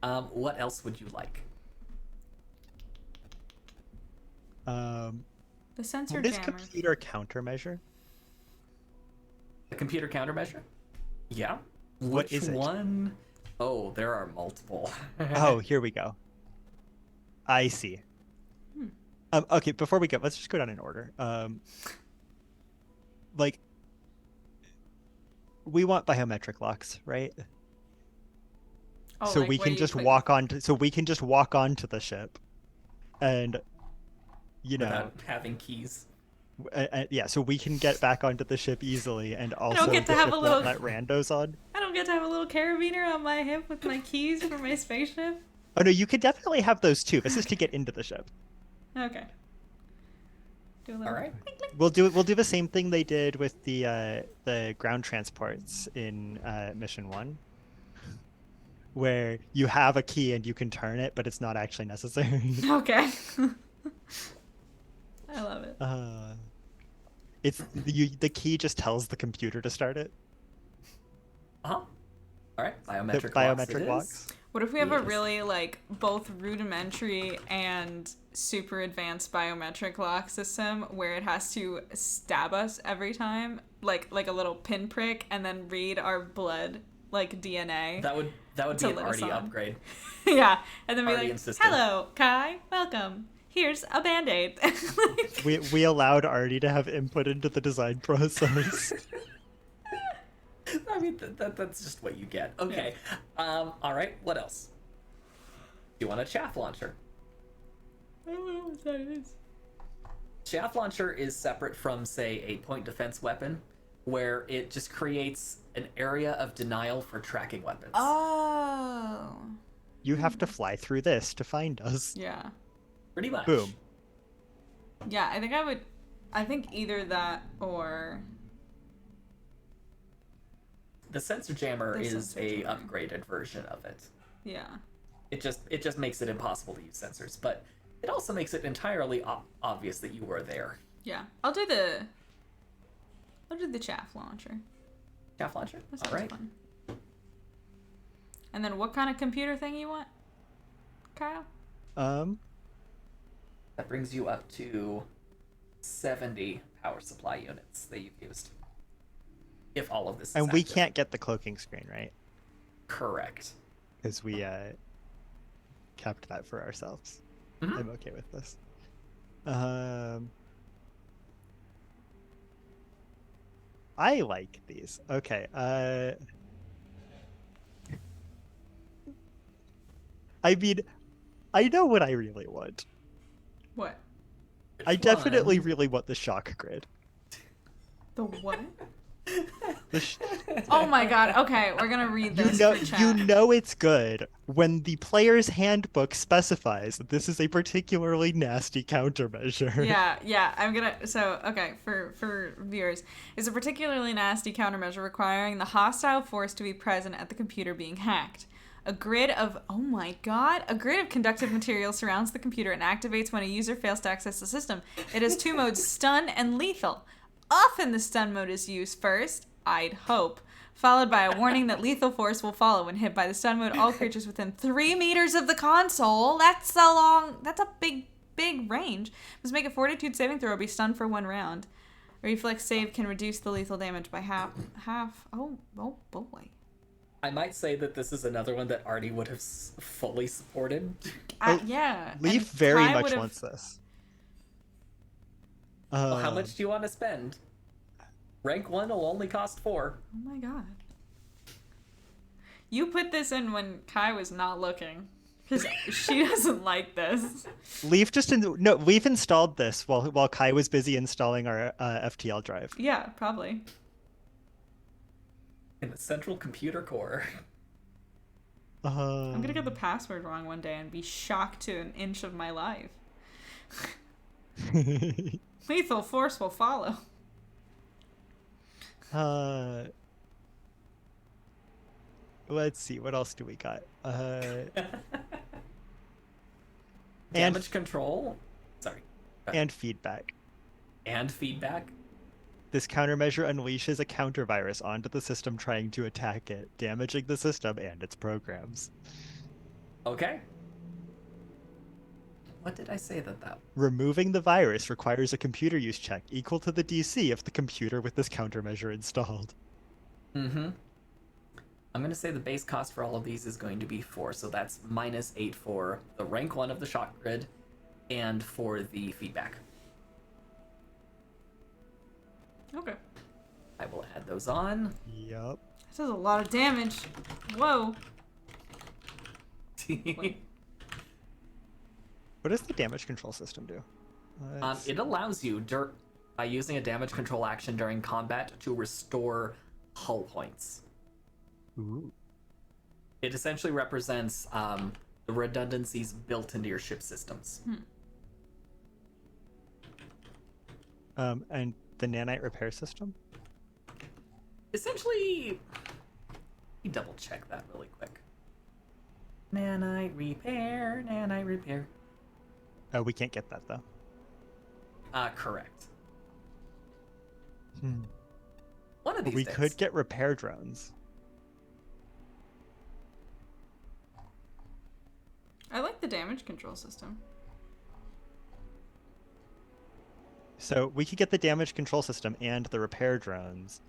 [SPEAKER 2] What else would you like?
[SPEAKER 1] The sensor
[SPEAKER 3] What is
[SPEAKER 1] jammer.
[SPEAKER 3] computer countermeasure?
[SPEAKER 2] The computer countermeasure? Yeah.
[SPEAKER 3] What
[SPEAKER 2] Which
[SPEAKER 3] is it?
[SPEAKER 2] one? Oh, there are multiple.
[SPEAKER 3] Oh, here we go. I see. Okay, before we go, let's just go down in order. Like, we want biometric locks, right?
[SPEAKER 1] Oh,
[SPEAKER 3] So
[SPEAKER 1] like
[SPEAKER 3] we
[SPEAKER 1] where
[SPEAKER 3] can
[SPEAKER 1] you
[SPEAKER 3] just
[SPEAKER 1] put-
[SPEAKER 3] walk onto the ship, and you know,
[SPEAKER 2] Without having keys.
[SPEAKER 3] yeah. So we can get back onto the ship easily, and also
[SPEAKER 1] get to
[SPEAKER 3] the
[SPEAKER 1] have
[SPEAKER 3] ship
[SPEAKER 1] a little-
[SPEAKER 3] won't let randos on.
[SPEAKER 1] I don't get to have a little carabiner on my hip with my keys for my spaceship.
[SPEAKER 3] Oh no, you could definitely have those too. This is to get into the ship.
[SPEAKER 1] Okay. Do a little.
[SPEAKER 2] All right.
[SPEAKER 3] We'll do the same thing they did with the ground transports in mission 1. where you have a key and you can turn it, but it's not actually necessary.
[SPEAKER 1] Okay. I love it.
[SPEAKER 3] It's the key just tells the computer to start it.
[SPEAKER 2] Uh-huh. All right,
[SPEAKER 3] The
[SPEAKER 2] biometric
[SPEAKER 3] biometric
[SPEAKER 2] locks.
[SPEAKER 3] locks.
[SPEAKER 1] What if we have a
[SPEAKER 2] Yes.
[SPEAKER 1] really like both rudimentary and super advanced biometric lock system where it has to stab us every time, like a little pinprick, and then read our blood like DNA?
[SPEAKER 2] That would
[SPEAKER 1] To
[SPEAKER 2] be an
[SPEAKER 1] let us
[SPEAKER 2] arty
[SPEAKER 1] on.
[SPEAKER 2] upgrade.
[SPEAKER 1] Yeah, and then be
[SPEAKER 2] Already
[SPEAKER 1] like,
[SPEAKER 2] insistent.
[SPEAKER 1] "Hello, Kai. Welcome. Here's a band-aid." Like,
[SPEAKER 3] We allowed Artie to have input into the design process.
[SPEAKER 2] I mean, that's just what you get. Okay. All right. What else? Do you want a chaff launcher?
[SPEAKER 1] I don't know what that is.
[SPEAKER 2] Chaff launcher is separate from, say, a point defense weapon, where it just creates an area of denial for tracking weapons.
[SPEAKER 1] Oh.
[SPEAKER 3] You have to fly through this to find us.
[SPEAKER 1] Yeah.
[SPEAKER 2] Pretty much.
[SPEAKER 3] Boom.
[SPEAKER 1] Yeah, I think either that or
[SPEAKER 2] The sensor jammer
[SPEAKER 1] The
[SPEAKER 2] is
[SPEAKER 1] sensor
[SPEAKER 2] a
[SPEAKER 1] jammer.
[SPEAKER 2] upgraded version of it.
[SPEAKER 1] yeah.
[SPEAKER 2] It just makes it impossible to use sensors, but it also makes it entirely obvious that you were there.
[SPEAKER 1] Yeah. I'll do the chaff launcher.
[SPEAKER 2] Chaff launcher.
[SPEAKER 1] That
[SPEAKER 2] All
[SPEAKER 1] sounds
[SPEAKER 2] right.
[SPEAKER 1] fun. And then what kind of computer thing you want, Kyle?
[SPEAKER 2] That brings you up to 70 power supply units that you've used. If all of this is
[SPEAKER 3] And we
[SPEAKER 2] active.
[SPEAKER 3] can't get the cloaking screen, right?
[SPEAKER 2] Correct.
[SPEAKER 3] Because we kept that for ourselves.
[SPEAKER 2] Mhm.
[SPEAKER 3] I'm okay with this. I like these. Okay. I mean, I know what I really want.
[SPEAKER 1] What?
[SPEAKER 3] I definitely
[SPEAKER 2] Fun.
[SPEAKER 3] really want the shock grid.
[SPEAKER 1] The what?
[SPEAKER 3] The sh-
[SPEAKER 1] Oh my god. Okay, we're gonna read this for chat.
[SPEAKER 3] you know it's good when the player's handbook specifies that this is a particularly nasty countermeasure.
[SPEAKER 1] Yeah, I'm gonna. So, okay, for viewers, is a particularly nasty countermeasure requiring the hostile force to be present at the computer being hacked. A grid of conductive material surrounds the computer and activates when a user fails to access the system. It has two modes, stun and lethal. Often the stun mode is used first, I'd hope, followed by a warning that lethal force will follow when hit by the stun mode. All creatures within 3 meters of the console. That's a big range. Must make a fortitude saving throw or be stunned for 1 round. A reflex save can reduce the lethal damage by half. Oh boy.
[SPEAKER 2] I might say that this is another one that Artie would have fully supported.
[SPEAKER 1] Yeah.
[SPEAKER 3] Leaf
[SPEAKER 1] and
[SPEAKER 3] very
[SPEAKER 1] Kai
[SPEAKER 3] much
[SPEAKER 1] would've-
[SPEAKER 3] wants this.
[SPEAKER 2] Well, how much do you want to spend? Rank 1 will only cost 4.
[SPEAKER 1] Oh my god. You put this in when Kai was not looking. Because she doesn't like this.
[SPEAKER 3] Leaf Leaf installed this while Kai was busy installing our FTL drive.
[SPEAKER 1] Yeah, probably.
[SPEAKER 2] In the central computer core.
[SPEAKER 1] I'm gonna get the password wrong one day and be shocked to an inch of my life. Lethal force will follow.
[SPEAKER 3] Let's see, what else do we got?
[SPEAKER 2] Damage control. Sorry.
[SPEAKER 3] And feedback.
[SPEAKER 2] And feedback.
[SPEAKER 3] This countermeasure unleashes a counter virus onto the system trying to attack it, damaging the system and its programs.
[SPEAKER 2] Okay. What did I say that?
[SPEAKER 3] Removing the virus requires a computer use check equal to the DC of the computer with this countermeasure installed.
[SPEAKER 2] Mm-hmm. I'm going to say the base cost for all of these is going to be 4, so that's -8 for the rank 1 of the shock grid and for the feedback.
[SPEAKER 1] Okay.
[SPEAKER 2] I will add those on.
[SPEAKER 3] Yep.
[SPEAKER 1] This does a lot of damage. Whoa.
[SPEAKER 3] What does the damage control system do?
[SPEAKER 2] It allows you, by using a damage control action during combat, to restore hull points.
[SPEAKER 3] Ooh.
[SPEAKER 2] It essentially represents the redundancies built into your ship systems.
[SPEAKER 3] And the nanite repair system?
[SPEAKER 2] Essentially, let me double check that really quick. Nanite repair, nanite repair.
[SPEAKER 3] We can't get that though.
[SPEAKER 2] Correct.
[SPEAKER 3] Hmm.
[SPEAKER 2] One of these
[SPEAKER 3] We
[SPEAKER 2] days.
[SPEAKER 3] could get repair drones.
[SPEAKER 1] I like the damage control system.
[SPEAKER 3] So we could get the damage control system and the repair drones,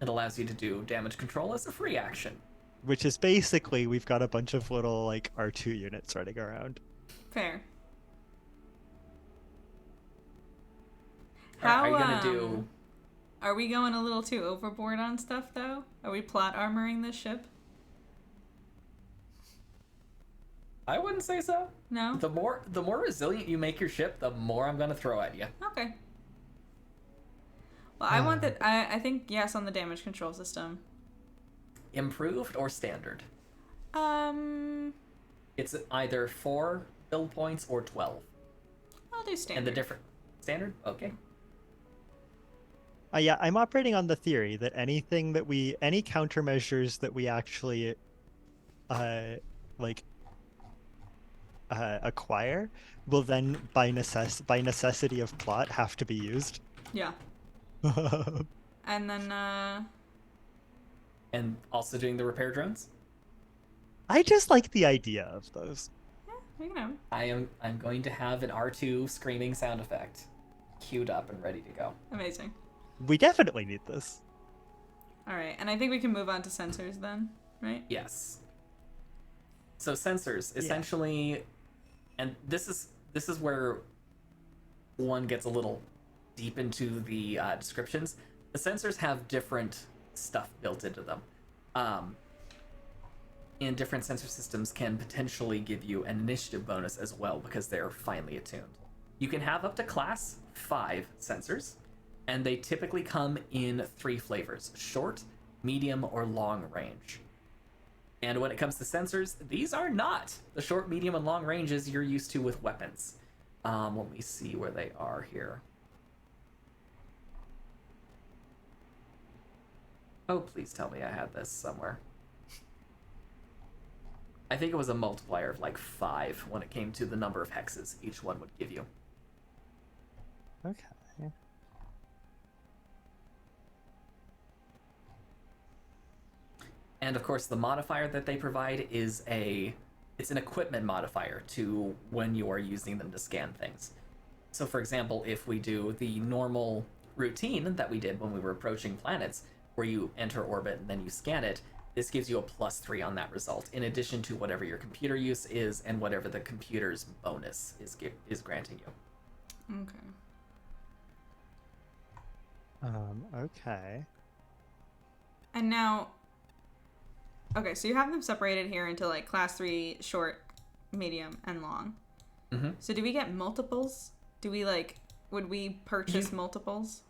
[SPEAKER 2] It allows you to do damage control as a free action.
[SPEAKER 3] which is basically we've got a bunch of little like R2 units running around.
[SPEAKER 1] Fair.
[SPEAKER 2] Are you gonna do?
[SPEAKER 1] Are we going a little too overboard on stuff though? Are we plot armoring this ship?
[SPEAKER 2] I wouldn't say so.
[SPEAKER 1] No?
[SPEAKER 2] The more resilient you make your ship, the more I'm gonna throw at you.
[SPEAKER 1] Okay. Well, I want that. I think yes on the damage control system.
[SPEAKER 2] Improved or standard? It's either 4 build points or 12.
[SPEAKER 1] I'll do standard.
[SPEAKER 2] And the different standard? Okay.
[SPEAKER 3] Yeah, I'm operating on the theory that any countermeasures that we actually acquire will then by necessity of plot have to be used.
[SPEAKER 1] Yeah. And then
[SPEAKER 2] And also doing the repair drones?
[SPEAKER 3] I just like the idea of those.
[SPEAKER 1] you know.
[SPEAKER 2] I'm going to have an R2 screaming sound effect queued up and ready to go.
[SPEAKER 1] Amazing.
[SPEAKER 3] We definitely need this.
[SPEAKER 1] All right, and I think we can move on to sensors then, right?
[SPEAKER 2] Yes. So sensors, essentially, and this is where one gets a little deep into the descriptions. The sensors have different stuff built into them. And different sensor systems can potentially give you an initiative bonus as well because they're finely attuned. You can have up to class 5 sensors, and they typically come in 3 flavors: short, medium, or long range. And when it comes to sensors, these are not the short, medium, and long ranges you're used to with weapons. Let me see where they are here. Oh, please tell me I had this somewhere. I think it was a multiplier of like 5 when it came to the number of hexes each one would give you.
[SPEAKER 3] Okay.
[SPEAKER 2] And of course, the modifier that they provide is it's an equipment modifier to when you are using them to scan things. So for example, if we do the normal routine that we did when we were approaching planets, where you enter orbit and then you scan it, this gives you a +3 on that result, in addition to whatever your computer use is and whatever the computer's bonus is granting you.
[SPEAKER 1] Okay.
[SPEAKER 3] Okay.
[SPEAKER 1] And now, okay, so you have them separated here into like class 3, short, medium, and long.
[SPEAKER 2] Mm-hmm.
[SPEAKER 1] So do we get multiples? Would we purchase multiples?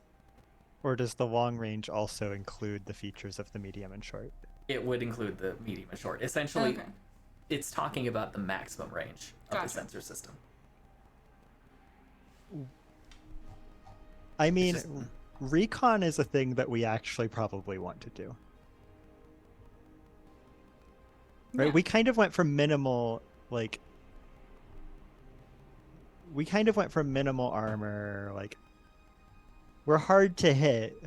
[SPEAKER 3] Or does the long range also include the features of the medium and short?
[SPEAKER 2] It would include the medium and short. Essentially,
[SPEAKER 1] Okay.
[SPEAKER 2] it's talking about the maximum range of
[SPEAKER 1] Gotcha.
[SPEAKER 2] the sensor system.
[SPEAKER 3] I mean,
[SPEAKER 2] Just-
[SPEAKER 3] recon is a thing that we actually probably want to do. Right?
[SPEAKER 1] Yeah.
[SPEAKER 3] We kind of went from minimal, armor, we're hard to hit,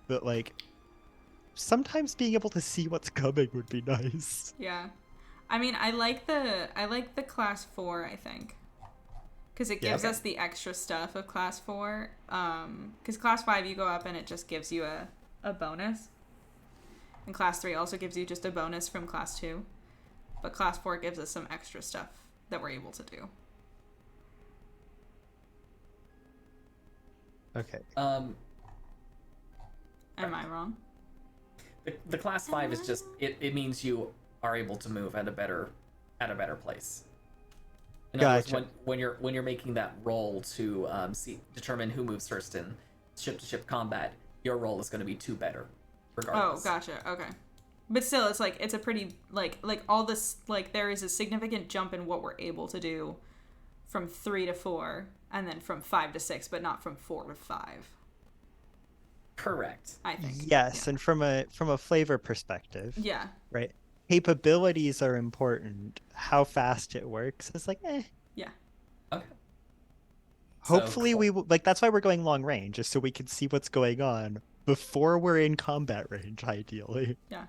[SPEAKER 3] but sometimes being able to see what's coming would be nice.
[SPEAKER 1] Yeah. I mean, I like the class 4, I think. Because it gives us the extra stuff of class 4. Because class 5, you go up and it just gives you a bonus. And class 3 also gives you just a bonus from class 2. But class 4 gives us some extra stuff that we're able to do.
[SPEAKER 3] Okay.
[SPEAKER 1] Am I wrong?
[SPEAKER 2] The class 5 is just it means you are able to move at a better place. In other words,
[SPEAKER 3] Gotcha.
[SPEAKER 2] when you're making that roll to determine who moves first in ship-to-ship combat, your roll is going to be 2 better, regardless.
[SPEAKER 1] Oh, gotcha. Okay. But still, it's a pretty all this there is a significant jump in what we're able to do from 3 to 4, and then from 5 to 6, but not from 4 to 5.
[SPEAKER 2] Correct.
[SPEAKER 1] I think.
[SPEAKER 3] Yes, and from a flavor perspective,
[SPEAKER 1] Yeah.
[SPEAKER 3] right? capabilities are important. How fast it works is like,
[SPEAKER 1] Yeah.
[SPEAKER 2] Okay.
[SPEAKER 3] hopefully
[SPEAKER 2] So
[SPEAKER 3] we will, like that's why we're going long range, just so we can see what's going on before we're in combat range, ideally.
[SPEAKER 1] Yeah.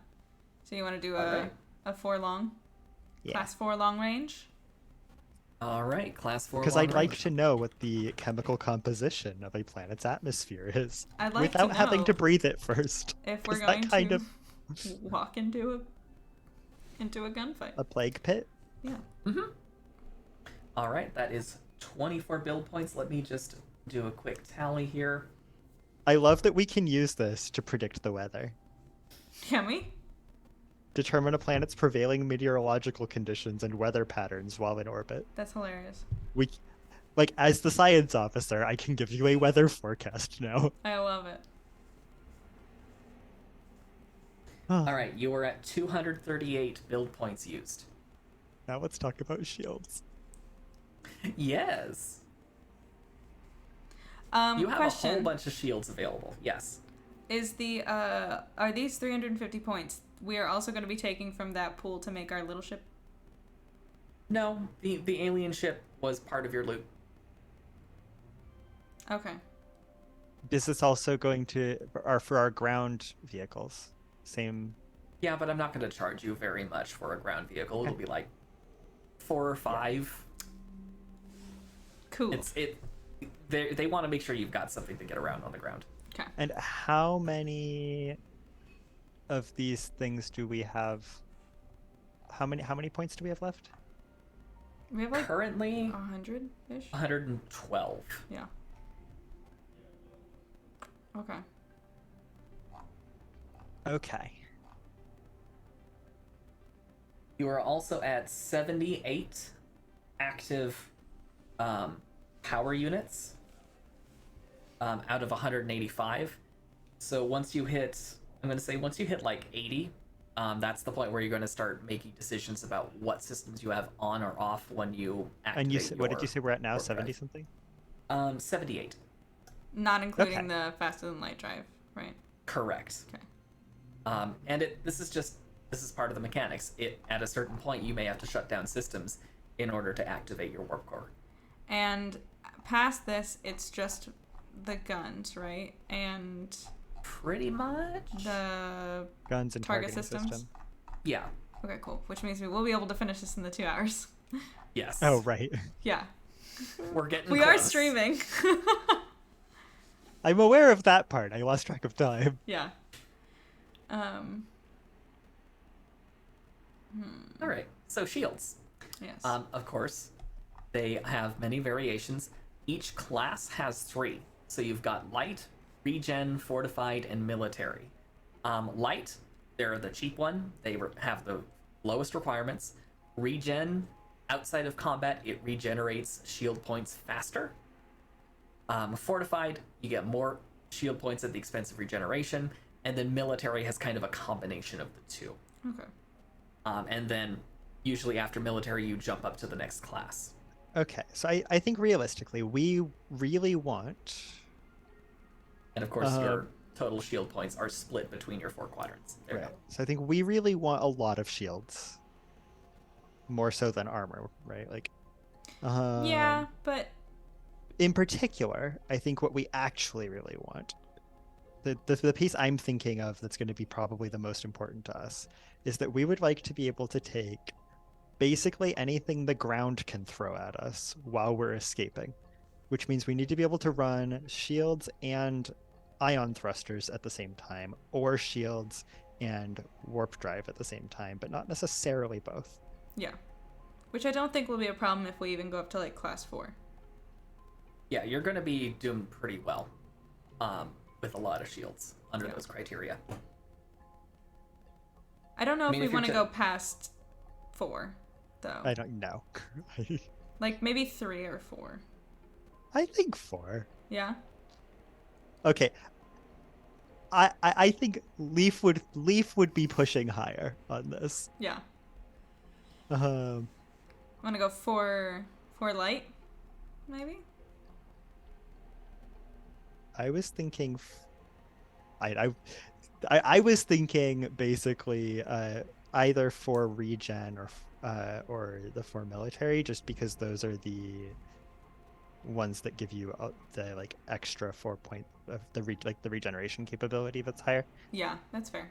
[SPEAKER 1] So you want to do
[SPEAKER 2] All right.
[SPEAKER 1] a 4 long?
[SPEAKER 3] Yeah.
[SPEAKER 1] Class 4 long range?
[SPEAKER 2] all right, class 4
[SPEAKER 3] Because
[SPEAKER 2] long
[SPEAKER 3] I'd like
[SPEAKER 2] range.
[SPEAKER 3] to know what the chemical composition of a planet's atmosphere is
[SPEAKER 1] I'd like to
[SPEAKER 3] without having to
[SPEAKER 1] know
[SPEAKER 3] breathe it first.
[SPEAKER 1] if we're
[SPEAKER 3] Because that
[SPEAKER 1] going
[SPEAKER 3] kind
[SPEAKER 1] to
[SPEAKER 3] of
[SPEAKER 1] walk into a gunfight.
[SPEAKER 3] a plague pit.
[SPEAKER 1] Yeah.
[SPEAKER 2] Mm-hmm. All right, that is 24 build points. Let me just do a quick tally here.
[SPEAKER 3] I love that we can use this to predict the weather.
[SPEAKER 1] Can we?
[SPEAKER 3] Determine a planet's prevailing meteorological conditions and weather patterns while in orbit.
[SPEAKER 1] That's hilarious.
[SPEAKER 3] We, like, as the science officer, I can give you a weather forecast now.
[SPEAKER 1] I love it.
[SPEAKER 2] All right, you are at 238 build points used.
[SPEAKER 3] Now let's talk about shields.
[SPEAKER 2] Yes. You have
[SPEAKER 1] Question.
[SPEAKER 2] a whole bunch of shields available. Yes.
[SPEAKER 1] Is the are these 350 points? We are also going to be taking from that pool to make our little ship.
[SPEAKER 2] No, the alien ship was part of your loot.
[SPEAKER 1] Okay.
[SPEAKER 3] Is this also going to, or for our ground vehicles? Same.
[SPEAKER 2] Yeah, but I'm not going to charge you very much for a ground vehicle. It'll be like 4 or 5.
[SPEAKER 1] Cool.
[SPEAKER 2] They want to make sure you've got something to get around on the ground.
[SPEAKER 1] Okay.
[SPEAKER 3] And how many of these things do we have? How many points do we have left?
[SPEAKER 1] We have like
[SPEAKER 2] Currently
[SPEAKER 1] 100-ish.
[SPEAKER 2] 112.
[SPEAKER 1] Yeah. Okay.
[SPEAKER 3] Okay.
[SPEAKER 2] You are also at 78 active power units out of 185. So once you hit, I'm going to say once you hit like 80, that's the point where you're going to start making decisions about what systems you have on or off when you activate.
[SPEAKER 3] And you said, what did you say we're at now?
[SPEAKER 2] warp
[SPEAKER 3] 70
[SPEAKER 2] drive.
[SPEAKER 3] something?
[SPEAKER 2] 78.
[SPEAKER 1] Not including
[SPEAKER 3] Okay.
[SPEAKER 1] the faster than light drive, right?
[SPEAKER 2] Correct.
[SPEAKER 1] Okay.
[SPEAKER 2] And this is part of the mechanics. At a certain point you may have to shut down systems in order to activate your warp core.
[SPEAKER 1] And past this, it's just the guns, right? And
[SPEAKER 2] Pretty much.
[SPEAKER 1] the
[SPEAKER 3] Guns and
[SPEAKER 1] target
[SPEAKER 3] targeting
[SPEAKER 1] systems.
[SPEAKER 3] system.
[SPEAKER 2] Yeah.
[SPEAKER 1] Okay, cool. Which means we will be able to finish this in the 2 hours.
[SPEAKER 2] Yes.
[SPEAKER 3] Oh, right.
[SPEAKER 1] Yeah.
[SPEAKER 2] We're getting
[SPEAKER 1] We are
[SPEAKER 2] close.
[SPEAKER 1] streaming.
[SPEAKER 3] I'm aware of that part. I lost track of time.
[SPEAKER 1] Yeah.
[SPEAKER 2] All right. So shields.
[SPEAKER 1] Yes.
[SPEAKER 2] Of course, they have many variations. Each class has 3. So you've got light, regen, fortified, and military. Light, they're the cheap one. They have the lowest requirements. Regen, outside of combat, it regenerates shield points faster. Fortified, you get more shield points at the expense of regeneration. And then military has kind of a combination of the two.
[SPEAKER 1] Okay.
[SPEAKER 2] And then usually after military, you jump up to the next class.
[SPEAKER 3] Okay, so I think realistically, we really want.
[SPEAKER 2] And of course, your total shield points are split between your 4 quadrants. There you
[SPEAKER 3] Right.
[SPEAKER 2] go.
[SPEAKER 3] So I think we really want a lot of shields. More so than armor, right? Like,
[SPEAKER 1] Yeah, but
[SPEAKER 3] in particular, I think what we actually really want, the piece I'm thinking of that's going to be probably the most important to us, is that we would like to be able to take basically anything the ground can throw at us while we're escaping, which means we need to be able to run shields and ion thrusters at the same time, or shields and warp drive at the same time, but not necessarily both.
[SPEAKER 1] yeah. Which I don't think will be a problem if we even go up to like class 4.
[SPEAKER 2] Yeah, you're going to be doing pretty well with a lot of shields under
[SPEAKER 1] Yeah.
[SPEAKER 2] those criteria.
[SPEAKER 1] I don't know
[SPEAKER 2] I
[SPEAKER 1] if
[SPEAKER 2] mean,
[SPEAKER 1] we
[SPEAKER 2] if you're
[SPEAKER 1] want to
[SPEAKER 2] to-
[SPEAKER 1] go past 4, though.
[SPEAKER 3] I don't know.
[SPEAKER 1] Like maybe 3 or 4.
[SPEAKER 3] I think 4.
[SPEAKER 1] Yeah?
[SPEAKER 3] Okay. I think Leaf would be pushing higher on this.
[SPEAKER 1] Yeah.
[SPEAKER 3] Um,
[SPEAKER 1] Want to go 4 light? Maybe?
[SPEAKER 3] I was thinking, I was thinking basically either for regen or the for military, just because those are the ones that give you the like extra 4 point of the the regeneration capability that's higher.
[SPEAKER 1] Yeah, that's fair.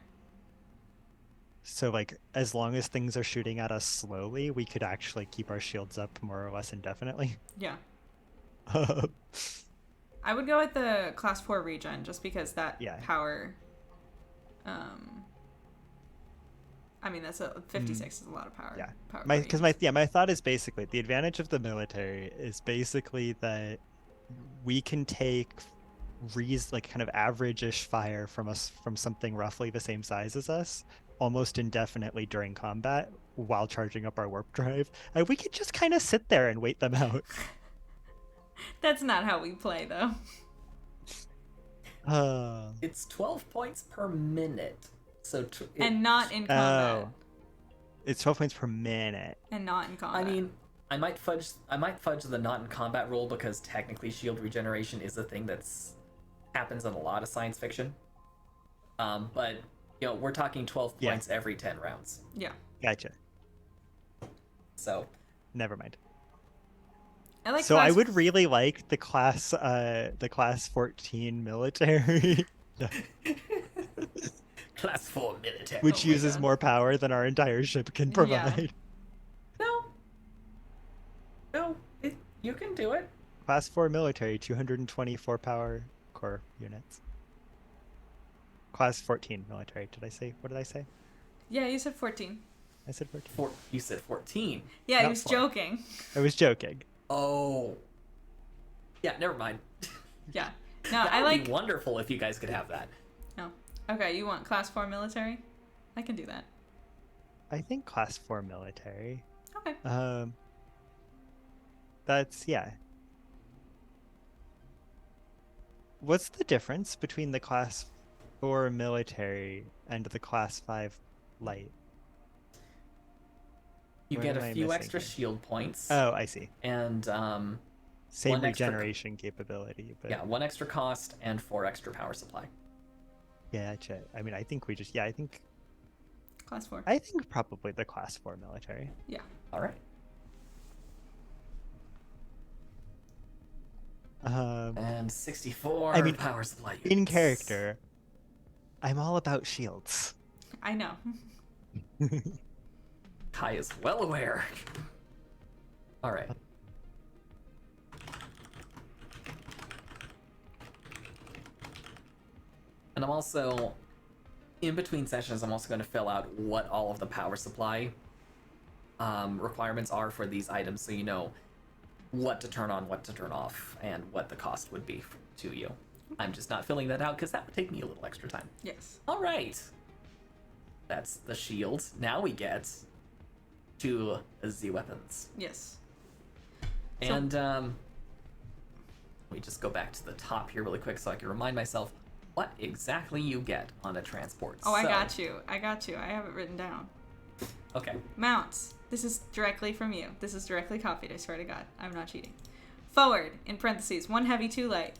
[SPEAKER 3] So like as long as things are shooting at us slowly, we could actually keep our shields up more or less indefinitely.
[SPEAKER 1] Yeah. I would go with the class 4 regen just because that
[SPEAKER 3] Yeah.
[SPEAKER 1] power. I mean, that's 56 is a lot of power.
[SPEAKER 3] Yeah.
[SPEAKER 1] Power
[SPEAKER 3] My thought is basically the advantage of the military is basically that we can take like kind of average-ish fire from something roughly the same size as us almost indefinitely during combat while charging up our warp drive. And we could just kind of sit there and wait them out.
[SPEAKER 1] That's not how we play, though.
[SPEAKER 2] It's 12 points per minute. So
[SPEAKER 1] and not in combat.
[SPEAKER 3] Oh. It's 12 points per minute.
[SPEAKER 1] And not in combat.
[SPEAKER 2] I mean, I might fudge the not in combat rule because technically shield regeneration is a thing that's happens in a lot of science fiction. But you know, we're talking 12 points every 10 rounds.
[SPEAKER 1] Yeah.
[SPEAKER 3] Gotcha.
[SPEAKER 2] So,
[SPEAKER 3] never mind.
[SPEAKER 1] I like
[SPEAKER 3] I would really like the class 14 military.
[SPEAKER 2] Class 4 military.
[SPEAKER 3] Which uses more power than our entire ship can provide.
[SPEAKER 2] Yeah. No, you can do it.
[SPEAKER 3] Class 4 military, 224 power core units. Class 14 military. What did I say?
[SPEAKER 1] Yeah, you said 14.
[SPEAKER 3] I said 14.
[SPEAKER 2] You said 14.
[SPEAKER 1] Yeah, he was joking.
[SPEAKER 3] I was joking.
[SPEAKER 2] Oh. Yeah, never mind.
[SPEAKER 1] Yeah. No,
[SPEAKER 2] that would be wonderful if you guys could have that.
[SPEAKER 1] No. Okay, you want class 4 military? I can do that.
[SPEAKER 3] I think class 4 military.
[SPEAKER 1] Okay.
[SPEAKER 3] That's, yeah. What's the difference between the class 4 military and the class 5 light?
[SPEAKER 2] You get a few extra shield points.
[SPEAKER 3] Oh, I see.
[SPEAKER 2] And
[SPEAKER 3] same regeneration capability, but
[SPEAKER 2] yeah, 1 extra cost and 4 extra power supply.
[SPEAKER 3] Yeah, I mean, I think we just I think
[SPEAKER 1] class 4.
[SPEAKER 3] I think probably the class 4 military.
[SPEAKER 1] Yeah.
[SPEAKER 2] All right. And 64 power supply units.
[SPEAKER 3] In character, I'm all about shields.
[SPEAKER 1] I know.
[SPEAKER 2] Kai is well aware. All right. And I'm also, in between sessions, I'm also going to fill out what all of the power supply requirements are for these items, so you know what to turn on, what to turn off, and what the cost would be to you. I'm just not filling that out because that would take me a little extra time.
[SPEAKER 1] Yes.
[SPEAKER 2] All right. That's the shield. Now we get to the weapons.
[SPEAKER 1] Yes.
[SPEAKER 2] And let me just go back to the top here really quick so I can remind myself what exactly you get on a transport.
[SPEAKER 1] Oh, I got you. I have it written down.
[SPEAKER 2] Okay.
[SPEAKER 1] Mounts. This is directly from you. This is directly copied, I swear to God. I'm not cheating. Forward, in parentheses, 1 heavy, 2 light.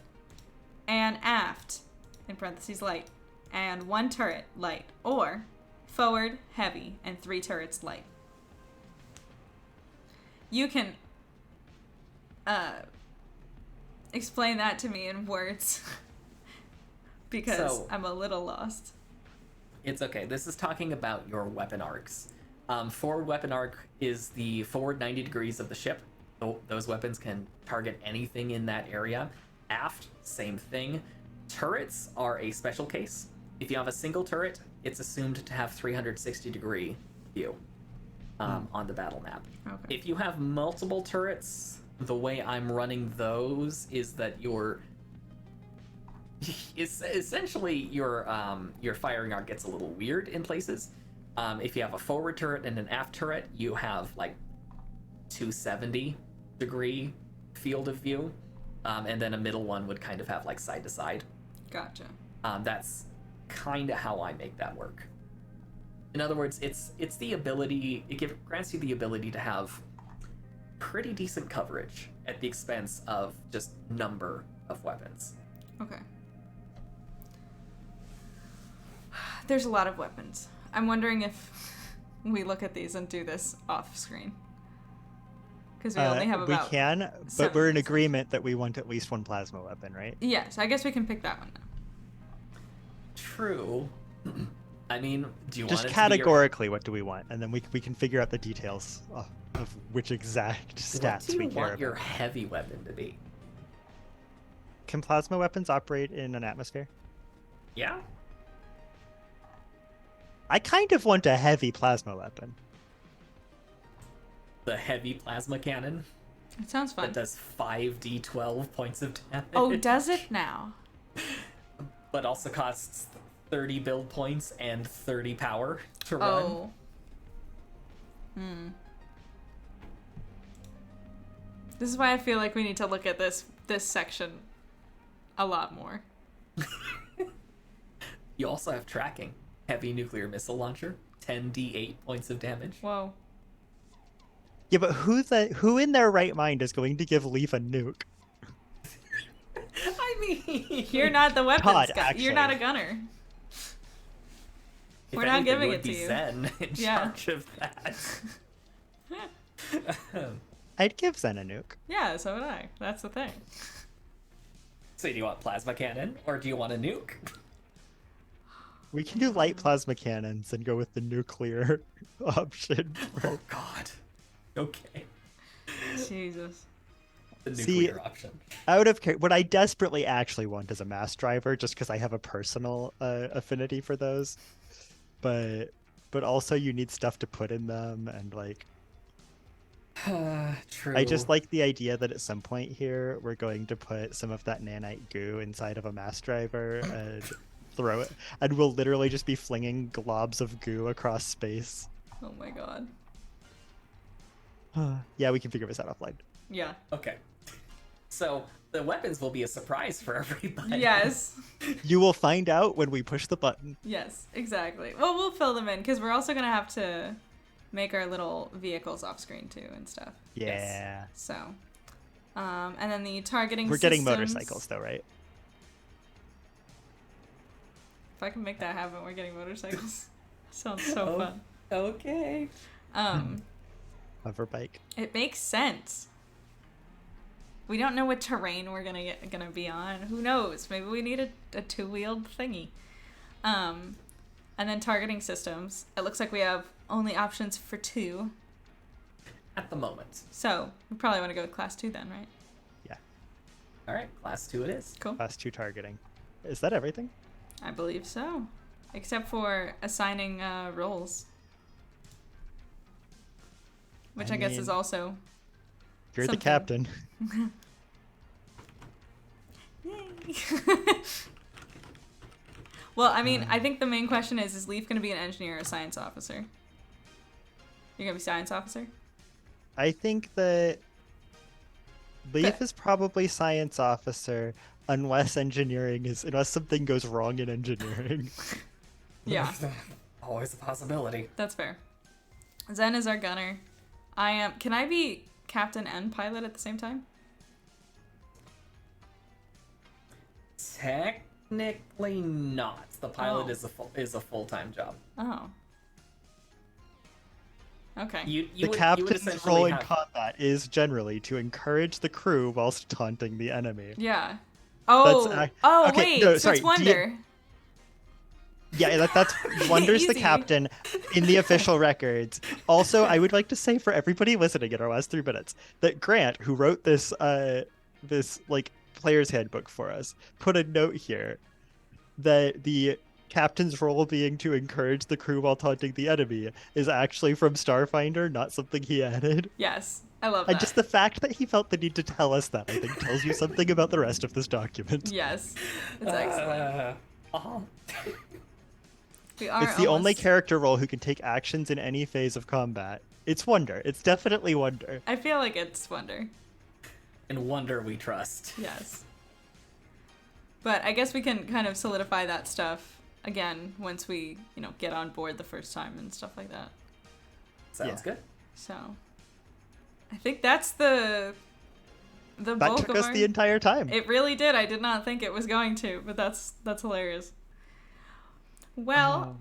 [SPEAKER 1] And aft, in parentheses, light. And 1 turret, light. Or forward, heavy, and 3 turrets, light. You can explain that to me in words. Because I'm a little lost.
[SPEAKER 2] It's okay. This is talking about your weapon arcs. Forward weapon arc is the forward 90 degrees of the ship. Those weapons can target anything in that area. Aft, same thing. Turrets are a special case. If you have a single turret, it's assumed to have 360 degree view on the battle map.
[SPEAKER 1] Okay.
[SPEAKER 2] If you have multiple turrets, the way I'm running those is that essentially your firing arc gets a little weird in places. If you have a forward turret and an aft turret, you have like 270 degree field of view, and then a middle one would kind of have like side to side.
[SPEAKER 1] Gotcha.
[SPEAKER 2] That's kind of how I make that work. In other words, it's the ability, grants you the ability to have pretty decent coverage at the expense of just number of weapons.
[SPEAKER 1] Okay. There's a lot of weapons. I'm wondering if we look at these and do this off screen? Because we only have
[SPEAKER 3] we
[SPEAKER 1] about.
[SPEAKER 3] can, but
[SPEAKER 1] 7
[SPEAKER 3] we're in
[SPEAKER 1] minutes.
[SPEAKER 3] agreement that we want at least one plasma weapon, right?
[SPEAKER 1] Yes, I guess we can pick that one now.
[SPEAKER 2] True. I mean, do you
[SPEAKER 3] Just
[SPEAKER 2] want it
[SPEAKER 3] categorically, what do we want? And then we can figure out the details of which exact
[SPEAKER 2] to
[SPEAKER 3] stats
[SPEAKER 2] be your, what do
[SPEAKER 3] we
[SPEAKER 2] you
[SPEAKER 3] care
[SPEAKER 2] want your
[SPEAKER 3] about.
[SPEAKER 2] heavy weapon to be?
[SPEAKER 3] Can plasma weapons operate in an atmosphere?
[SPEAKER 2] Yeah?
[SPEAKER 3] I kind of want a heavy plasma weapon.
[SPEAKER 2] The heavy plasma cannon
[SPEAKER 1] It sounds fun.
[SPEAKER 2] that does 5d12 points of damage.
[SPEAKER 1] Oh, does it now?
[SPEAKER 2] But also costs 30 build points and 30 power to run.
[SPEAKER 1] Oh. This is why I feel like we need to look at this section a lot more.
[SPEAKER 2] You also have tracking. Heavy nuclear missile launcher, 10d8 points of damage.
[SPEAKER 1] Whoa.
[SPEAKER 3] Yeah, but who in their right mind is going to give Leaf a nuke?
[SPEAKER 2] I mean,
[SPEAKER 1] You're not the weapons
[SPEAKER 3] Todd,
[SPEAKER 1] guy. You're not a
[SPEAKER 3] actually.
[SPEAKER 1] gunner.
[SPEAKER 2] if
[SPEAKER 1] we're not
[SPEAKER 2] anything,
[SPEAKER 1] giving
[SPEAKER 2] would
[SPEAKER 1] it to
[SPEAKER 2] be
[SPEAKER 1] you.
[SPEAKER 2] Zen in
[SPEAKER 1] Yeah.
[SPEAKER 2] charge of that.
[SPEAKER 3] I'd give Zen a nuke.
[SPEAKER 1] Yeah, so would I. That's the thing.
[SPEAKER 2] So do you want plasma cannon or do you want a nuke?
[SPEAKER 3] We can do light plasma cannons and go with the nuclear option.
[SPEAKER 2] Oh god. Okay.
[SPEAKER 1] Jesus.
[SPEAKER 2] The
[SPEAKER 3] See,
[SPEAKER 2] nuclear option.
[SPEAKER 3] Out of what I desperately actually want is a mass driver, just because I have a personal affinity for those. But also you need stuff to put in them, and like
[SPEAKER 2] True.
[SPEAKER 3] I just like the idea that at some point here we're going to put some of that nanite goo inside of a mass driver and throw it, and we'll literally just be flinging globs of goo across space.
[SPEAKER 1] Oh my god.
[SPEAKER 3] Yeah, we can figure this out offline.
[SPEAKER 1] Yeah.
[SPEAKER 2] Okay. So the weapons will be a surprise for everybody.
[SPEAKER 1] Yes.
[SPEAKER 3] You will find out when we push the button.
[SPEAKER 1] Yes, exactly. Well, we'll fill them in because we're also going to have to make our little vehicles off screen too and stuff.
[SPEAKER 3] Yeah.
[SPEAKER 1] So, and then the targeting
[SPEAKER 3] We're getting
[SPEAKER 1] systems-
[SPEAKER 3] motorcycles though, right?
[SPEAKER 1] If I can make that happen, we're getting motorcycles. Sounds so
[SPEAKER 2] Oh.
[SPEAKER 1] fun.
[SPEAKER 2] Okay.
[SPEAKER 3] Hover bike.
[SPEAKER 1] It makes sense. We don't know what terrain we're gonna be on. Who knows? Maybe we need a two-wheeled thingy. And then targeting systems. It looks like we have only options for 2.
[SPEAKER 2] At the moment.
[SPEAKER 1] So we probably want to go with class 2 then, right?
[SPEAKER 3] Yeah.
[SPEAKER 2] All right, class 2 it is.
[SPEAKER 1] Cool.
[SPEAKER 3] Class 2 targeting. Is that everything?
[SPEAKER 1] I believe so. Except for assigning roles. Which I guess is
[SPEAKER 3] mean,
[SPEAKER 1] also
[SPEAKER 3] You're
[SPEAKER 1] something.
[SPEAKER 3] the captain.
[SPEAKER 1] Yay. Well, I mean, I think the main question is Leaf going to be an engineer or a science officer? You're going to be science officer?
[SPEAKER 3] I think that Leaf
[SPEAKER 1] But-
[SPEAKER 3] is probably science officer unless something goes wrong in engineering.
[SPEAKER 1] Yeah,
[SPEAKER 2] Always a possibility.
[SPEAKER 1] that's fair. Zen is our gunner. Can I be captain and pilot at the same time?
[SPEAKER 2] Technically not. The pilot
[SPEAKER 1] Oh.
[SPEAKER 2] is a full-time job.
[SPEAKER 1] Oh. Okay.
[SPEAKER 2] You
[SPEAKER 3] The
[SPEAKER 2] would
[SPEAKER 3] captain's
[SPEAKER 2] essentially
[SPEAKER 3] role in
[SPEAKER 2] have-
[SPEAKER 3] combat is generally to encourage the crew whilst taunting the enemy.
[SPEAKER 1] Yeah. Oh,
[SPEAKER 3] That's okay,
[SPEAKER 1] wait,
[SPEAKER 3] no,
[SPEAKER 1] so
[SPEAKER 3] sorry,
[SPEAKER 1] it's Wonder.
[SPEAKER 3] Yeah, that's Wonder's the
[SPEAKER 1] Easy.
[SPEAKER 3] captain in the official records. Also, I would like to say for everybody listening in our last 3 minutes that Grant, who wrote this like player's handbook for us, put a note here that the captain's role being to encourage the crew while taunting the enemy is actually from Starfinder, not something he added.
[SPEAKER 1] Yes, I love that.
[SPEAKER 3] And just the fact that he felt the need to tell us that, I think, tells you something about the rest of this document.
[SPEAKER 1] Yes, it's excellent.
[SPEAKER 2] Uh-huh.
[SPEAKER 1] We are
[SPEAKER 3] It's the only
[SPEAKER 1] almost-
[SPEAKER 3] character role who can take actions in any phase of combat. It's Wonder. It's definitely Wonder.
[SPEAKER 1] I feel like it's Wonder.
[SPEAKER 2] In Wonder we trust.
[SPEAKER 1] Yes. But I guess we can kind of solidify that stuff again once we, get on board the first time and stuff like that.
[SPEAKER 2] Sounds
[SPEAKER 3] Yeah.
[SPEAKER 2] good.
[SPEAKER 1] So, I think that's the
[SPEAKER 3] That
[SPEAKER 1] bulk
[SPEAKER 3] took
[SPEAKER 1] of
[SPEAKER 3] us
[SPEAKER 1] our...
[SPEAKER 3] the entire time.
[SPEAKER 1] It really did. I did not think it was going to, but that's hilarious. Well,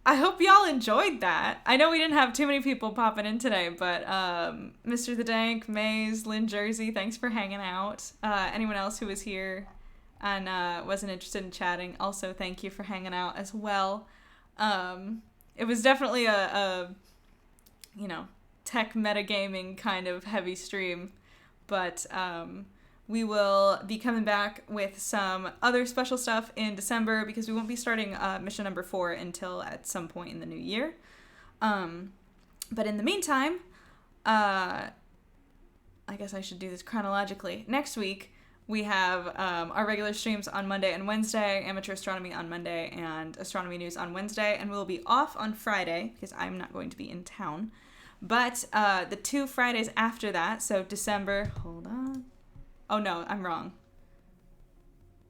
[SPEAKER 1] I hope y'all enjoyed that. I know we didn't have too many people popping in today, but Mr. The Dank, Maze, Lynn Jersey, thanks for hanging out. Anyone else who was here and wasn't interested in chatting, also thank you for hanging out as well. It was definitely a tech metagaming kind of heavy stream, but we will be coming back with some other special stuff in December because we won't be starting mission number 4 until at some point in the new year. But in the meantime, I guess I should do this chronologically. Next week, we have our regular streams on Monday and Wednesday, Amateur Astronomy on Monday, and Astronomy News on Wednesday, and we'll be off on Friday because I'm not going to be in town. But the 2 Fridays after that, so December, hold on. Oh no, I'm wrong.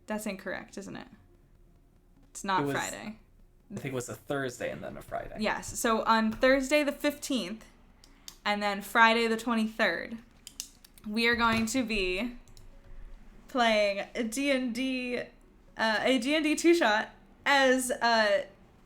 [SPEAKER 1] That's incorrect, isn't it? It's not Friday.
[SPEAKER 2] I think it was a Thursday and then a Friday.
[SPEAKER 1] Yes, so on Thursday the 15th and then Friday the 23rd, we are going to be playing a D&D 2-shot as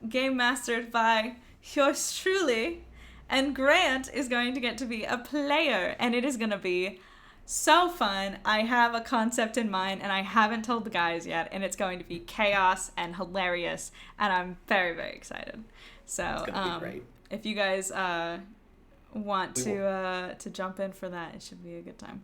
[SPEAKER 1] game mastered by yours truly. And Grant is going to get to be a player, and it is going to be so fun. I have a concept in mind, and I haven't told the guys yet, and it's going to be chaos and hilarious, and I'm very, very excited. So,
[SPEAKER 2] it's gonna be great.
[SPEAKER 1] If you guys want to jump in for that, it should be a good time.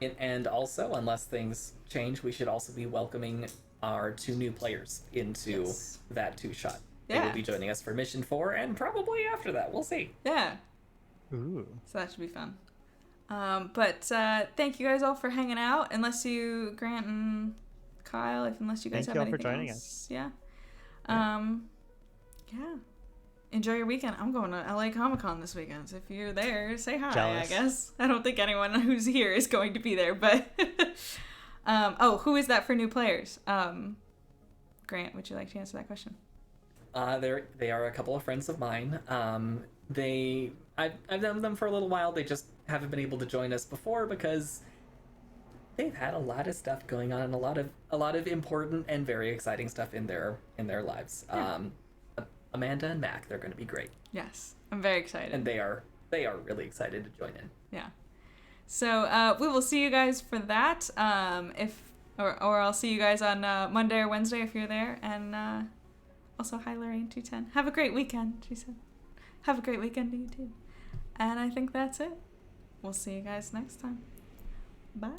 [SPEAKER 2] And also, unless things change, we should also be welcoming our 2 new players into that 2-shot.
[SPEAKER 1] Yeah.
[SPEAKER 2] They will be joining us for Mission 4, and probably after that. We'll see.
[SPEAKER 1] Yeah.
[SPEAKER 3] Ooh.
[SPEAKER 1] So that should be fun. But thank you guys all for hanging out. Unless you, Grant and Kyle, unless you guys have anything else.
[SPEAKER 3] Thank you all for joining us.
[SPEAKER 1] Yeah. Yeah. Enjoy your weekend. I'm going to LA Comic-Con this weekend. So if you're there, say hi,
[SPEAKER 3] Jealous.
[SPEAKER 1] I guess. I don't think anyone who's here is going to be there, but... who is that for new players? Grant, would you like to answer that question?
[SPEAKER 2] They are a couple of friends of mine. I've known them for a little while. They just haven't been able to join us before because they've had a lot of stuff going on and a lot of important and very exciting stuff in their lives.
[SPEAKER 1] Yeah.
[SPEAKER 2] Amanda and Mac, they're going to be great.
[SPEAKER 1] Yes, I'm very excited.
[SPEAKER 2] And they are really excited to join in.
[SPEAKER 1] Yeah. So we will see you guys for that. Or I'll see you guys on Monday or Wednesday if you're there. And also, hi Lorraine210. Have a great weekend, she said. Have a great weekend to you too. And I think that's it. We'll see you guys next time. Bye.